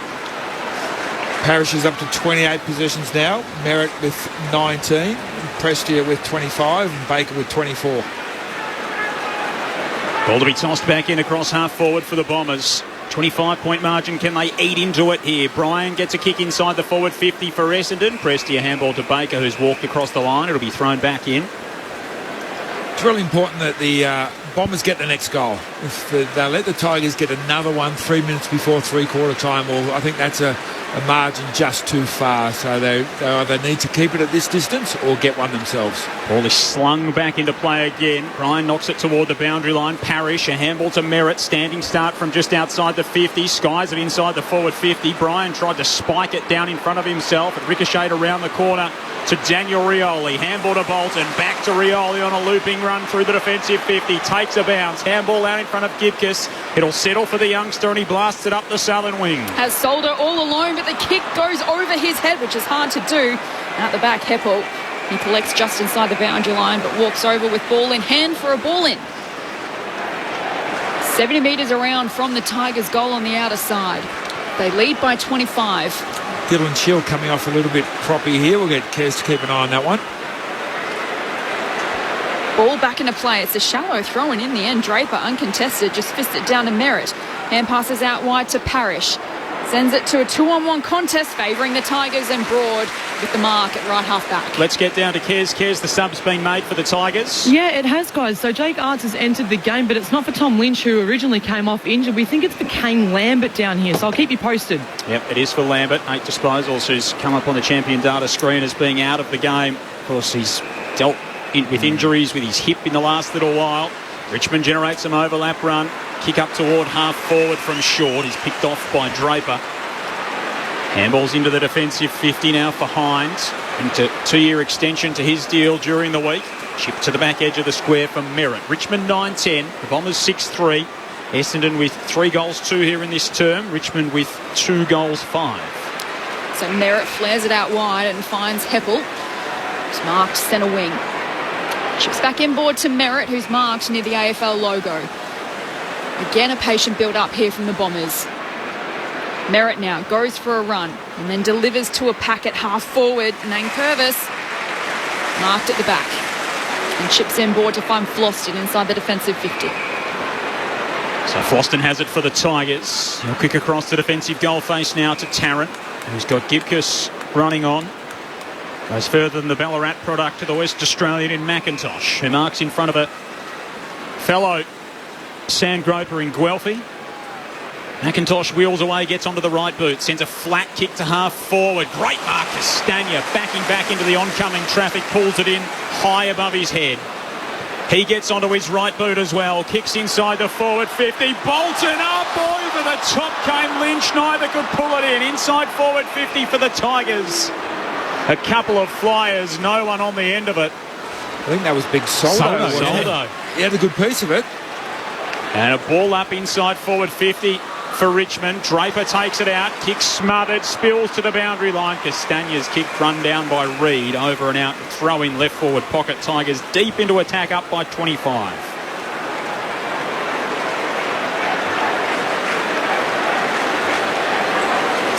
Parish is up to 28 possessions now. Merritt with 19, Prestia with 25, and Baker with 24. Ball to be tossed back in across half forward for the Bombers. 25-point margin. Can they eat into it here? Bryan gets a kick inside the forward 50 for Essendon. Prestia handball to Baker, who's walked across the line. It'll be thrown back in. It's really important that the Bombers get the next goal. If they let the Tigers get another one 3 minutes before three-quarter time, well, I think that's a margin just too far. So they either need to keep it at this distance or get one themselves. Ball is slung back into play again. Bryan knocks it toward the boundary line. Parish, a handball to Merritt. Standing start from just outside the 50. Skies it inside the forward 50. Bryan tried to spike it down in front of himself. It ricocheted around the corner to Daniel Rioli. Handball to Bolton. Back to Rioli on a looping run through the defensive 50. Takes a bounce. Handball out in front of Gibcus. It'll settle for the youngster and he blasts it up the southern wing. Has Solder all alone, but the kick goes over his head, which is hard to do. Out the back, Heppel. He collects just inside the boundary line, but walks over with ball in hand for a ball in. 70 metres around from the Tigers' goal on the outer side. They lead by 25. Dylan Shield coming off a little bit proppy here. We'll get Kez to keep an eye on that one. Ball back into play. It's a shallow throw-in in the end. Draper, uncontested, just fists it down to Merritt. Hand passes out wide to Parish. Sends it to a 2-on-1 contest, favouring the Tigers, and Broad with the mark at right half-back. Let's get down to Kez. Kez, the sub's been made for the Tigers. Yeah, it has, guys. So Jake Arts has entered the game, but it's not for Tom Lynch, who originally came off injured. We think it's for Kane Lambert down here, so I'll keep you posted. Yep, it is for Lambert. 8 disposals, who's come up on the champion data screen as being out of the game. Of course, he's dealt with injuries with his hip in the last little while. Richmond generates some overlap run. Kick up toward half forward from short. He's picked off by Draper. Handballs into the defensive 50 now for Hines. Into 2-year extension to his deal during the week. Chip to the back edge of the square for Merritt. Richmond 9-10. The Bombers 6-3. Essendon with 3 goals 2 here in this term. Richmond with 2 goals 5. So Merritt flares it out wide and finds Heppel, who's marked centre wing. Chips back inboard to Merritt, who's marked near the AFL logo. Again, a patient build-up here from the Bombers. Merritt now goes for a run and then delivers to a packet half forward. Nane Purvis marked at the back and chips inboard to find Floston inside the defensive 50. So Floston has it for the Tigers. He'll kick across the defensive goal face now to Tarrant, who's got Gibcus running on. Goes further than the Ballarat product to the West Australian in McIntosh, who marks in front of a fellow Sandgroper in Guelphy. McIntosh wheels away, gets onto the right boot, sends a flat kick to half forward. Great mark to Stania, backing back into the oncoming traffic, pulls it in high above his head. He gets onto his right boot as well, kicks inside the forward 50. Bolton up, over the top came Lynch, neither could pull it in. Inside forward 50 for the Tigers. A couple of flyers, no one on the end of it. I think that was big Soldo. Soldo. He had a good piece of it. And a ball up inside forward 50 for Richmond. Draper takes it out, kicks smothered, spills to the boundary line. Castagna's kick run down by Reid, over and out, throw in left forward pocket. Tigers deep into attack, up by 25.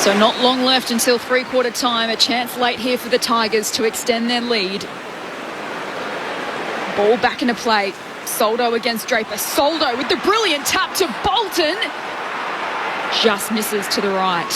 So not long left until three-quarter time. A chance late here for the Tigers to extend their lead. Ball back into play. Soldo against Draper. Soldo with the brilliant tap to Bolton. Just misses to the right.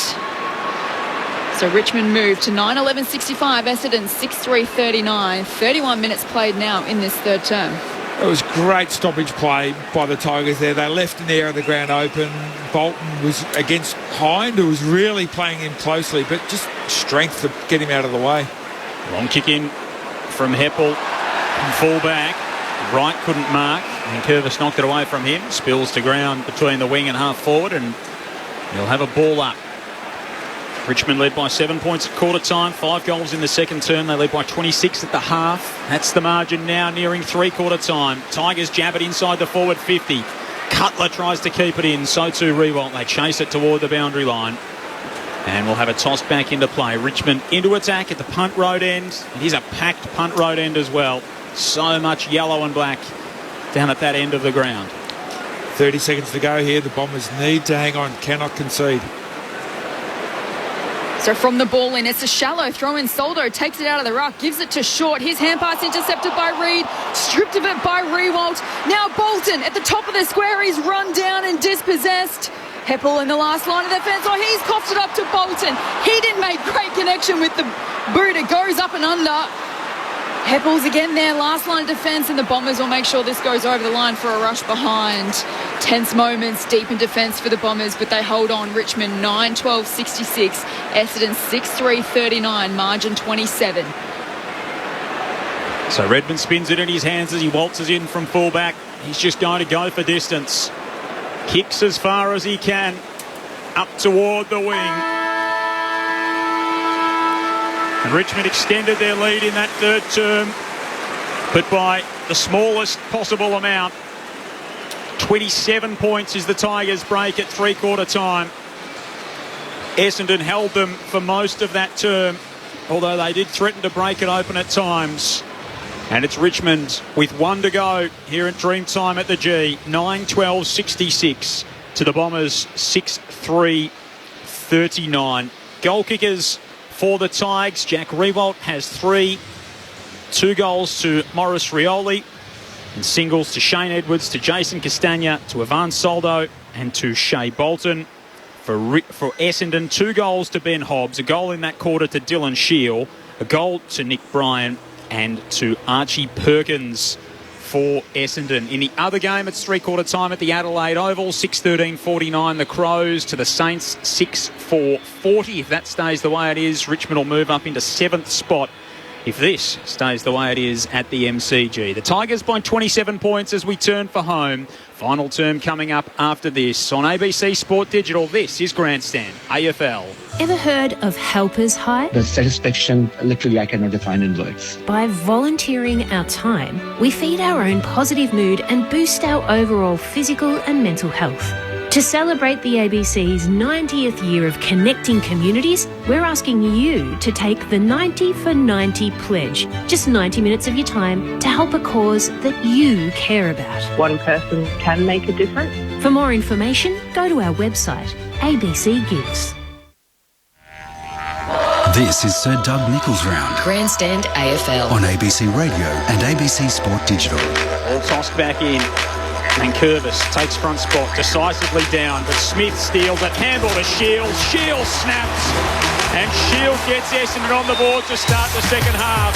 So Richmond moved to 9-11-65. Essendon 6-3-39. 31 minutes played now in this third term. It was great stoppage play by the Tigers there. They left an area of the ground open. Bolton was against Hind, who was really playing him closely, but just strength to get him out of the way. Long kick in from Heppel. Full back. Wright couldn't mark, and Curvis knocked it away from him. Spills to ground between the wing and half forward, and he'll have a ball up. Richmond led by 7 points at quarter time, 5 goals in the second term. They led by 26 at the half. That's the margin now, nearing three-quarter time. Tigers jab it inside the forward 50. Cutler tries to keep it in, so too Riewoldt. They chase it toward the boundary line. And we'll have a toss back into play. Richmond into attack at the punt road end. It is a packed punt road end as well. So much yellow and black down at that end of the ground. 30 seconds to go here. The Bombers need to hang on, cannot concede. So So from the ball in, it's a shallow throw in. Soldo takes it out of the ruck, gives it to Short. His hand pass intercepted by Reed, stripped of it by Riewoldt. Now Bolton at the top of the square. He's run down and dispossessed. Heppel in the last line of defence. Oh, he's coughed it up to Bolton. He didn't make great connection with the boot. It goes up and under. Heppel's again there, last line of defence, and the Bombers will make sure this goes over the line for a rush behind. Tense moments deep in defence for the Bombers, but they hold on. Richmond 9-12-66, Essendon 6-3-39, margin 27. So Redmond spins it in his hands as he waltzes in from fullback. He's just going to go for distance. Kicks as far as he can, up toward the wing. And Richmond extended their lead in that third term, but by the smallest possible amount. 27 points is the Tigers' break at three-quarter time. Essendon held them for most of that term, although they did threaten to break it open at times. And it's Richmond with one to go here at Dreamtime at the G. 9-12-66 to the Bombers 6-3-39. Goal kickers for the Tigers. Jack Riewoldt has 3. 2 goals to Maurice Rioli. And singles to Shane Edwards, to Jason Castagna, to Ivan Soldo and to Shea Bolton. For Essendon, 2 goals to Ben Hobbs. A goal in that quarter to Dylan Shield. A goal to Nick Bryan and to Archie Perkins for Essendon. In the other game, it's three-quarter time at the Adelaide Oval. 6-13-49, the Crows to the Saints 6-4-40. If that stays the way it is, Richmond will move up into 7th spot if this stays the way it is at the MCG. The Tigers by 27 points as we turn for home. Final term coming up after this. On ABC Sport Digital, this is Grandstand, AFL. Ever heard of Helpers High? The satisfaction, literally I cannot define in words. By volunteering our time, we feed our own positive mood and boost our overall physical and mental health. To celebrate the ABC's 90th year of connecting communities, we're asking you to take the 90 for 90 pledge. Just 90 minutes of your time to help a cause that you care about. One person can make a difference. For more information, go to our website, ABC Gives. This is Sir Doug Nichols Round. Grandstand AFL. On ABC Radio and ABC Sport Digital. All tossed back in. And Curvis takes front spot, decisively down, but Smith steals it, handball to Shield. Shield snaps, and Shield gets Essendon on the board to start the second half.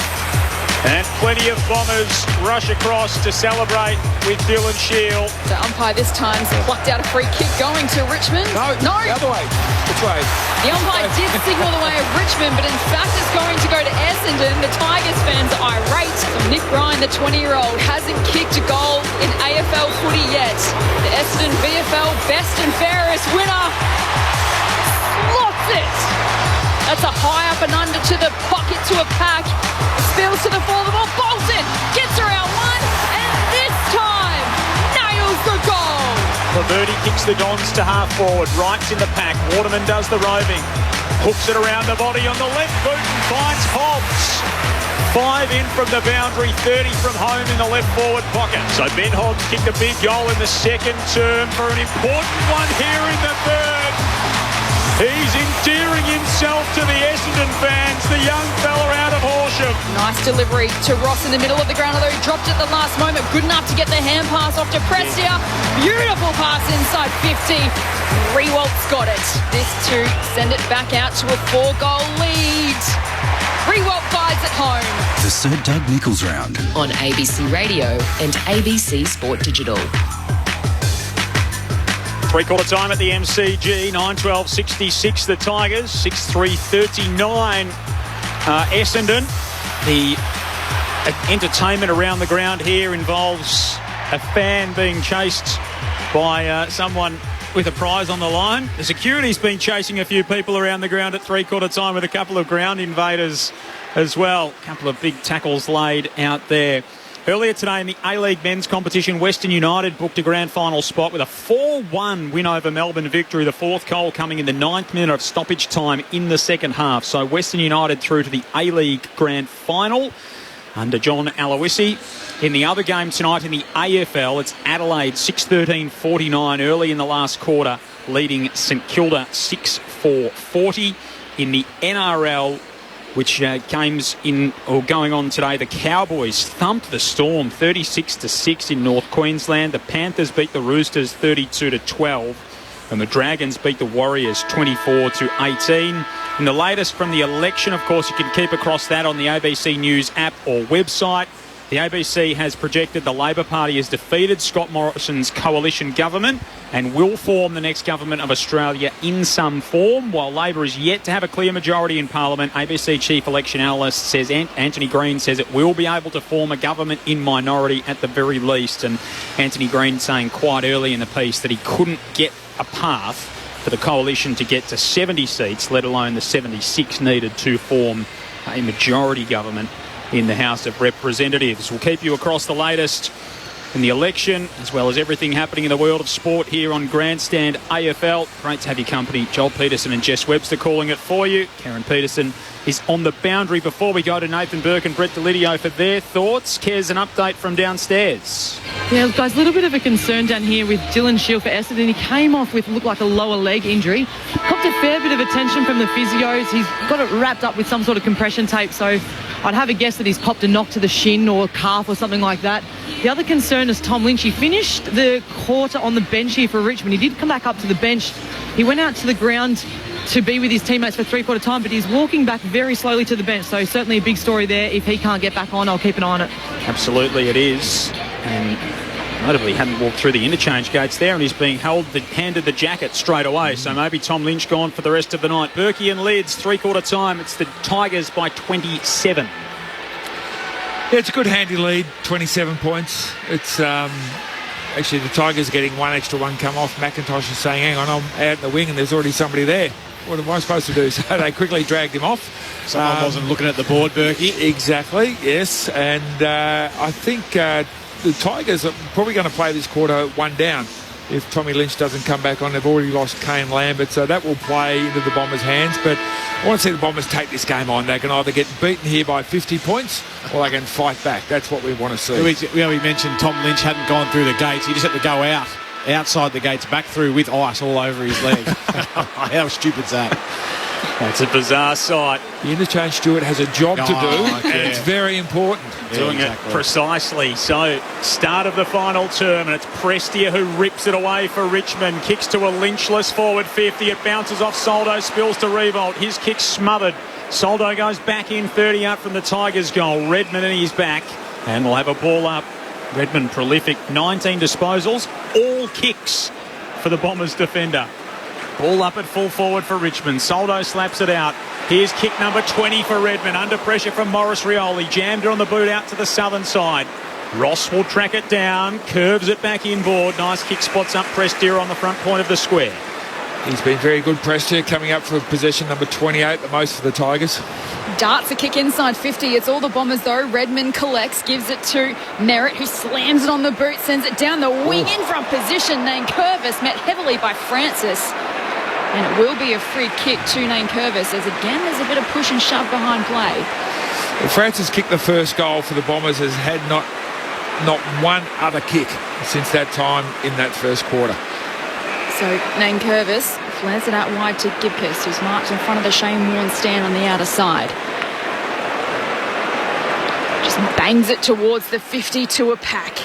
And plenty of Bombers rush across to celebrate with Dylan Shield. The umpire this time's plucked out a free kick going to Richmond. No, the other way. Which way? The umpire did signal the way of Richmond, but in fact it's going to go to Essendon. The Tigers fans are irate. So Nick Bryan, the 20-year-old, hasn't kicked a goal in AFL footy yet. The Essendon VFL best and fairest winner slots it. That's a high up and under to the bucket to a pack. Spills to the fall of the ball. Bolton gets around one, and this time nails the goal. Laverty kicks the Dons to half forward. Wright's in the pack. Waterman does the roving. Hooks it around the body on the left boot and finds Hobbs. 5 in from the boundary, 30 from home in the left forward pocket. So Ben Hobbs kicked a big goal in the second term for an important one here in the third. He's endearing himself to the Essendon fans, the young fella out of Horsham. Nice delivery to Ross in the middle of the ground, although he dropped at the last moment. Good enough to get the hand pass off to Prestia. Beautiful pass inside 50. Riewolt's got it. This to send it back out to a 4-goal lead. Riewoldt bides at home. The Sir Doug Nichols Round. On ABC Radio and ABC Sport Digital. Three-quarter time at the MCG, 9-12-66 the Tigers, 6-3-39 Essendon. The entertainment around the ground here involves a fan being chased by someone with a prize on the line. The security's been chasing a few people around the ground at three-quarter time with a couple of ground invaders as well. A couple of big tackles laid out there. Earlier today in the A-League men's competition, Western United booked a grand final spot with a 4-1 win over Melbourne Victory, the 4th goal coming in the 9th minute of stoppage time in the second half. So Western United through to the A-League grand final under John Aloisi. In the other game tonight in the AFL, it's Adelaide 6-13-49 early in the last quarter, leading St Kilda 6-4-40. in the NRL, which games going on today. The Cowboys thumped the Storm 36-6 in North Queensland. The Panthers beat the Roosters 32-12. And the Dragons beat the Warriors 24-18. And the latest from the election, of course, you can keep across that on the ABC News app or website. The ABC has projected the Labor Party has defeated Scott Morrison's coalition government and will form the next government of Australia in some form. While Labor is yet to have a clear majority in Parliament, ABC chief election analyst says Anthony Green says it will be able to form a government in minority at the very least. And Anthony Green saying quite early in the piece that he couldn't get a path for the coalition to get to 70 seats, let alone the 76 needed to form a majority government in the House of Representatives. We'll keep you across the latest in the election, as well as everything happening in the world of sport here on Grandstand AFL. Great to have your company. Joel Peterson and Jess Webster calling it for you. Karen Peterson is on the boundary. Before we go to Nathan Burke and Brett Delidio for their thoughts, Kez, an update from downstairs. Yeah, guys, a little bit of a concern down here with Dylan Shield for Essendon. He came off with looked like a lower leg injury. Copped a fair bit of attention from the physios. He's got it wrapped up with some sort of compression tape, so I'd have a guess that he's copped a knock to the shin or calf or something like that. The other concern is Tom Lynch. He finished the quarter on the bench here for Richmond. He did come back up to the bench. He went out to the ground to be with his teammates for three-quarter time, but he's walking back very slowly to the bench. So certainly a big story there. If he can't get back on, I'll keep an eye on it. Absolutely it is. And notably hadn't walked through the interchange gates there, and he's being handed the jacket straight away. So maybe Tom Lynch gone for the rest of the night. Berkey and Lids, three-quarter time. It's the Tigers by 27. Yeah, it's a good handy lead, 27 points. It's actually the Tigers getting one extra one come off. McIntosh is saying, hang on, I'm out in the wing and there's already somebody there. What am I supposed to do? So they quickly dragged him off. Someone wasn't looking at the board, Berkey. Exactly, yes. And I think the Tigers are probably going to play this quarter one down if Tommy Lynch doesn't come back on. They've already lost Kane Lambert, so that will play into the Bombers' hands. But I want to see the Bombers take this game on. They can either get beaten here by 50 points or they can fight back. That's what we want to see. We mentioned Tom Lynch hadn't gone through the gates. He just had to go outside the gates, back through with ice all over his leg. How stupid's that? That's a bizarre sight. The interchange steward has a job to do, and it's very important. Doing it precisely. So, start of the final term, and it's Prestia who rips it away for Richmond. Kicks to a Lynchless forward 50. It bounces off Soldo, spills to Revolt. His kick smothered. Soldo goes back in, 30 out from the Tigers' goal. Redmond in his back, and we'll have a ball up. Redmond prolific, 19 disposals, all kicks for the Bombers defender. Ball up at full forward for Richmond. Soldo slaps it out. Here's kick number 20 for Redmond. Under pressure from Morris Rioli. Jammed it on the boot out to the southern side. Ross will track it down. Curves it back inboard. Nice kick spots up Prestia on the front point of the square. He's been very good, Prestia, coming up for possession number 28, the most for the Tigers. Darts a kick inside 50. It's all the Bombers though. Redmond collects, gives it to Merritt, who slams it on the boot, sends it down the wing in front position. Nankervis met heavily by Francis. And it will be a free kick to Nankervis, as again there's a bit of push and shove behind play. Well, Francis kicked the first goal for the Bombers, has had not one other kick since that time in that first quarter. So Nankervis flares it out wide to Gibcus, who's marked in front of the Shane Warne stand on the outer side. Just bangs it towards the 50 to a pack.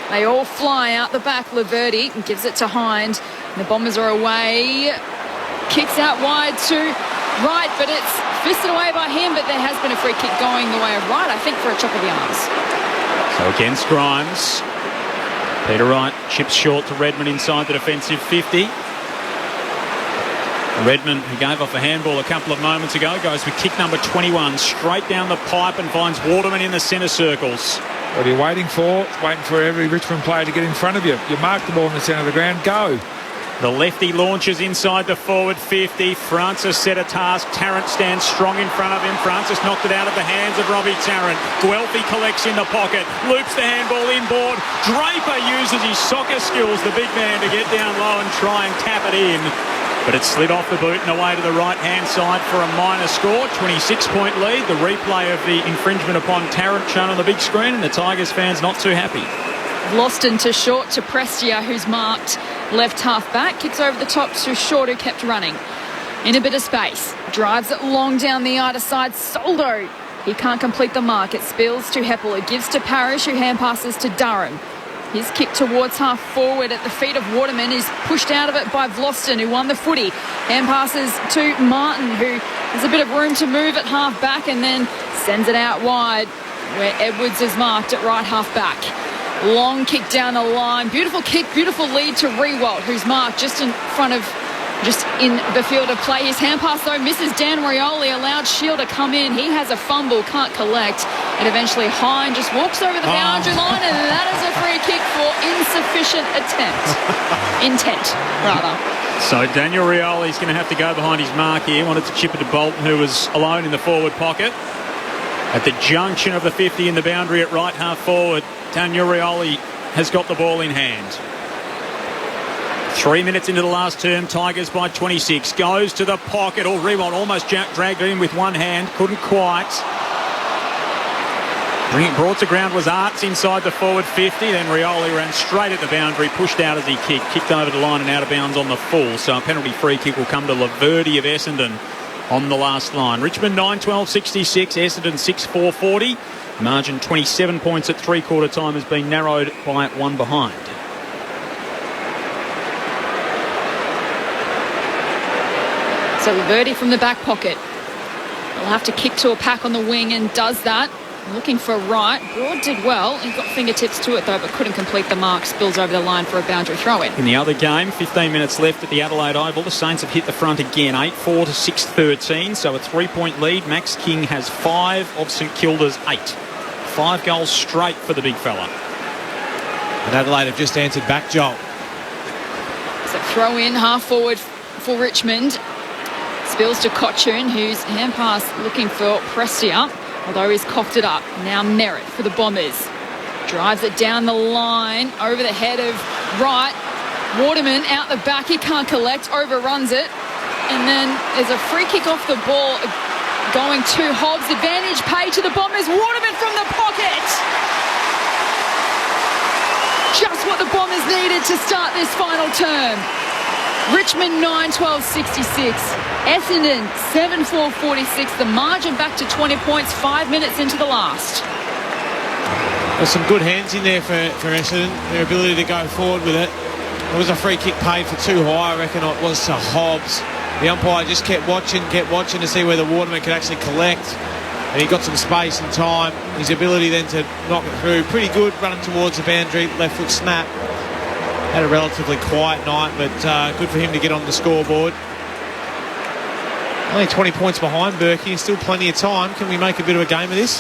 They all fly out the back. Laverty gives it to Hind. The Bombers are away. Kicks out wide to Wright, but it's fisted away by him. But there has been a free kick going the way of Wright, I think, for a chop of the arms. So against Grimes, Peter Wright chips short to Redmond inside the defensive 50. Redmond, who gave off a handball a couple of moments ago, goes with kick number 21 straight down the pipe and finds Waterman in the centre circles. What are you waiting for? Waiting for every Richmond player to get in front of you. You mark the ball in the centre of the ground, go. The lefty launches inside the forward 50. Francis set a task. Tarrant stands strong in front of him. Francis knocked it out of the hands of Robbie Tarrant. Guelphy collects in the pocket. Loops the handball inboard. Draper uses his soccer skills, the big man, to get down low and try and tap it in. But it slid off the boot and away to the right-hand side for a minor score. 26-point lead. The replay of the infringement upon Tarrant shown on the big screen, and the Tigers fans not too happy. Loston to short to Prestia, who's marked left half back. Kicks over the top to Short, who kept running. In a bit of space. drives it long down the either side. Soldo, he can't complete the mark. It spills to Heppel. It gives to Parrish, who hand passes to Durham. His kick towards half forward at the feet of Waterman is pushed out of it by Vlosten, who won the footy. Hand passes to Martin, who has a bit of room to move at half back and then sends it out wide where Edwards is marked at right half back. Long kick down the line. Beautiful kick, beautiful lead to Rewalt, who's marked just in the field of play. His hand pass, though, misses. Dan Rioli allowed Shield to come in. He has a fumble, can't collect. And eventually Hine just walks over the boundary line, and that is a free kick for insufficient intent. So Daniel Rioli's going to have to go behind his mark here. Wanted to chip it to Bolton, who was alone in the forward pocket. At the junction of the 50 in the boundary at right half forward, Daniel Rioli has got the ball in hand. 3 minutes into the last term, Tigers by 26. Goes to the pocket. Rewalt almost dragged in with one hand. Couldn't quite. Brought to ground was Arts inside the forward 50. Then Rioli ran straight at the boundary, pushed out as he kicked over the line and out of bounds on the full. So a penalty free kick will come to Laverty of Essendon on the last line. Richmond 9-12-66, Essendon 6-4-40. Margin 27 points at three-quarter time has been narrowed by one behind. So Laverty from the back pocket. He'll have to kick to a pack on the wing and does that. Looking for right. Broad did well. He got fingertips to it though, but couldn't complete the mark. Spills over the line for a boundary throw-in. In the other game, 15 minutes left at the Adelaide Oval. The Saints have hit the front again, 8-4 to 6-13. So a 3-point lead. Max King has 5 of St Kilda's 8. 5 goals straight for the big fella. And Adelaide have just answered back, Joel. So throw in half forward for Richmond. Spills to Cotchoon, whose hand pass looking for Prestia, although he's coughed it up. Now Merritt for the Bombers. Drives it down the line, over the head of Wright. Waterman out the back, he can't collect, overruns it. And then there's a free kick off the ball going to Hobbs. Advantage paid to the Bombers. Waterman from the pocket. Just what the Bombers needed to start this final term. Richmond 9-12-66. Essendon 7-4-46. The margin back to 20 points 5 minutes into the last. There's some good hands in there for Essendon. Their ability to go forward with it. There was a free kick paid for too high, I reckon it was to Hobbs. The umpire just kept watching to see whether Waterman could actually collect. And he got some space and time. His ability then to knock it through. Pretty good running towards the boundary. Left foot snap. Had a relatively quiet night, but good for him to get on the scoreboard. Only 20 points behind Berkey. Still plenty of time. Can we make a bit of a game of this?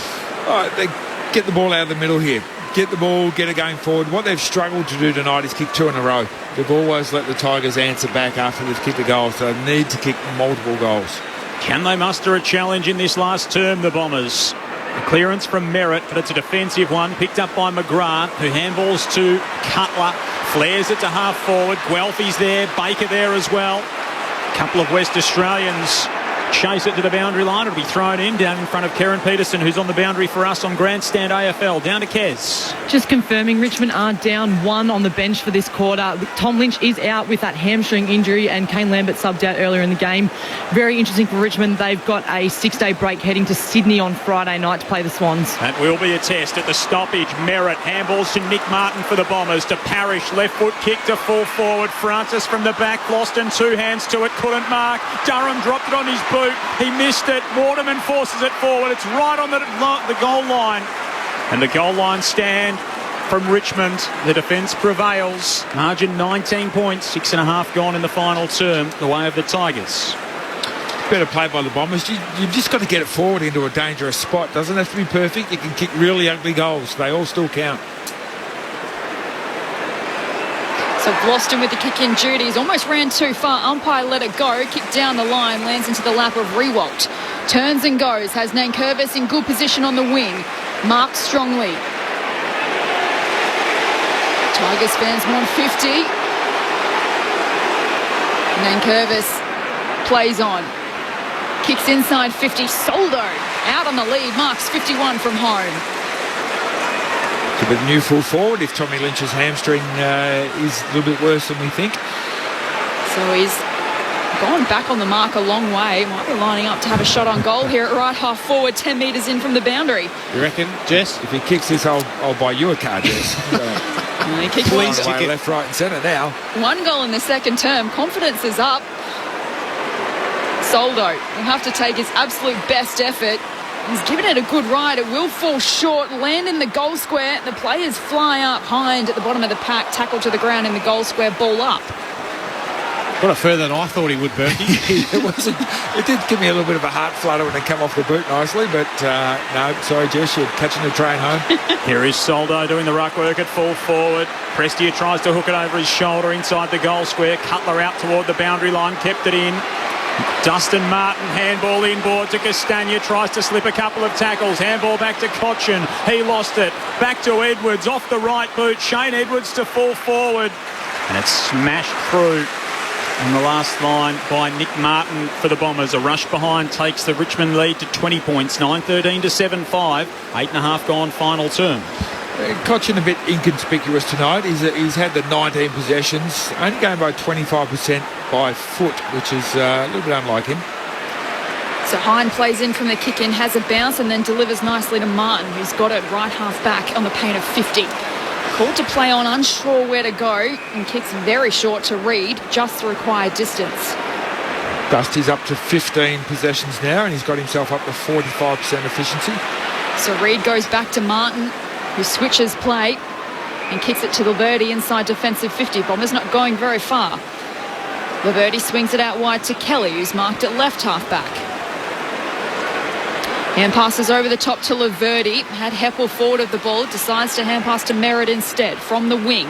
They get the ball out of the middle here. Get the ball, get it going forward. What they've struggled to do tonight is kick 2 in a row. They've always let the Tigers answer back after they've kicked a goal, so they need to kick multiple goals. Can they muster a challenge in this last term, the Bombers? A clearance from Merritt, but it's a defensive one, picked up by McGrath, who handballs to Cutler, flares it to half forward. Guelphy's there, Baker there as well. A couple of West Australians chase it to the boundary line. It'll be thrown in down in front of Karen Peterson, who's on the boundary for us on Grandstand AFL. Down to Kez. Just confirming, Richmond are down 1 on the bench for this quarter. Tom Lynch is out with that hamstring injury, and Kane Lambert subbed out earlier in the game. Very interesting for Richmond. They've got a 6-day break heading to Sydney on Friday night to play the Swans. That will be a test at the stoppage. Merritt handballs to Nick Martin for the Bombers. To Parrish, left foot kick to full forward. Francis from the back, Vlosten 2 hands to it, couldn't mark. Durham dropped it on his boot. He missed it. Waterman forces it forward. It's right on the goal line. And the goal line stand from Richmond. The defence prevails. Margin 19 points. 6.5 gone in the final term. The way of the Tigers. Better play by the Bombers. You've just got to get it forward into a dangerous spot. Doesn't have to be perfect. You can kick really ugly goals. They all still count. So Vlosten with the kick in duties. Almost ran too far. Umpire let it go. Kicked down the line. Lands into the lap of Rewalt. Turns and goes. Has Nankervis in good position on the wing. Marked strongly. Tigers fans want 50. Nankervis plays on. Kicks inside 50. Soldo out on the lead. Marks 51 from home. It's a bit new full forward if Tommy Lynch's hamstring is a little bit worse than we think. So he's gone back on the mark a long way. Might be lining up to have a shot on goal here at right half forward, 10 metres in from the boundary. You reckon, Jess? If he kicks this, I'll buy you a car, Jess. He kicked Please kick it left, right and centre now. 1 goal in the second term. Confidence is up. Soldo will have to take his absolute best effort. He's given it a good ride. It will fall short, land in the goal square. The players fly up behind at the bottom of the pack, tackle to the ground in the goal square, ball up. Got it further than I thought he would, Berkey. It did give me a little bit of a heart flutter when it came off the boot nicely, but no, sorry, Jess, you're catching the train home. Here is Soldo doing the ruck work at full forward. Prestia tries to hook it over his shoulder inside the goal square. Cutler out toward the boundary line, kept it in. Dustin Martin, handball inboard to Castagna, tries to slip a couple of tackles. Handball back to Cochin. He lost it. Back to Edwards, off the right boot. Shane Edwards to full forward. And it's smashed through on the last line by Nick Martin for the Bombers. A rush behind takes the Richmond lead to 20 points, 9-13 to 7-5. 8.5 gone final term. Cochin a bit inconspicuous tonight. He's had the 19 possessions, only going by 25% by foot, which is a little bit unlike him. So Hine plays in from the kick-in, has a bounce and then delivers nicely to Martin, who's got it right half back on the paint of 50. Called to play on, unsure where to go, and kicks very short to Reid, just the required distance. Dusty's up to 15 possessions now, and he's got himself up to 45% efficiency. So Reid goes back to Martin, who switches play and kicks it to Laverty inside defensive 50. Bombers not going very far. Laverty swings it out wide to Kelly, who's marked at left half back. Hand passes over the top to Laverty. Had Heppel forward of the ball. Decides to hand pass to Merritt instead from the wing.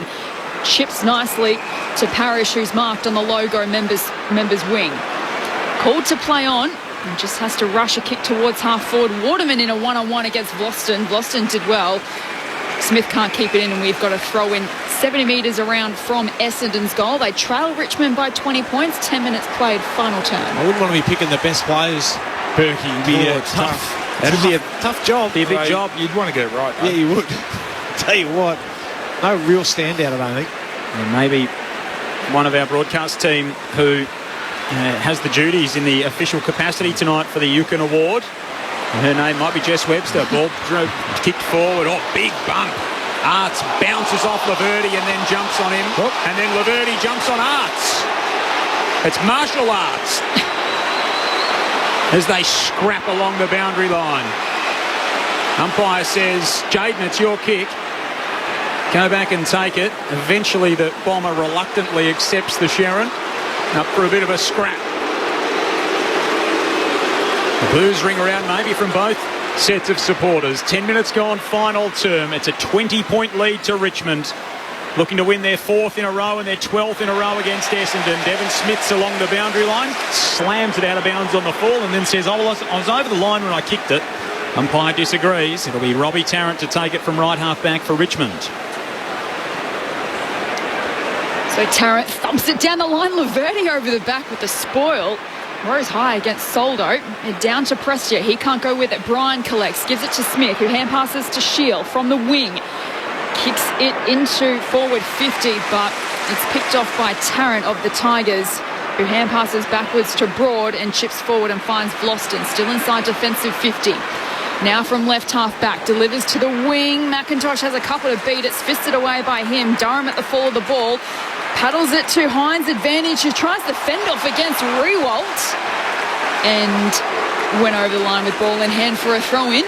Chips nicely to Parrish, who's marked on the logo members wing. Called to play on. And just has to rush a kick towards half forward. Waterman in a one-on-one against Vlosten. Vlosten did well. Smith can't keep it in, and we've got to throw in 70 metres around from Essendon's goal. They trail Richmond by 20 points. 10 minutes played, final turn. I wouldn't want to be picking the best players, Berkey. It'd be tough. That'd be a tough job. Be a big job. You'd want to get it right, though. Yeah, you would. Tell you what, no real standout, I don't think. And maybe one of our broadcast team who has the duties in the official capacity tonight for the Yukon Award. And her name might be Jess Webster. Ball kicked forward. Oh, big bump. Arts bounces off Laverty and then jumps on him. Oh. And then Laverty jumps on Arts. It's martial arts. As they scrap along the boundary line. Umpire says, Jayden, it's your kick. Go back and take it. Eventually the Bomber reluctantly accepts the Sharon. Up for a bit of a scrap. The Blues ring around maybe from both sets of supporters. 10 minutes gone, final term. It's a 20-point lead to Richmond. Looking to win their 4th in a row and their 12th in a row against Essendon. Devon Smith's along the boundary line. Slams it out of bounds on the fall and then says, I was over the line when I kicked it. Umpire disagrees. It'll be Robbie Tarrant to take it from right half back for Richmond. So Tarrant thumps it down the line. Laverty over the back with the spoil. Rose high against Soldo. And down to Prestia. He can't go with it. Bryan collects. Gives it to Smith, who hand passes to Shield from the wing. Kicks it into forward 50, but it's picked off by Tarrant of the Tigers, who hand passes backwards to Broad and chips forward and finds Vlosten. Still inside defensive 50. Now from left half back, delivers to the wing. McIntosh has a couple to beat. It's fisted away by him. Durham at the fall of the ball. Paddles it to Hines' advantage, who tries to fend off against Rewalt. And went over the line with ball in hand for a throw-in.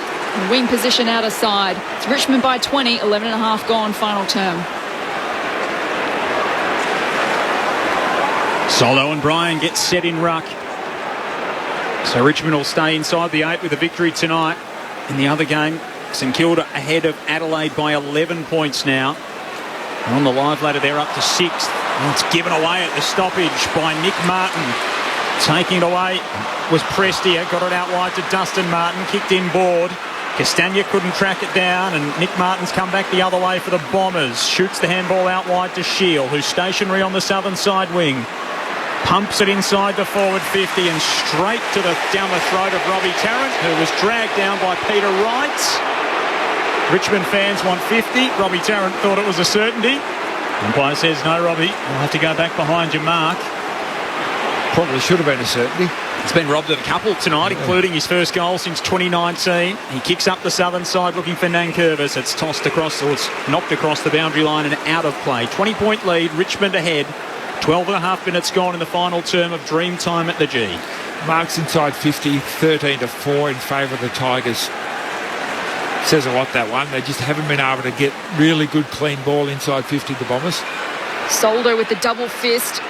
Wing position out of side. It's Richmond by 20, 11.5 gone, final term. Soldo and Bryan get set in ruck. So Richmond will stay inside the 8 with a victory tonight. In the other game, St Kilda ahead of Adelaide by 11 points now. And on the live ladder, they're up to 6th. And it's given away at the stoppage by Nick Martin. Taking it away was Prestia. Got it out wide to Dustin Martin. Kicked in board. Castagna couldn't track it down, and Nick Martin's come back the other way for the Bombers. Shoots the handball out wide to Shield, who's stationary on the southern side wing. Pumps it inside the forward 50 and straight to down the throat of Robbie Tarrant, who was dragged down by Peter Wright. Richmond fans want 50. Robbie Tarrant thought it was a certainty. Umpire says, no, Robbie, you'll have to go back behind your mark. Probably should have been a certainty. He's been robbed of a couple tonight, including his first goal since 2019. He kicks up the southern side looking for Nankervis. It's tossed across, or it's knocked across the boundary line and out of play. 20-point lead, Richmond ahead. 12 and a half minutes gone in the final term of Dreamtime at the G. Marks inside 50, 13-4 in favour of the Tigers. Says a lot, that one. They just haven't been able to get really good clean ball inside 50, the Bombers. Soldo with the double fist.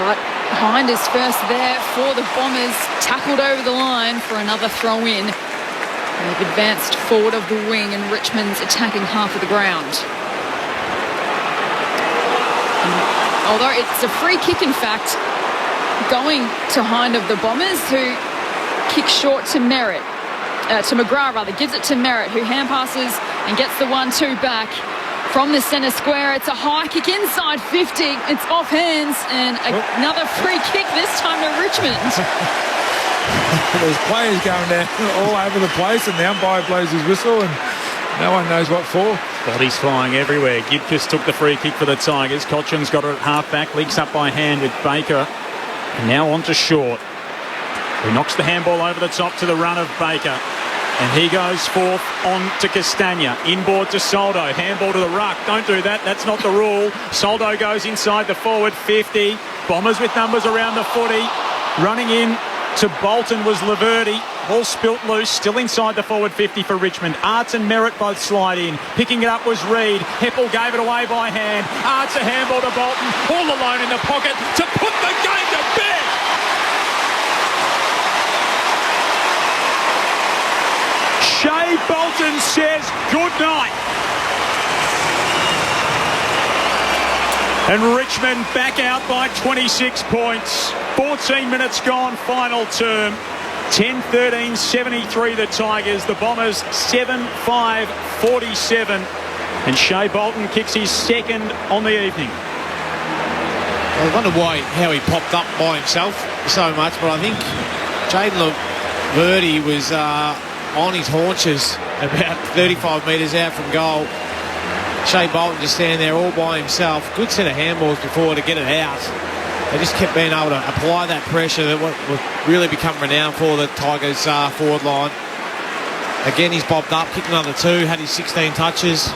But Hind is first there for the Bombers. Tackled over the line for another throw-in. They've advanced forward of the wing and Richmond's attacking half of the ground. Although it's a free kick, in fact, going to Hind of the Bombers, who kicks short to Merritt. To McGrath, rather. Gives it to Merritt, who hand passes and gets the 1-2 back. From the centre square, it's a high kick inside 50. It's off hands and another free kick, this time to Richmond. There's players going down all over the place and the umpire blows his whistle and no one knows what for. Bodies flying everywhere. Gibcus took the free kick for the Tigers. Cochin's got it at half-back, leaks up by hand with Baker. And now on to Short, who knocks the handball over the top to the run of Baker. And he goes forth on to Castagna. Inboard to Soldo. Handball to the ruck. Don't do that. That's not the rule. Soldo goes inside the forward 50. Bombers with numbers around the footy. Running in to Bolton was Laverty. Ball spilt loose. Still inside the forward 50 for Richmond. Arts and Merritt both slide in. Picking it up was Reid. Heppel gave it away by hand. Arts a handball to Bolton. All alone in the pocket to put the game to bed. Shea Bolton says good night. And Richmond back out by 26 points. 14 minutes gone, final term. 10-13, 73 the Tigers. The Bombers 7-5, 47. And Shea Bolton kicks his second on the evening. I wonder how he popped up by himself so much, but I think Jaden Laverty was on his haunches about 35 metres out from goal. Shea Bolton just standing there all by himself. Good set of handballs before to get it out. They just kept being able to apply that pressure that would really become renowned for the Tigers' forward line. Again, he's bobbed up, kicked another 2, had his 16 touches.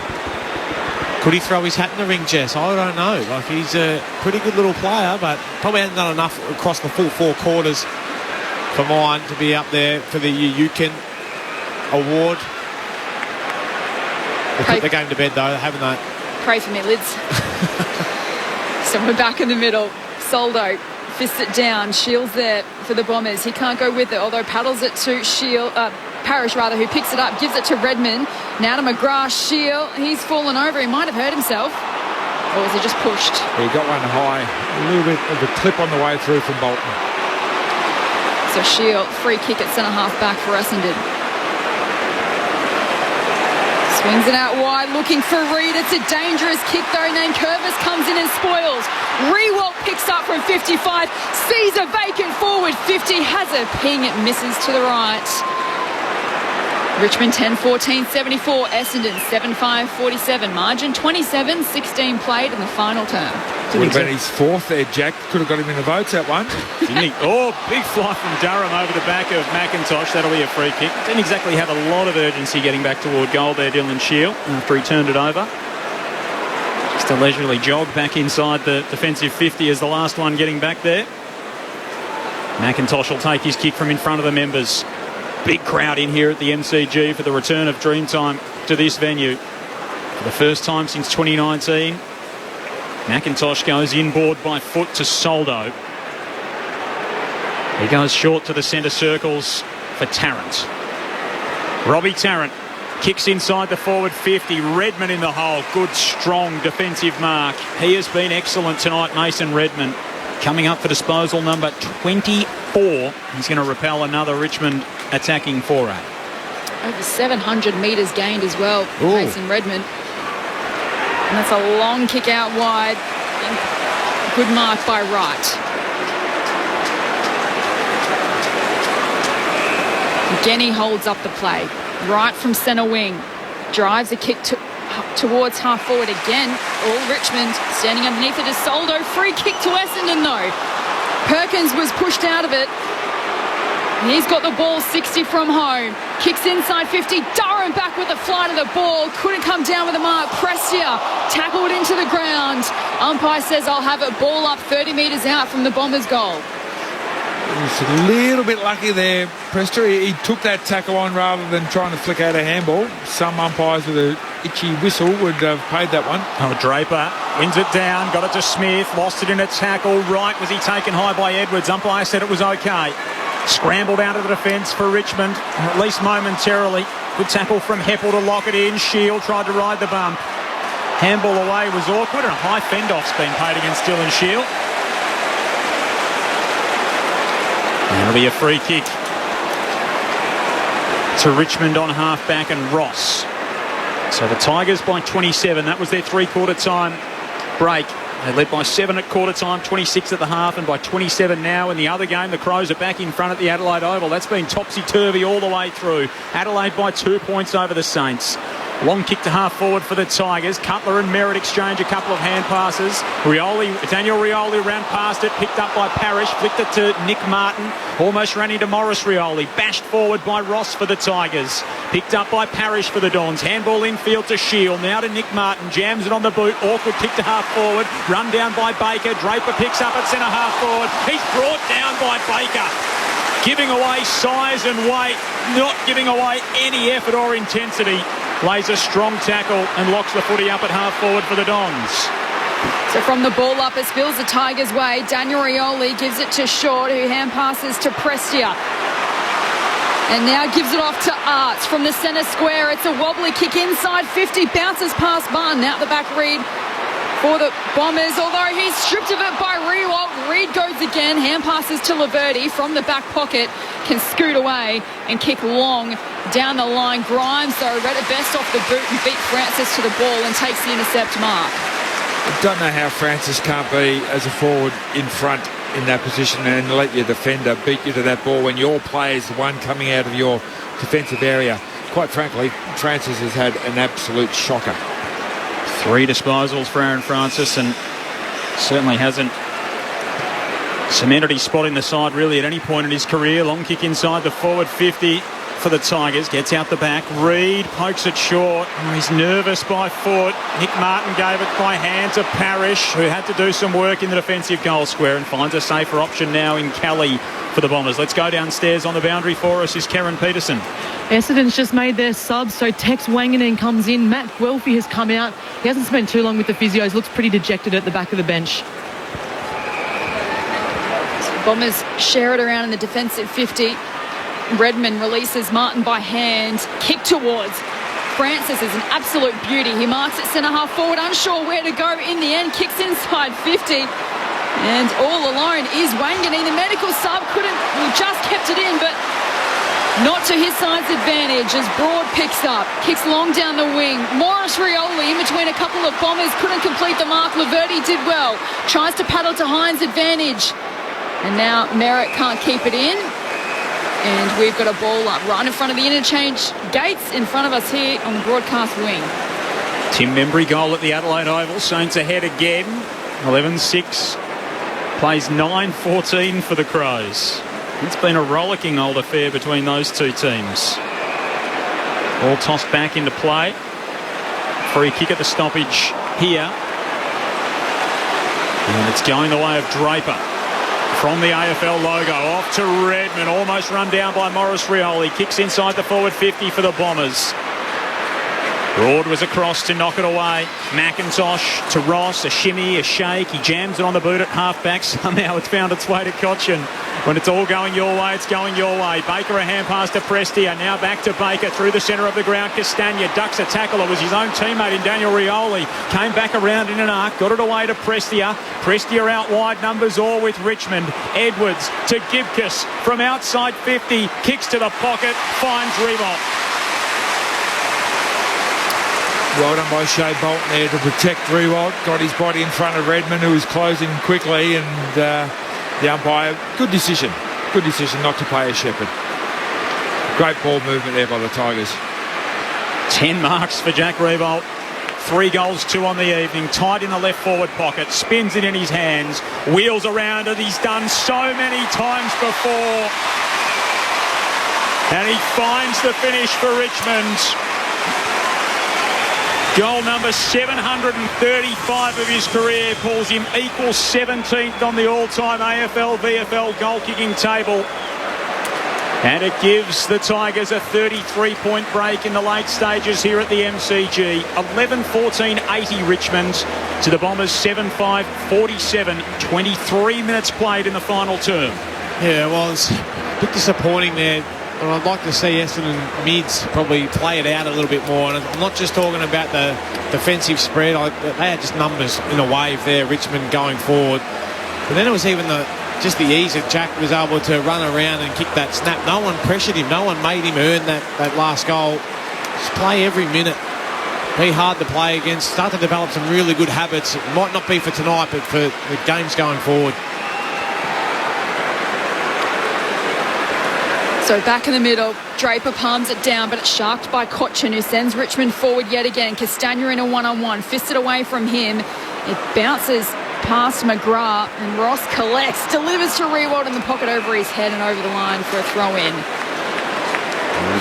Could he throw his hat in the ring, Jess? I don't know. Like, he's a pretty good little player, but probably hasn't done enough across the full 4 quarters for mine to be up there for the Yukin award. They put the game to bed though, haven't they? Pray for me, Lids. So we're back in the middle. Soldo fists it down. Shields there for the Bombers. He can't go with it, although paddles it to Parrish, who picks it up, gives it to Redmond. Now to McGrath. Shield, he's fallen over. He might have hurt himself. Or was he just pushed? He got one high. A little bit of a clip on the way through from Bolton. So Shield, free kick at centre half back for Essendon. Swings it out wide, looking for Reid. It's a dangerous kick though. Nankervis comes in and spoils. Rewalt picks up from 55. Sees a vacant forward 50. Has a ping. It misses to the right. Richmond 10-14, 74. Essendon 7-5, 47. Margin 27, 16 played in the final term. Would have been his 4th there, Jack. Could have got him in the votes, that one. Didn't he? Oh, big fly from Durham over the back of McIntosh. That'll be a free kick. Didn't exactly have a lot of urgency getting back toward goal there, Dylan Shield, after he turned it over. Just a leisurely jog back inside the defensive 50 as the last one getting back there. McIntosh will take his kick from in front of the members. Big crowd in here at the MCG for the return of Dreamtime to this venue. For the first time since 2019, McIntosh goes inboard by foot to Soldo. He goes short to the centre circles for Tarrant. Robbie Tarrant kicks inside the forward 50. Redmond in the hole. Good, strong defensive mark. He has been excellent tonight, Mason Redmond. Coming up for disposal number 24. He's going to repel another Richmond attacking foray. Over 700 metres gained as well, Mason Redmond. And that's a long kick out wide. Good mark by Wright. Again, he holds up the play. Wright from centre wing. Drives a kick towards half forward again. All Richmond standing underneath it is Soldo. Free kick to Essendon though. Perkins was pushed out of it. He's got the ball 60 from home. Kicks inside 50. Durham back with the flight of the ball. Couldn't come down with the mark. Prestia tackled into the ground. Umpire says I'll have it ball up 30 metres out from the Bombers' goal. He's a little bit lucky there, Prestia. He took that tackle on rather than trying to flick out a handball. Some umpires with an itchy whistle would have paid that one. Oh, Draper wins it down, got it to Smith, lost it in a tackle. Right, was he taken high by Edwards? Umpire said it was okay. Scrambled out of the defence for Richmond, at least momentarily. Good tackle from Heppel to lock it in. Shield tried to ride the bump. Handball away was awkward, and a high fend-off's been paid against Dylan Shield. And it'll be a free kick to Richmond on half-back and Ross. So the Tigers by 27. That was their three-quarter time break. They led by 7 at quarter time, 26 at the half, and by 27 now in the other game. The Crows are back in front at the Adelaide Oval. That's been topsy-turvy all the way through. Adelaide by 2 points over the Saints. Long kick to half forward for the Tigers. Cutler and Merritt exchange a couple of hand passes. Daniel Rioli ran past it, picked up by Parrish, flicked it to Nick Martin. Almost ran into Morris Rioli. Bashed forward by Ross for the Tigers. Picked up by Parrish for the Dons. Handball infield to Shield. Now to Nick Martin. Jams it on the boot. Awkward kick to half forward. Run down by Baker. Draper picks up at centre half forward. He's brought down by Baker. Giving away size and weight. Not giving away any effort or intensity. Lays a strong tackle and locks the footy up at half forward for the Dons. So from the ball up, it spills the Tigers' way. Daniel Rioli gives it to Short, who hand passes to Prestia. And now gives it off to Arts from the centre square. It's a wobbly kick inside 50, bounces past Barton. Out the back Reid for the Bombers, although he's stripped of it by Riewoldt. Reid goes again, hand passes to Laverty from the back pocket, can scoot away and kick long down the line. Grimes, though, read it best off the boot and beat Francis to the ball and takes the intercept mark. I don't know how Francis can't be, as a forward, in front in that position and let your defender beat you to that ball when your player is the one coming out of your defensive area. Quite frankly, Francis has had an absolute shocker. 3 disposals for Aaron Francis, and certainly hasn't cemented his spot in the side really at any point in his career. Long kick inside the forward 50 for the Tigers. Gets out the back. Reid pokes it short. Oh, he's nervous by foot. Nick Martin gave it by hand to Parrish, who had to do some work in the defensive goal square, and finds a safer option now in Kelly for the Bombers. Let's go downstairs. On the boundary for us is Karen Peterson. Essendon's just made their subs, so Tex Wanganeen comes in. Matt Guelphy has come out. He hasn't spent too long with the physios. Looks pretty dejected at the back of the bench. So the Bombers share it around in the defensive 50. Redmond releases Martin by hand. Kick towards Francis is an absolute beauty. He marks it centre half forward, unsure where to go in the end. Kicks inside 50. And all alone is Wanganeen. The medical sub just kept it in, but not to his side's advantage as Broad picks up. Kicks long down the wing. Morris Rioli in between a couple of Bombers. Couldn't complete the mark. Laverty did well. Tries to paddle to Hines' advantage. And now Merritt can't keep it in. And we've got a ball up right in front of the interchange gates in front of us here on the broadcast wing. Tim Membry goal at the Adelaide Oval. Saints ahead again. 11-6. Plays 9-14 for the Crows. It's been a rollicking old affair between those two teams. Ball tossed back into play. Free kick at the stoppage here. And it's going the way of Draper. From the AFL logo, off to Redmond, almost run down by Morris Rioli. Kicks inside the forward 50 for the Bombers. Broad was across to knock it away. McIntosh to Ross, a shimmy, a shake. He jams it on the boot at half-back. Somehow it's found its way to Cochin. When it's all going your way, it's going your way. Baker a hand pass to Prestia. Now back to Baker through the centre of the ground. Castagna ducks a tackle. It was his own teammate in Daniel Rioli. Came back around in an arc. Got it away to Prestia. Prestia out wide. Numbers all with Richmond. Edwards to Gibcus from outside 50. Kicks to the pocket. Finds Riewoldt. Well done by Shea Bolton there to protect Riewoldt. Got his body in front of Redmond, who was closing quickly, and the umpire, good decision not to play a shepherd. Great ball movement there by the Tigers. 10 marks for Jack Riewoldt. 3 goals, 2 on the evening. Tight in the left forward pocket. Spins it in his hands. Wheels around it. He's done so many times before. And he finds the finish for Richmond. Goal number 735 of his career pulls him equal 17th on the all-time AFL VFL goal-kicking table. And it gives the Tigers a 33-point break in the late stages here at the MCG. 11-14-80 Richmond to the Bombers 7-5-47. 23 minutes played in the final term. Yeah, well, it's a bit disappointing there. Well, I'd like to see Essendon mids probably play it out a little bit more. And I'm not just talking about the defensive spread. They had just numbers in a wave there, Richmond going forward. But then it was even the ease that Jack was able to run around and kick that snap. No one pressured him. No one made him earn that last goal. Just play every minute. Be hard to play against. Start to develop some really good habits. It might not be for tonight, but for the games going forward. So back in the middle, Draper palms it down, but it's sharked by Cochin, who sends Richmond forward yet again. Castagna in a one-on-one, fisted away from him. It bounces past McGrath, and Ross collects, delivers to Rewald in the pocket over his head and over the line for a throw-in.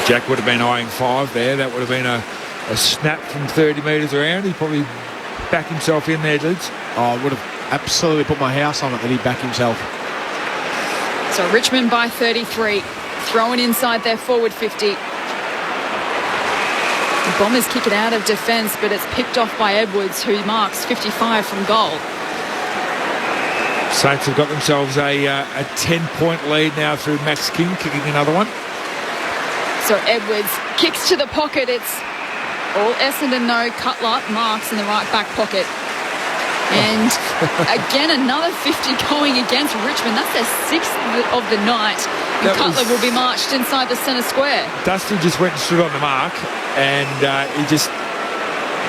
Jack would have been eyeing 5 there. That would have been a snap from 30 metres around. He'd probably back himself in there, dudes. Oh, I would have absolutely put my house on it that he'd back himself. So Richmond by 33. Thrown inside their forward 50. The Bombers kick it out of defence, but it's picked off by Edwards, who marks 55 from goal. Saints have got themselves a 10-point lead now through Max King kicking another one. So Edwards kicks to the pocket. It's all Essendon, though. Cutler marks in the right back pocket. And again, another 50 going against Richmond. That's their 6th of the night. And Cutler will be marched inside the centre square. Dusty just went and stood on the mark, and he just,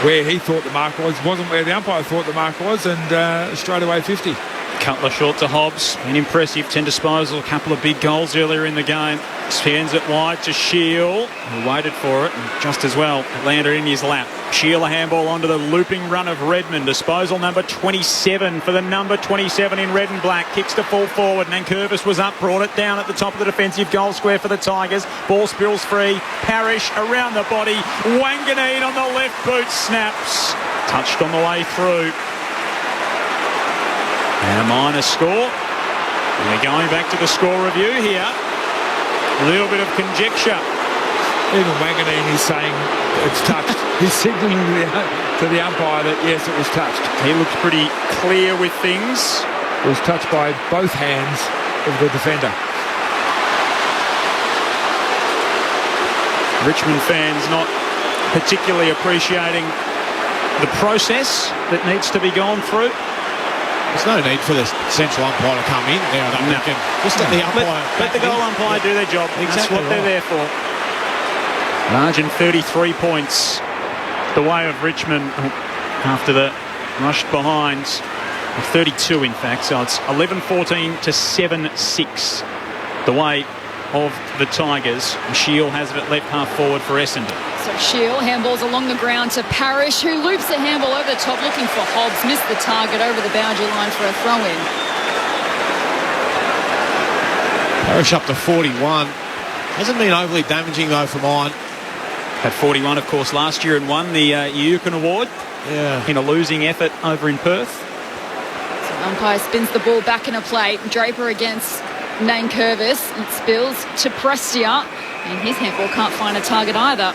where he thought the mark was, wasn't where the umpire thought the mark was, and straight away 50. Cutler short to Hobbs. An impressive 10 disposal. A couple of big goals earlier in the game. Spans it wide to Shield, who waited for it, and just as well, it landed in his lap. Shield a handball onto the looping run of Redmond. Disposal number 27 for the number 27 in red and black. Kicks to full forward. Nankervis was up, brought it down at the top of the defensive goal square for the Tigers. Ball spills free. Parrish around the body. Wanganeen on the left boot snaps. Touched on the way through. And a minor score. We're going back to the score review here. A little bit of conjecture. Even Wanganeen is saying it's touched. He's signalling to the umpire that yes, it was touched. He looks pretty clear with things. It was touched by both hands of the defender. Richmond fans not particularly appreciating the process that needs to be gone through. There's no need for the central umpire to come in now. Just let the umpire. Let the goal umpire do their job. Exactly. That's what they're there for. Margin 33 points. The way of Richmond after the rushed behind. 32 in fact, so it's 11-14 to 7-6. The way of the Tigers. Shield has it at left half forward for Essendon. So Shield handballs along the ground to Parrish, who loops a handball over the top looking for Hobbs. Missed the target over the boundary line for a throw-in. Parrish up to 41. Hasn't been overly damaging though for mine. Had 41 of course last year and won the Euken Award in a losing effort over in Perth. So umpire spins the ball back in a play. Draper against Nankervis. It spills to Prestia, and his handball can't find a target either.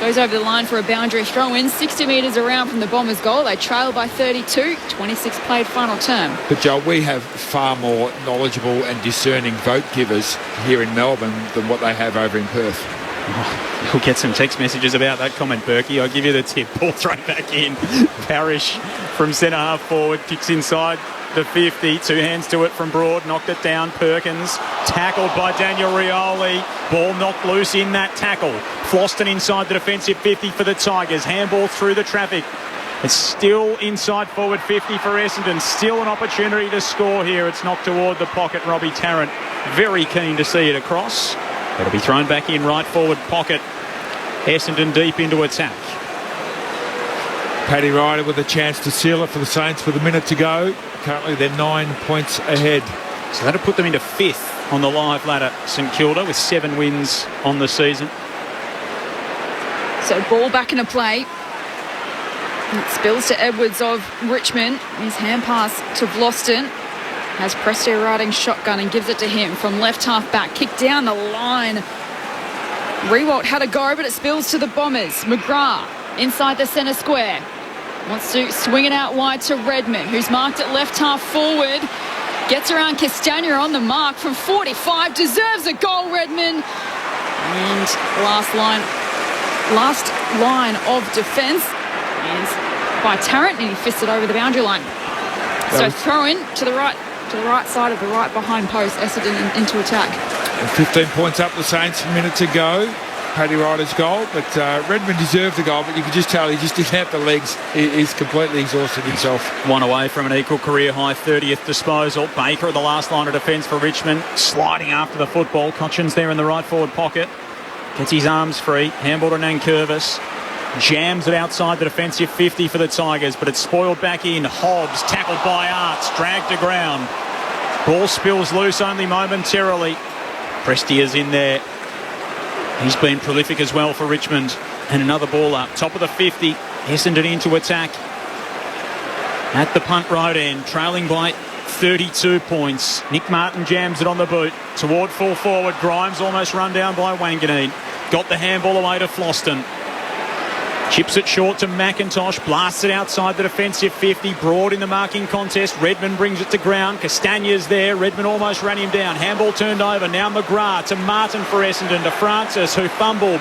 Goes over the line for a boundary throw-in, 60 metres around from the Bombers' goal. They trail by 32, 26 played final term. But Joel, we have far more knowledgeable and discerning vote givers here in Melbourne than what they have over in Perth. Oh, you'll get some text messages about that comment, Berkey. I'll give you the tip. Ball thrown back in. Parrish from centre half forward, kicks inside the 50. 2 hands to it from Broad. Knocked it down. Perkins tackled by Daniel Rioli. Ball knocked loose in that tackle. Floston inside the defensive 50 for the Tigers. Handball through the traffic. It's still inside forward 50 for Essendon. Still an opportunity to score here. It's knocked toward the pocket. Robbie Tarrant very keen to see it across. It'll be thrown back in right forward pocket. Essendon deep into attack. Paddy Ryder with a chance to seal it for the Saints with a minute to go. Currently they're 9 points ahead. So that'll put them into 5th on the live ladder, St Kilda, with 7 wins on the season. So ball back into play. It spills to Edwards of Richmond. His hand pass to Vlosten. Has Prestia riding shotgun and gives it to him from left half back. Kick down the line. Rewalt had a go, but it spills to the Bombers. McGrath inside the centre square. Wants to swing it out wide to Redmond, who's marked at left half forward. Gets around Castagna on the mark from 45. Deserves a goal, Redmond. And last line of defence is by Tarrant, and he fists it over the boundary line. So throw in to the right side of the right behind post. Essendon into attack. And 15 points up the Saints, a minute to go. Paddy Ryder's goal, but Redmond deserved the goal, but you could just tell he just didn't have the legs. He's completely exhausted himself. One away from an equal career high 30th disposal. Baker at the last line of defence for Richmond, sliding after the football. Cochin's there in the right forward pocket. Gets his arms free. Handball to Nankervis. Jams it outside the defensive 50 for the Tigers, but it's spoiled back in. Hobbs tackled by Arts, dragged to ground. Ball spills loose only momentarily. Prestia's in there. He's been prolific as well for Richmond. And another ball up. Top of the 50. Essendon into attack. At the punt road end. Trailing by 32 points. Nick Martin jams it on the boot. Toward full forward. Grimes almost run down by Wanganeen. Got the handball away to Floston. Chips it short to McIntosh. Blasts it outside the defensive 50. Broad in the marking contest. Redmond brings it to ground. Castagna's there. Redmond almost ran him down. Handball turned over. Now McGrath to Martin for Essendon. To Francis, who fumbled.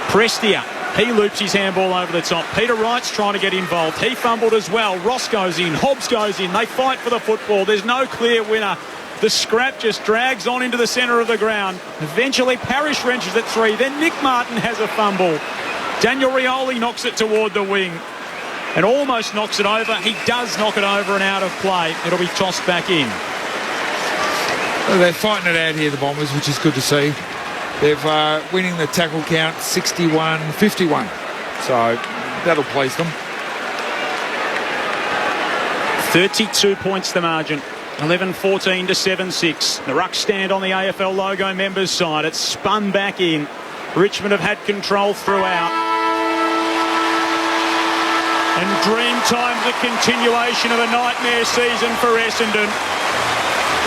Prestia. He loops his handball over the top. Peter Wright's trying to get involved. He fumbled as well. Ross goes in. Hobbs goes in. They fight for the football. There's no clear winner. The scrap just drags on into the centre of the ground. Eventually Parrish wrenches at 3. Then Nick Martin has a fumble. Daniel Rioli knocks it toward the wing and almost knocks it over. He does knock it over and out of play. It'll be tossed back in. Well, they're fighting it out here, the Bombers, which is good to see. They're winning the tackle count 61-51. So that'll please them. 32 points the margin. 11-14 to 7-6. The ruck stand on the AFL logo members' side. It's spun back in. Richmond have had control throughout. And Dreamtime's a continuation of a nightmare season for Essendon.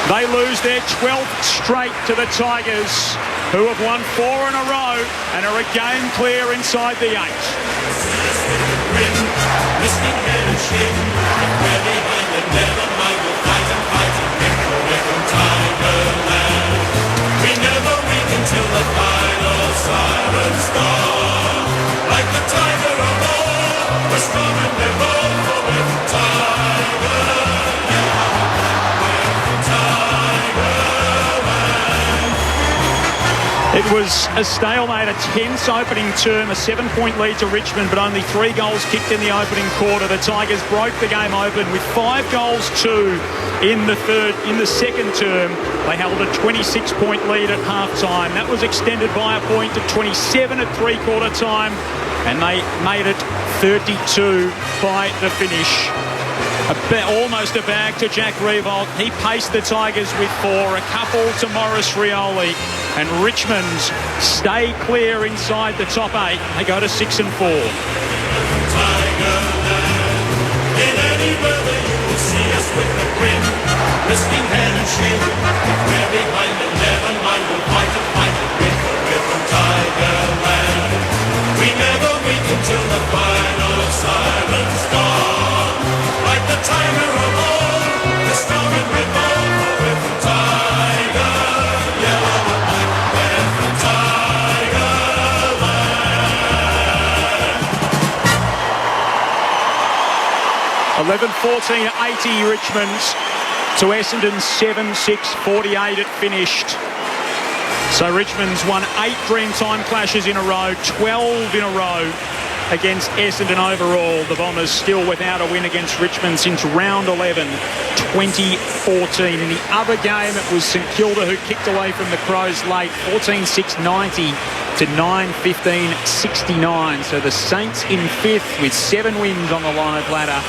They lose their 12th straight to the Tigers, who have won 4 in a row and are a game clear inside the 8. We never win until the final silence gone. Like the tiger of old, we're strong and we're bold, for we're the tiger. It was a stalemate, a tense opening term, a 7-point lead to Richmond, but only 3 goals kicked in the opening quarter. The Tigers broke the game open with 5 goals, 2 in the second term. They held a 26-point lead at half-time. That was extended by a point to 27 at three-quarter time, and they made it 32 by the finish. Almost a bag to Jack Revolt. He paced the Tigers with 4, a couple to Maurice Rioli. And Richmond stay clear inside the top 8. They go to 6 and 4. In any weather you will see us with a grin, risking hand and shield. We're behind and never mind, we'll fight and win. We're from Tigerland. We never wait until the final silence gone. Like the tiger of old, the strong and we're bold. We're from Tiger, yellow and black. We're from Tigerland. 11-14 80 Richmond to Essendon 7-6 48 it finished. So Richmond's won 8 Dreamtime clashes in a row, 12 in a row against Essendon overall. The Bombers still without a win against Richmond since round 11 2014. In the other game it was St Kilda who kicked away from the Crows late 14-6-90 to 9-15-69. So the Saints in 5th with 7 wins on the live ladder.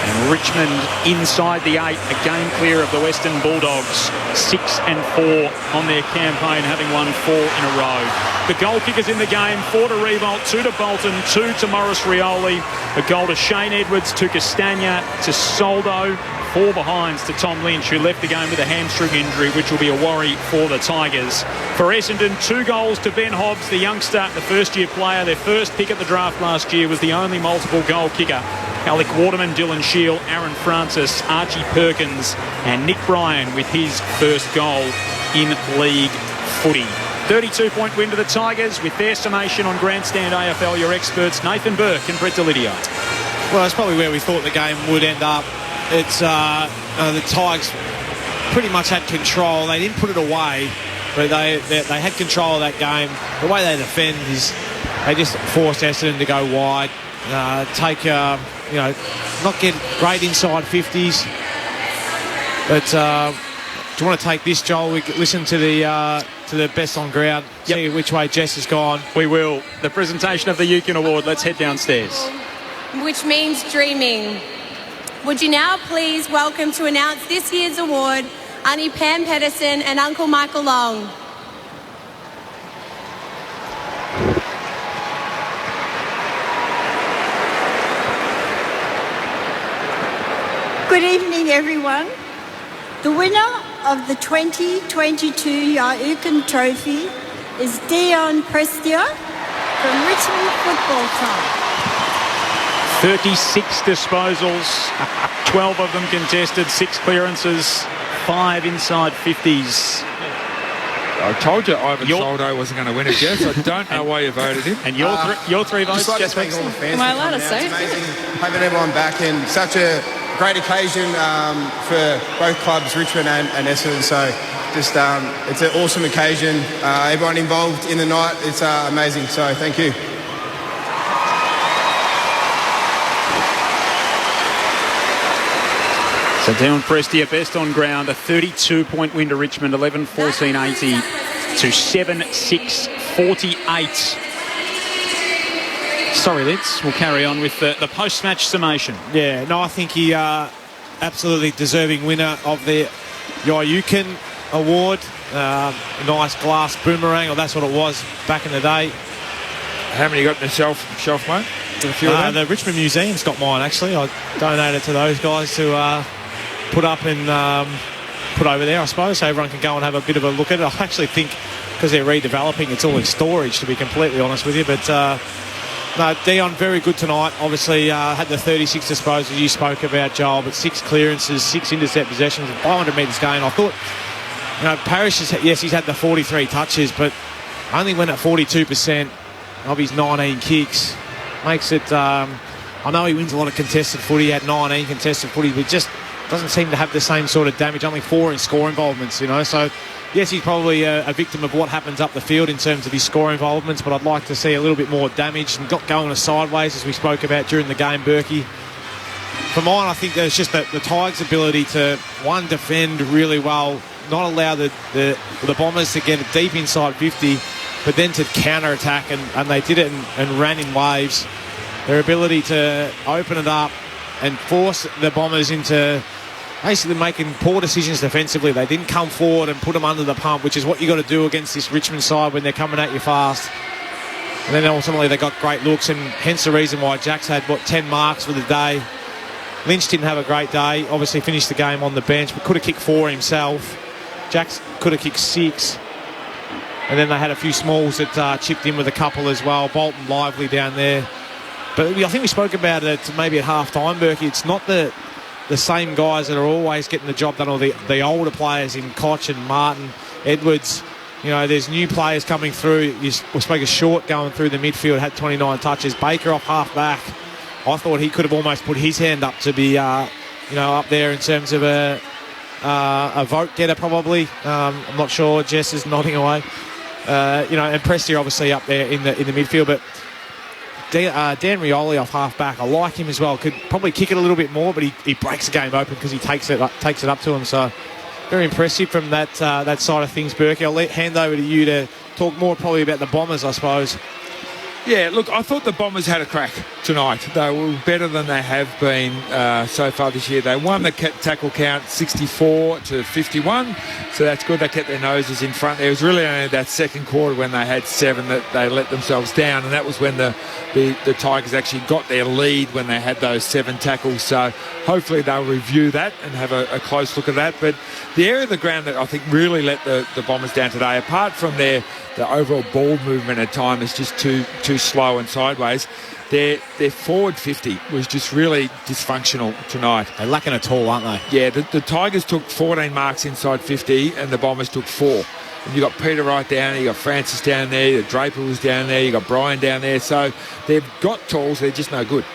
And Richmond inside the 8, a game clear of the Western Bulldogs, 6-4 on their campaign, having won 4 in a row. The goal kickers in the game, 4 to Revolt, 2 to Bolton, 2 to Morris Rioli. A goal to Shane Edwards, to Castagna, to Soldo. 4 behinds to Tom Lynch, who left the game with a hamstring injury, which will be a worry for the Tigers. For Essendon, 2 goals to Ben Hobbs, the youngster, the first-year player. Their first pick at the draft last year, was the only multiple goal kicker. Alec Waterman, Dylan Shield, Aaron Francis, Archie Perkins and Nick Bryan with his first goal in league footy. 32-point win to the Tigers with their summation on Grandstand AFL. Your experts, Nathan Burke and Brett Delidio. Well, that's probably where we thought the game would end up. It's the Tigers pretty much had control. They didn't put it away, but they had control of that game. The way they defend is they just forced Essendon to go wide, not get great inside 50s. But do you want to take this, Joel? We listen to the best on ground, see which way Jess has gone. We will. The presentation of the Eukin Award. Let's head downstairs. Which means dreaming. Would you now please welcome to announce this year's award, Auntie Pam Pedersen and Uncle Michael Long. Good evening, everyone. The winner of the 2022 Eukin Trophy is Dion Prestia from Richmond Football Club. 36 disposals, 12 of them contested, 6 clearances, 5 inside 50s. I told you Ivan Soldo wasn't going to win it, Jess. I don't know why you voted him. And your 3 votes, like Jess. Thank all the fans. Am I allowed to say? It's amazing having everyone back, and such a great occasion for both clubs, Richmond and Essendon. So just it's an awesome occasion. Everyone involved in the night, it's amazing. So thank you. So Dion Prestia, best on ground, a 32-point win to Richmond, 11-14-80 to 7-6-48. Sorry, Litz. We'll carry on with the post-match summation. Yeah, no, I think he absolutely deserving winner of the Eukin Award. Nice glass boomerang, or that's what it was back in the day. How many you got in the shelf, mate? The Richmond Museum's got mine, actually. I donated to those guys to put up and put over there, I suppose, so everyone can go and have a bit of a look at it. I actually think, because they're redeveloping, it's all in storage, to be completely honest with you. But no, Dion, very good tonight. Obviously, had the 36 disposals you spoke about, Joel, but 6 clearances, 6 intercept possessions, 500 metres gain. I thought, Parrish, he's had the 43 touches, but only went at 42% of his 19 kicks. Makes it, I know he wins a lot of contested footy, he had 19 contested footy, but just doesn't seem to have the same sort of damage, only 4 in score involvements, So, yes, he's probably a victim of what happens up the field in terms of his score involvements, but I'd like to see a little bit more damage and got going sideways, as we spoke about during the game, Berkey. For mine, I think there's just the Tigers' ability to, one, defend really well, not allow the Bombers to get it deep inside 50, but then to counter-attack, and they did it and ran in waves. Their ability to open it up and force the Bombers into basically making poor decisions defensively. They didn't come forward and put them under the pump, which is what you got to do against this Richmond side when they're coming at you fast. And then ultimately they got great looks, and hence the reason why Jack's had, 10 marks for the day. Lynch didn't have a great day, obviously finished the game on the bench, but could have kicked 4 himself. Jack's could have kicked 6. And then they had a few smalls that chipped in with a couple as well. Bolton lively down there. But I think we spoke about it maybe at half-time, Berkey. It's not the same guys that are always getting the job done, or the older players in Koch and Martin, Edwards. There's new players coming through. We spoke of Short going through the midfield, had 29 touches. Baker off half-back. I thought he could have almost put his hand up to be, up there in terms of a vote getter probably. I'm not sure. Jess is nodding away. And Prestia obviously up there in the midfield, but Dan Rioli off half-back, I like him as well. Could probably kick it a little bit more, but he breaks the game open because he takes it up to him. So very impressive from that side of things, Berkey. I'll hand over to you to talk more probably about the Bombers, I suppose. Yeah, look, I thought the Bombers had a crack tonight. They were better than they have been so far this year. They won the tackle count 64-51, so that's good. They kept their noses in front. There was really only that second quarter when they had 7 that they let themselves down, and that was when the Tigers actually got their lead when they had those 7 tackles. So hopefully they'll review that and have a close look at that. But the area of the ground that I think really let the Bombers down today, apart from the overall ball movement at time is just too slow and sideways. Their forward 50 was just really dysfunctional tonight. They're lacking a tall, aren't they? Yeah, the Tigers took 14 marks inside 50 and the Bombers took 4. And you got Peter Wright down there, you got Francis down there, the Draper was down there, you got Brian down there. So they've got tools, they're just no good.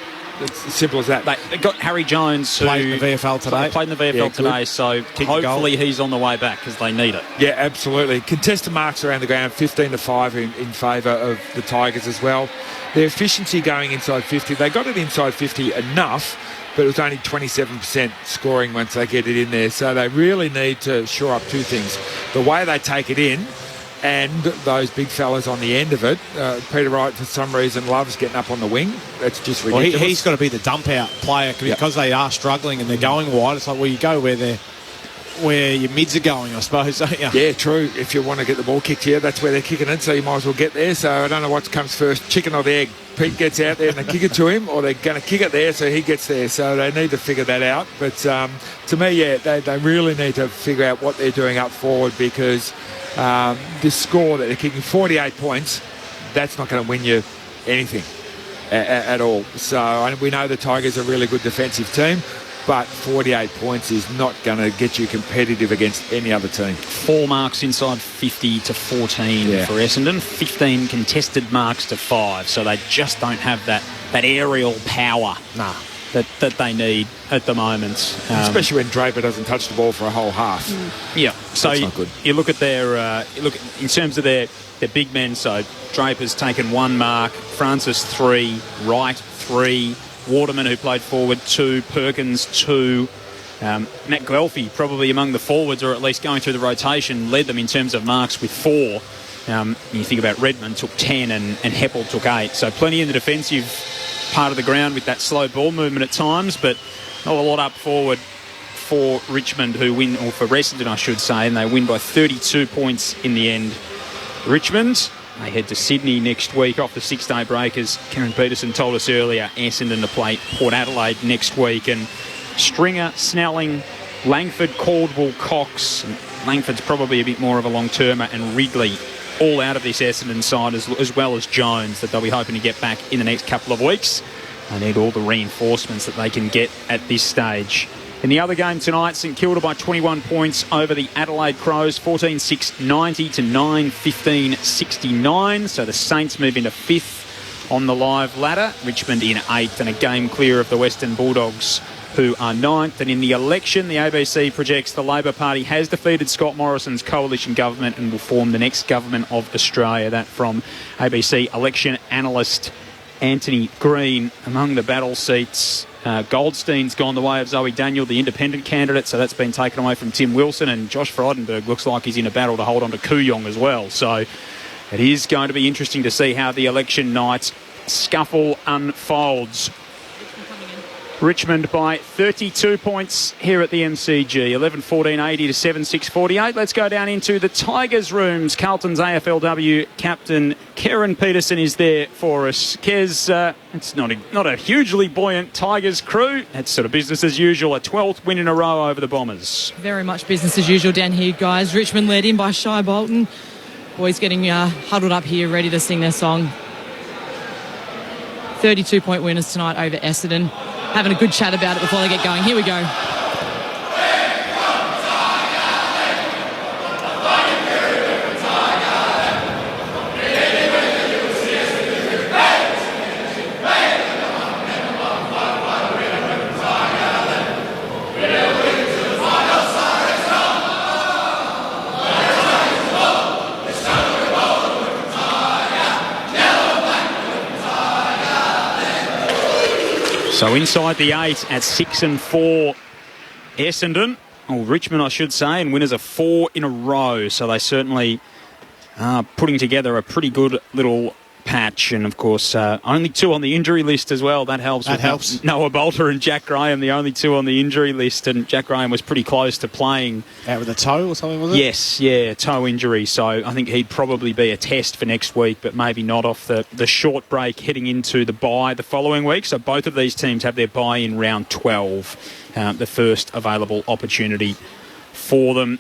It's as simple as that. They got Harry Jones, who played in the VFL today. Played in the VFL today, so hopefully he's on the way back because they need it. Yeah, absolutely. Contested marks around the ground, 15-5 in favour of the Tigers as well. Their efficiency going inside 50, they got it inside 50 enough, but it was only 27% scoring once they get it in there. So they really need to shore up 2 things. The way they take it in, and those big fellas on the end of it. Peter Wright, for some reason, loves getting up on the wing. That's just ridiculous. Well, he's got to be the dump-out player because they are struggling and they're going wide. It's like, well, you go where your mids are going, I suppose, don't you? Yeah, true. If you want to get the ball kicked here, that's where they're kicking it, so you might as well get there. So I don't know what comes first, chicken or the egg. Pete gets out there and they kick it to him, or they're going to kick it there so he gets there. So they need to figure that out. But to me, yeah, they really need to figure out what they're doing up forward because this score that they're kicking, 48 points, that's not going to win you anything at all. So we know the Tigers are a really good defensive team, but 48 points is not going to get you competitive against any other team. 4 marks inside 50 to 14 for Essendon, 15 contested marks to 5, so they just don't have that aerial power that they need at the moment. Especially when Draper doesn't touch the ball for a whole half. Yeah, so that's not good. You look at in terms of their big men, so Draper's taken 1 mark, Francis 3, Wright 3, Waterman, who played forward, 2, Perkins 2. Matt Guelphy, probably among the forwards, or at least going through the rotation, led them in terms of marks with 4. You think about Redmond took 10 and Heppel took 8. So plenty in the defensive part of the ground with that slow ball movement at times, but not a lot up forward for Richmond, who win, or for Essendon, I should say, and they win by 32 points in the end. Richmond, they head to Sydney next week off the 6-day break, as Karen Peterson told us earlier. Essendon to play Port Adelaide next week, and Stringer, Snelling, Langford, Caldwell, Cox. Langford's probably a bit more of a long-termer, and Ridley all out of this Essendon side, as well as Jones, that they'll be hoping to get back in the next couple of weeks. They need all the reinforcements that they can get at this stage. In the other game tonight, St Kilda by 21 points over the Adelaide Crows, 14-6-90 to 9-15-69. So the Saints move into 5th on the live ladder. Richmond in 8th and a game clear of the Western Bulldogs, who are 9th. And in the election, the ABC projects the Labor Party has defeated Scott Morrison's coalition government and will form the next government of Australia. That from ABC election analyst Anthony Green. Among the battle seats, Goldstein's gone the way of Zoe Daniel, the independent candidate, so that's been taken away from Tim Wilson, and Josh Frydenberg looks like he's in a battle to hold on to Kooyong as well. So it is going to be interesting to see how the election night scuffle unfolds. Richmond by 32 points here at the MCG, 11-14-80 to 7-6-48. Let's go down into the Tigers' rooms. Carlton's AFLW captain Karen Peterson is there for us. Kez, it's not a hugely buoyant Tigers crew. It's sort of business as usual. A 12th win in a row over the Bombers. Very much business as usual down here, guys. Richmond led in by Shai Bolton. Boys getting huddled up here, ready to sing their song. 32-point winners tonight over Essendon. Having a good chat about it before they get going. Here we go. So inside the 8 at 6-4, Essendon, or Richmond I should say, and winners are 4 in a row. So they certainly putting together a pretty good little patch, and of course only 2 on the injury list as well. That helps. Noah Bolter and Jack Graham, the only 2 on the injury list, and Jack Graham was pretty close to playing. Out with a toe or something, was it? Yes, yeah, toe injury. So I think he'd probably be a test for next week, but maybe not off the short break heading into the bye the following week. So both of these teams have their bye in round 12, the first available opportunity for them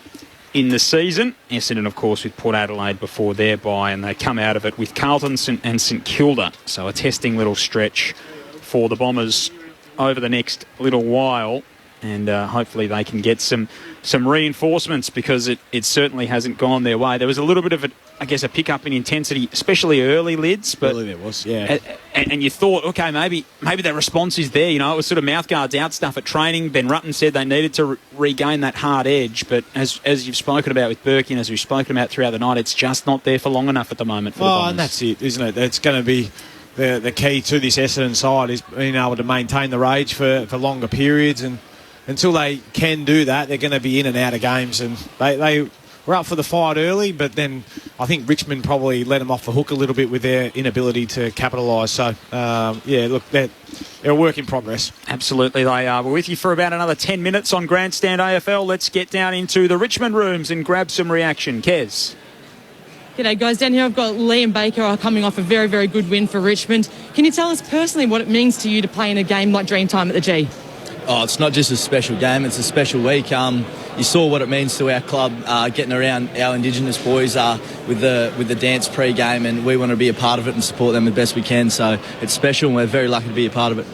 in the season. Essendon, of course, with Port Adelaide before their bye, and they come out of it with Carlton and St Kilda. So a testing little stretch for the Bombers over the next little while, and hopefully they can get some reinforcements, because it certainly hasn't gone their way. There was a little bit of a pick-up in intensity, especially early, Lids. But early there was, yeah. And you thought, okay, maybe that response is there. You know, it was sort of mouth guards out stuff at training. Ben Rutten said they needed to regain that hard edge. But as you've spoken about with Berkey, and as we've spoken about throughout the night, it's just not there for long enough at the moment for the Bombers. And that's it, isn't it? It's going to be the key to this Essendon side, is being able to maintain the rage for longer periods, and until they can do that, they're going to be in and out of games. And they were up for the fight early, but then I think Richmond probably let them off the hook a little bit with their inability to capitalise. So, look, they're a work in progress. Absolutely they are. We're with you for about another 10 minutes on Grandstand AFL. Let's get down into the Richmond rooms and grab some reaction. Kez. G'day guys, down here I've got Liam Baker coming off a very, very good win for Richmond. Can you tell us personally what it means to you to play in a game like Dreamtime at the G? Oh, it's not just a special game, it's a special week. You saw what it means to our club, getting around our Indigenous boys with the dance pre-game, and we want to be a part of it and support them the best we can. So it's special, and we're very lucky to be a part of it.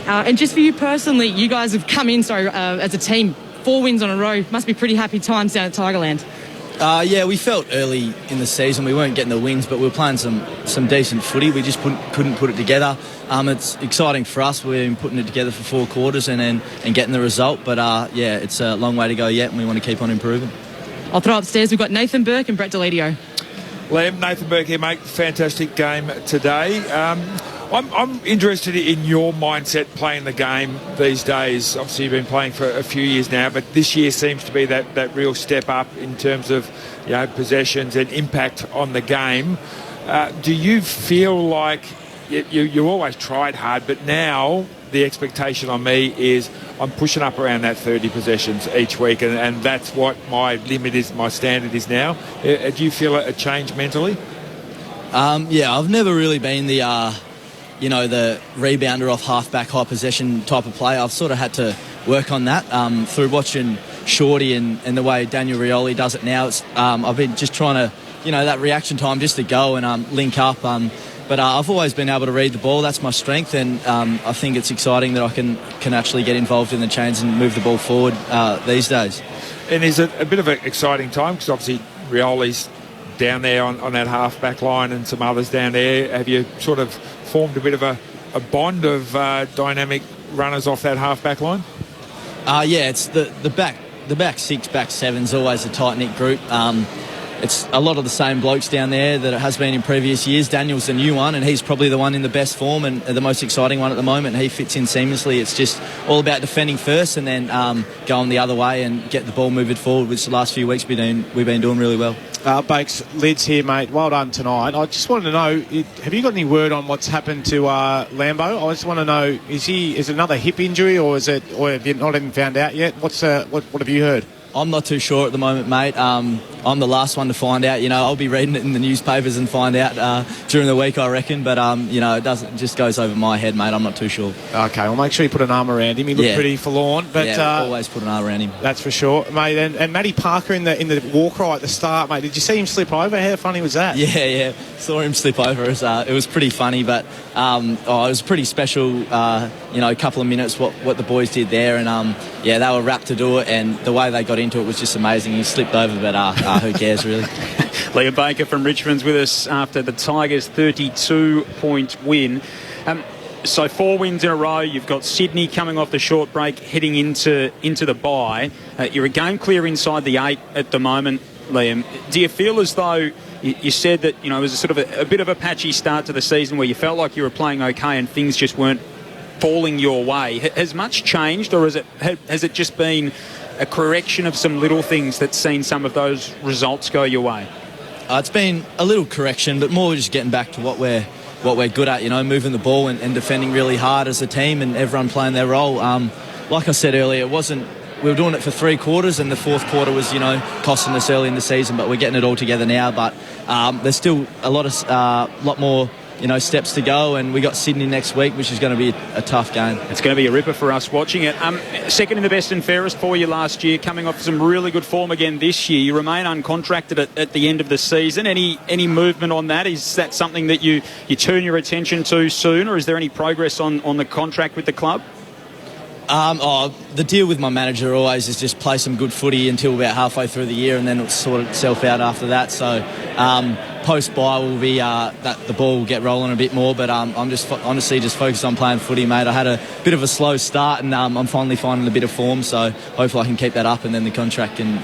And just for you personally, you guys have come in as a team, 4 wins on a row. Must be pretty happy times down at Tigerland. Yeah, we felt early in the season we weren't getting the wins, but we were playing some decent footy. We just couldn't put it together. It's exciting for us. We've been putting it together for 4 quarters and getting the result. But, it's a long way to go yet, and we want to keep on improving. I'll throw upstairs. We've got Nathan Burke and Brett Delidio. Liam, Nathan Burke here, mate. Fantastic game today. I'm interested in your mindset playing the game these days. Obviously, you've been playing for a few years now, but this year seems to be that real step up in terms of possessions and impact on the game. Do you feel like you always tried hard, but now the expectation on me is I'm pushing up around that 30 possessions each week, and that's what my limit is, my standard is now. Do you feel a change mentally? I've never really been the rebounder off half-back, high possession type of play. I've sort of had to work on that through watching Shorty and the way Daniel Rioli does it now. I've been just trying to, that reaction time just to go and link up. But I've always been able to read the ball. That's my strength, and I think it's exciting that I can actually get involved in the chains and move the ball forward these days. And is it a bit of an exciting time? Because obviously Rioli's down there on that half-back line and some others down there. Have you sort of formed a bit of a bond of dynamic runners off that half-back line? It's the back 6, back 7's always a tight-knit group. It's a lot of the same blokes down there that it has been in previous years. Daniel's the new one, and he's probably the one in the best form and the most exciting one at the moment. He fits in seamlessly. It's just all about defending first and then going the other way and get the ball moving forward, which the last few weeks we've been doing really well. Bakes, Lids here, mate. Well done tonight. I just wanted to know, have you got any word on what's happened to Lambo? I just want to know, is it another hip injury, or have you not even found out yet? What have you heard? I'm not too sure at the moment, mate. I'm the last one to find out. I'll be reading it in the newspapers and find out during the week, I reckon. But, it just goes over my head, mate. I'm not too sure. Okay, well, make sure you put an arm around him. He looked pretty forlorn. But, always put an arm around him. That's for sure, mate. And Matty Parker in the war cry at the start, mate. Did you see him slip over? How funny was that? Yeah. Saw him slip over. It was pretty funny, but it was pretty special, a couple of minutes what the boys did there. And, they were rapt to do it, and the way they got into it was just amazing. He slipped over, but who cares, really? Liam Baker from Richmond's with us after the Tigers' 32-point win. So 4 wins in a row. You've got Sydney coming off the short break, heading into the bye. You're a game clear inside the 8 at the moment, Liam. Do you feel as though you said that it was a sort of a bit of a patchy start to the season where you felt like you were playing okay and things just weren't falling your way? Has much changed, or has it just been a correction of some little things that's seen some of those results go your way? It's been a little correction, but more just getting back to what we're good at, moving the ball and defending really hard as a team and everyone playing their role. Like I said earlier, we were doing it for 3 quarters and the fourth quarter was, costing us early in the season, but we're getting it all together now. But there's still a lot more steps to go, and we got Sydney next week, which is going to be a tough game. It's going to be a ripper for us watching it. Second in the best and fairest for you last year, coming off some really good form again this year. You remain uncontracted at the end of the season. Any movement on that? Is that something that you turn your attention to soon, or is there any progress on the contract with the club? The deal with my manager always is just play some good footy until about halfway through the year, and then it'll sort itself out after that. So post-bye will be that the ball will get rolling a bit more, but I'm just honestly just focused on playing footy, mate. I had a bit of a slow start, and I'm finally finding a bit of form, so hopefully I can keep that up, and then the contract can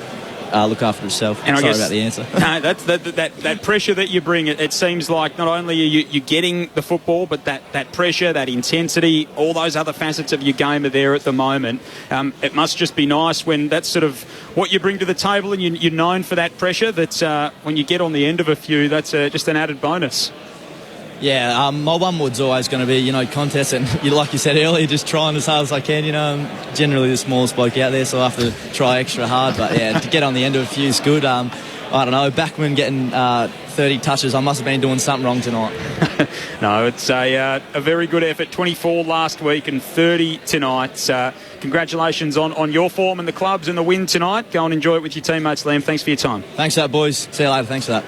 look after itself. And Sorry about the answer. No, that's that pressure that you bring. It seems like not only are you getting the football, but that pressure, that intensity, all those other facets of your game are there at the moment. It must just be nice when that's sort of what you bring to the table, and you're known for that pressure, that when you get on the end of a few, that's just an added bonus. Yeah, my one word's always going to be, contest, and like you said earlier, just trying as hard as I can. I'm generally the smallest bloke out there, so I have to try extra hard. But yeah, to get on the end of a few is good. I don't know, Backman getting 30 touches, I must have been doing something wrong tonight. No, it's a very good effort. 24 last week and 30 tonight. Congratulations on your form and the clubs and the win tonight. Go and enjoy it with your teammates, Liam. Thanks for your time. Thanks for that, boys. See you later. Thanks for that.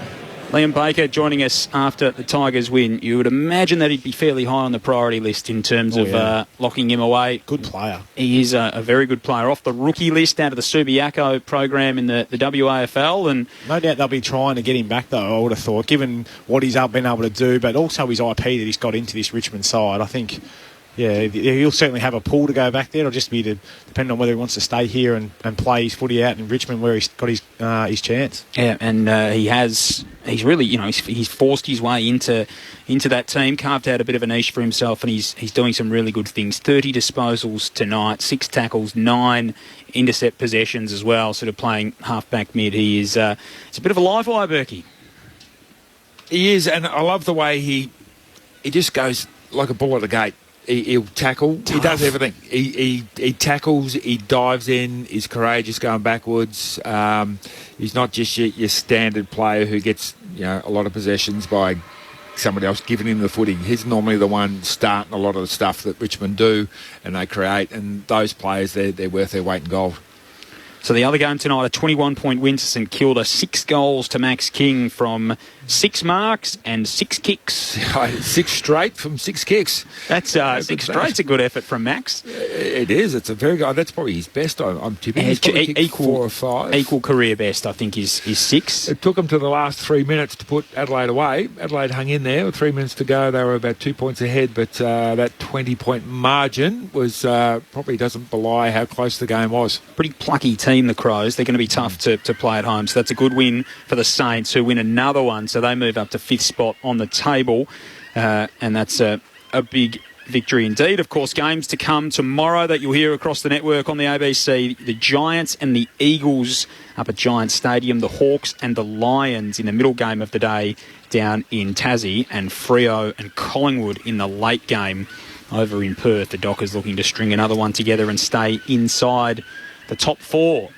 Liam Baker joining us after the Tigers win. You would imagine that he'd be fairly high on the priority list in terms of locking him away. Good player. He is a very good player. Off the rookie list out of the Subiaco program in the WAFL. And no doubt they'll be trying to get him back, though, I would have thought, given what he's been able to do, but also his IP that he's got into this Richmond side. I think, yeah, he'll certainly have a pull to go back there. It'll just be depending on whether he wants to stay here and play his footy out in Richmond where he's got his chance. Yeah, and he's really, he's forced his way into that team, carved out a bit of a niche for himself, and he's doing some really good things. 30 disposals tonight, 6 tackles, 9 intercept possessions as well, sort of playing half-back mid. He is it's a bit of a live wire, Berkey. He is, and I love the way he just goes like a bull at a gate. He'll tackle. Tough. He does everything. He tackles. He dives in. He's courageous going backwards. He's not just your standard player who gets a lot of possessions by somebody else giving him the footing. He's normally the one starting a lot of the stuff that Richmond do and they create. And those players, they're worth their weight in gold. So the other game tonight, a 21-point win to St Kilda, 6 goals to Max King from 6 marks and 6 kicks. 6 straight from 6 kicks. That's 6 straight's a good effort from Max. It is. It's a very good. That's probably his best. I'm tipping. He's probably equal 4 or 5. Equal career best, I think, is 6. It took him to the last 3 minutes to put Adelaide away. Adelaide hung in there with 3 minutes to go. They were about 2 points ahead, but that 20-point margin was probably doesn't belie how close the game was. Pretty plucky team, the Crows. They're going to be tough to play at home. So that's a good win for the Saints, who win another one. So they move up to 5th spot on the table. And that's a big victory indeed. Of course, games to come tomorrow that you'll hear across the network on the ABC. The Giants and the Eagles up at Giants Stadium. The Hawks and the Lions in the middle game of the day down in Tassie. And Freo and Collingwood in the late game over in Perth. The Dockers looking to string another one together and stay inside the top 4.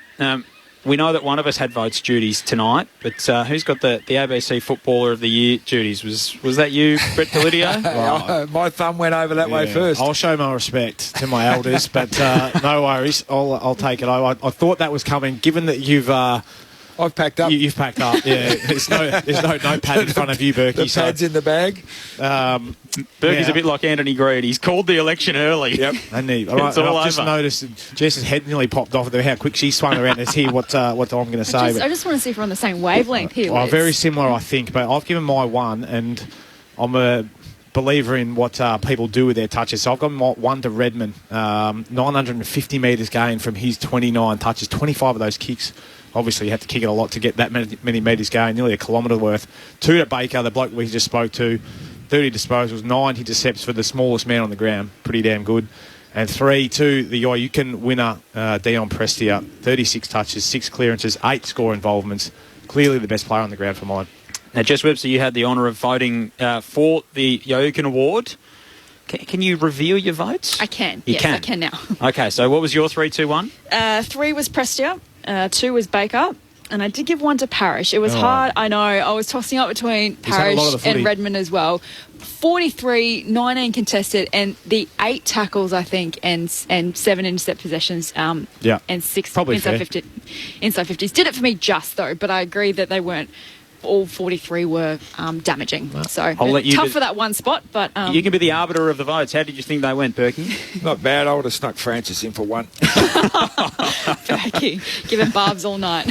We know that one of us had votes duties tonight, but who's got the ABC Footballer of the Year duties? Was that you, Brett Delidio? Well, my thumb went over that way first. I'll show my respect to my elders, but no worries. I'll take it over. I thought that was coming, given that you've... I've packed up. You've packed up, yeah. There's no notepad in front of you, Berkey. The pad's in the bag. Berkey's a bit like Anthony Green. He's called the election early. Yep. And I've just noticed Jess's head nearly popped off how quick she swung around to hear what I'm going to say. I just want to see if we're on the same wavelength here. Very similar, I think. But I've given my one, and I'm a believer in what people do with their touches. So I've got my one to Redmond. 950 metres gained from his 29 touches. 25 of those kicks. Obviously, you had to kick it a lot to get that many metres going, nearly a kilometre worth. 2 to Baker, the bloke we just spoke to, 30 disposals, 9 intercepts for the smallest man on the ground. Pretty damn good. And 3 to the Oyukan winner, Dion Prestia, 36 touches, 6 clearances, 8 score involvements. Clearly the best player on the ground for mine. Now, Jess Webster, you had the honour of voting for the Yaukin Award. Can you reveal your votes? I can. You yes, can. I can now. Okay, so what was your 3, 2, 1? 3 was Prestia, 2 was Baker, and I did give 1 to Parish. It was hard, I know. I was tossing up between Parish and Redmond as well. 43, 19 contested, and the 8 tackles, I think, and 7 intercept possessions, and 6 probably inside 50s. Did it for me just, though, but I agree that they weren't. All 43 were damaging. So I'll let you tough for that one spot, but... you can be the arbiter of the votes. How did you think they went, Berkey? Not bad. I would have snuck Francis in for 1. Berkey, giving barbs all night.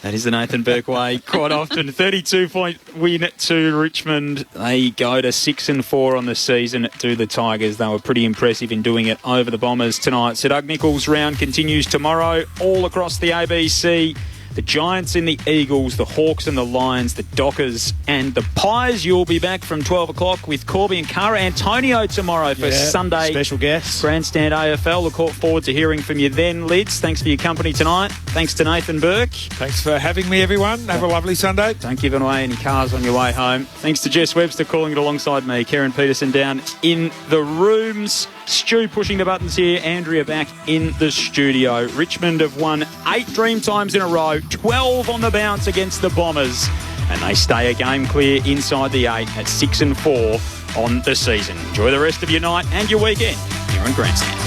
That is the Nathan Burke way. Quite often, 32-point win to Richmond. They go to 6-4 on the season to the Tigers. They were pretty impressive in doing it over the Bombers tonight. So Doug Nichols' round continues tomorrow all across the ABC. The Giants and the Eagles, the Hawks and the Lions, the Dockers and the Pies. You'll be back from 12 o'clock with Corby and Cara Antonio tomorrow for Sunday. Special guest. Grandstand AFL. Look forward to hearing from you then, Lids. Thanks for your company tonight. Thanks to Nathan Burke. Thanks for having me, everyone. Have a lovely Sunday. Don't give away any cars on your way home. Thanks to Jess Webster calling it alongside me. Karen Peterson down in the rooms. Stu pushing the buttons here. Andrea back in the studio. Richmond have won 8 Dreamtimes in a row. 12 on the bounce against the Bombers. And they stay a game clear inside the 8 at 6-4 on the season. Enjoy the rest of your night and your weekend here on Grandstand.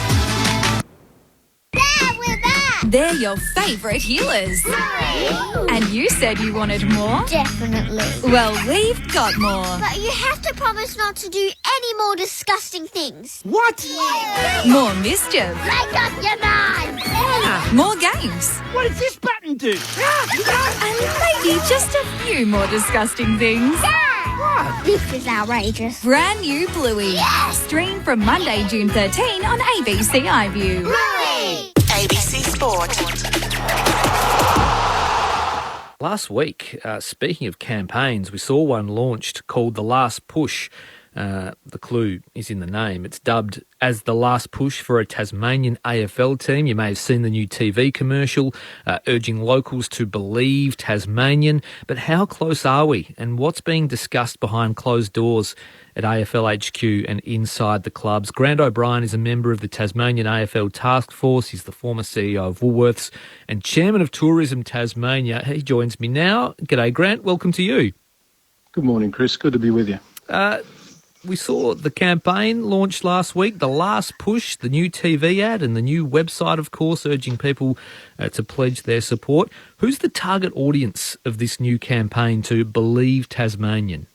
They're your favourite healers. And you said you wanted more? Definitely. Well, we've got more. But you have to promise not to do any more disgusting things. What? More mischief. Make up your mind. More games. What does this button do? And maybe just a few more disgusting things. What? This is outrageous. Brand new Bluey. Yes. Stream from Monday, June 13 on ABC iView. Bluey. ABC Sport. Last week, speaking of campaigns, we saw one launched called The Last Push. The clue is in the name. It's dubbed as the last push for a Tasmanian AFL team. You may have seen the new TV commercial urging locals to believe Tasmanian. But how close are we? And what's being discussed behind closed doors at AFL HQ and inside the clubs? Grant O'Brien is a member of the Tasmanian AFL Task Force. He's the former CEO of Woolworths and Chairman of Tourism Tasmania. He joins me now. G'day, Grant. Welcome to you. Good morning, Chris. Good to be with you. We saw the campaign launched last week, The Last Push, the new TV ad and the new website, of course, urging people to pledge their support. Who's the target audience of this new campaign to believe Tasmanian?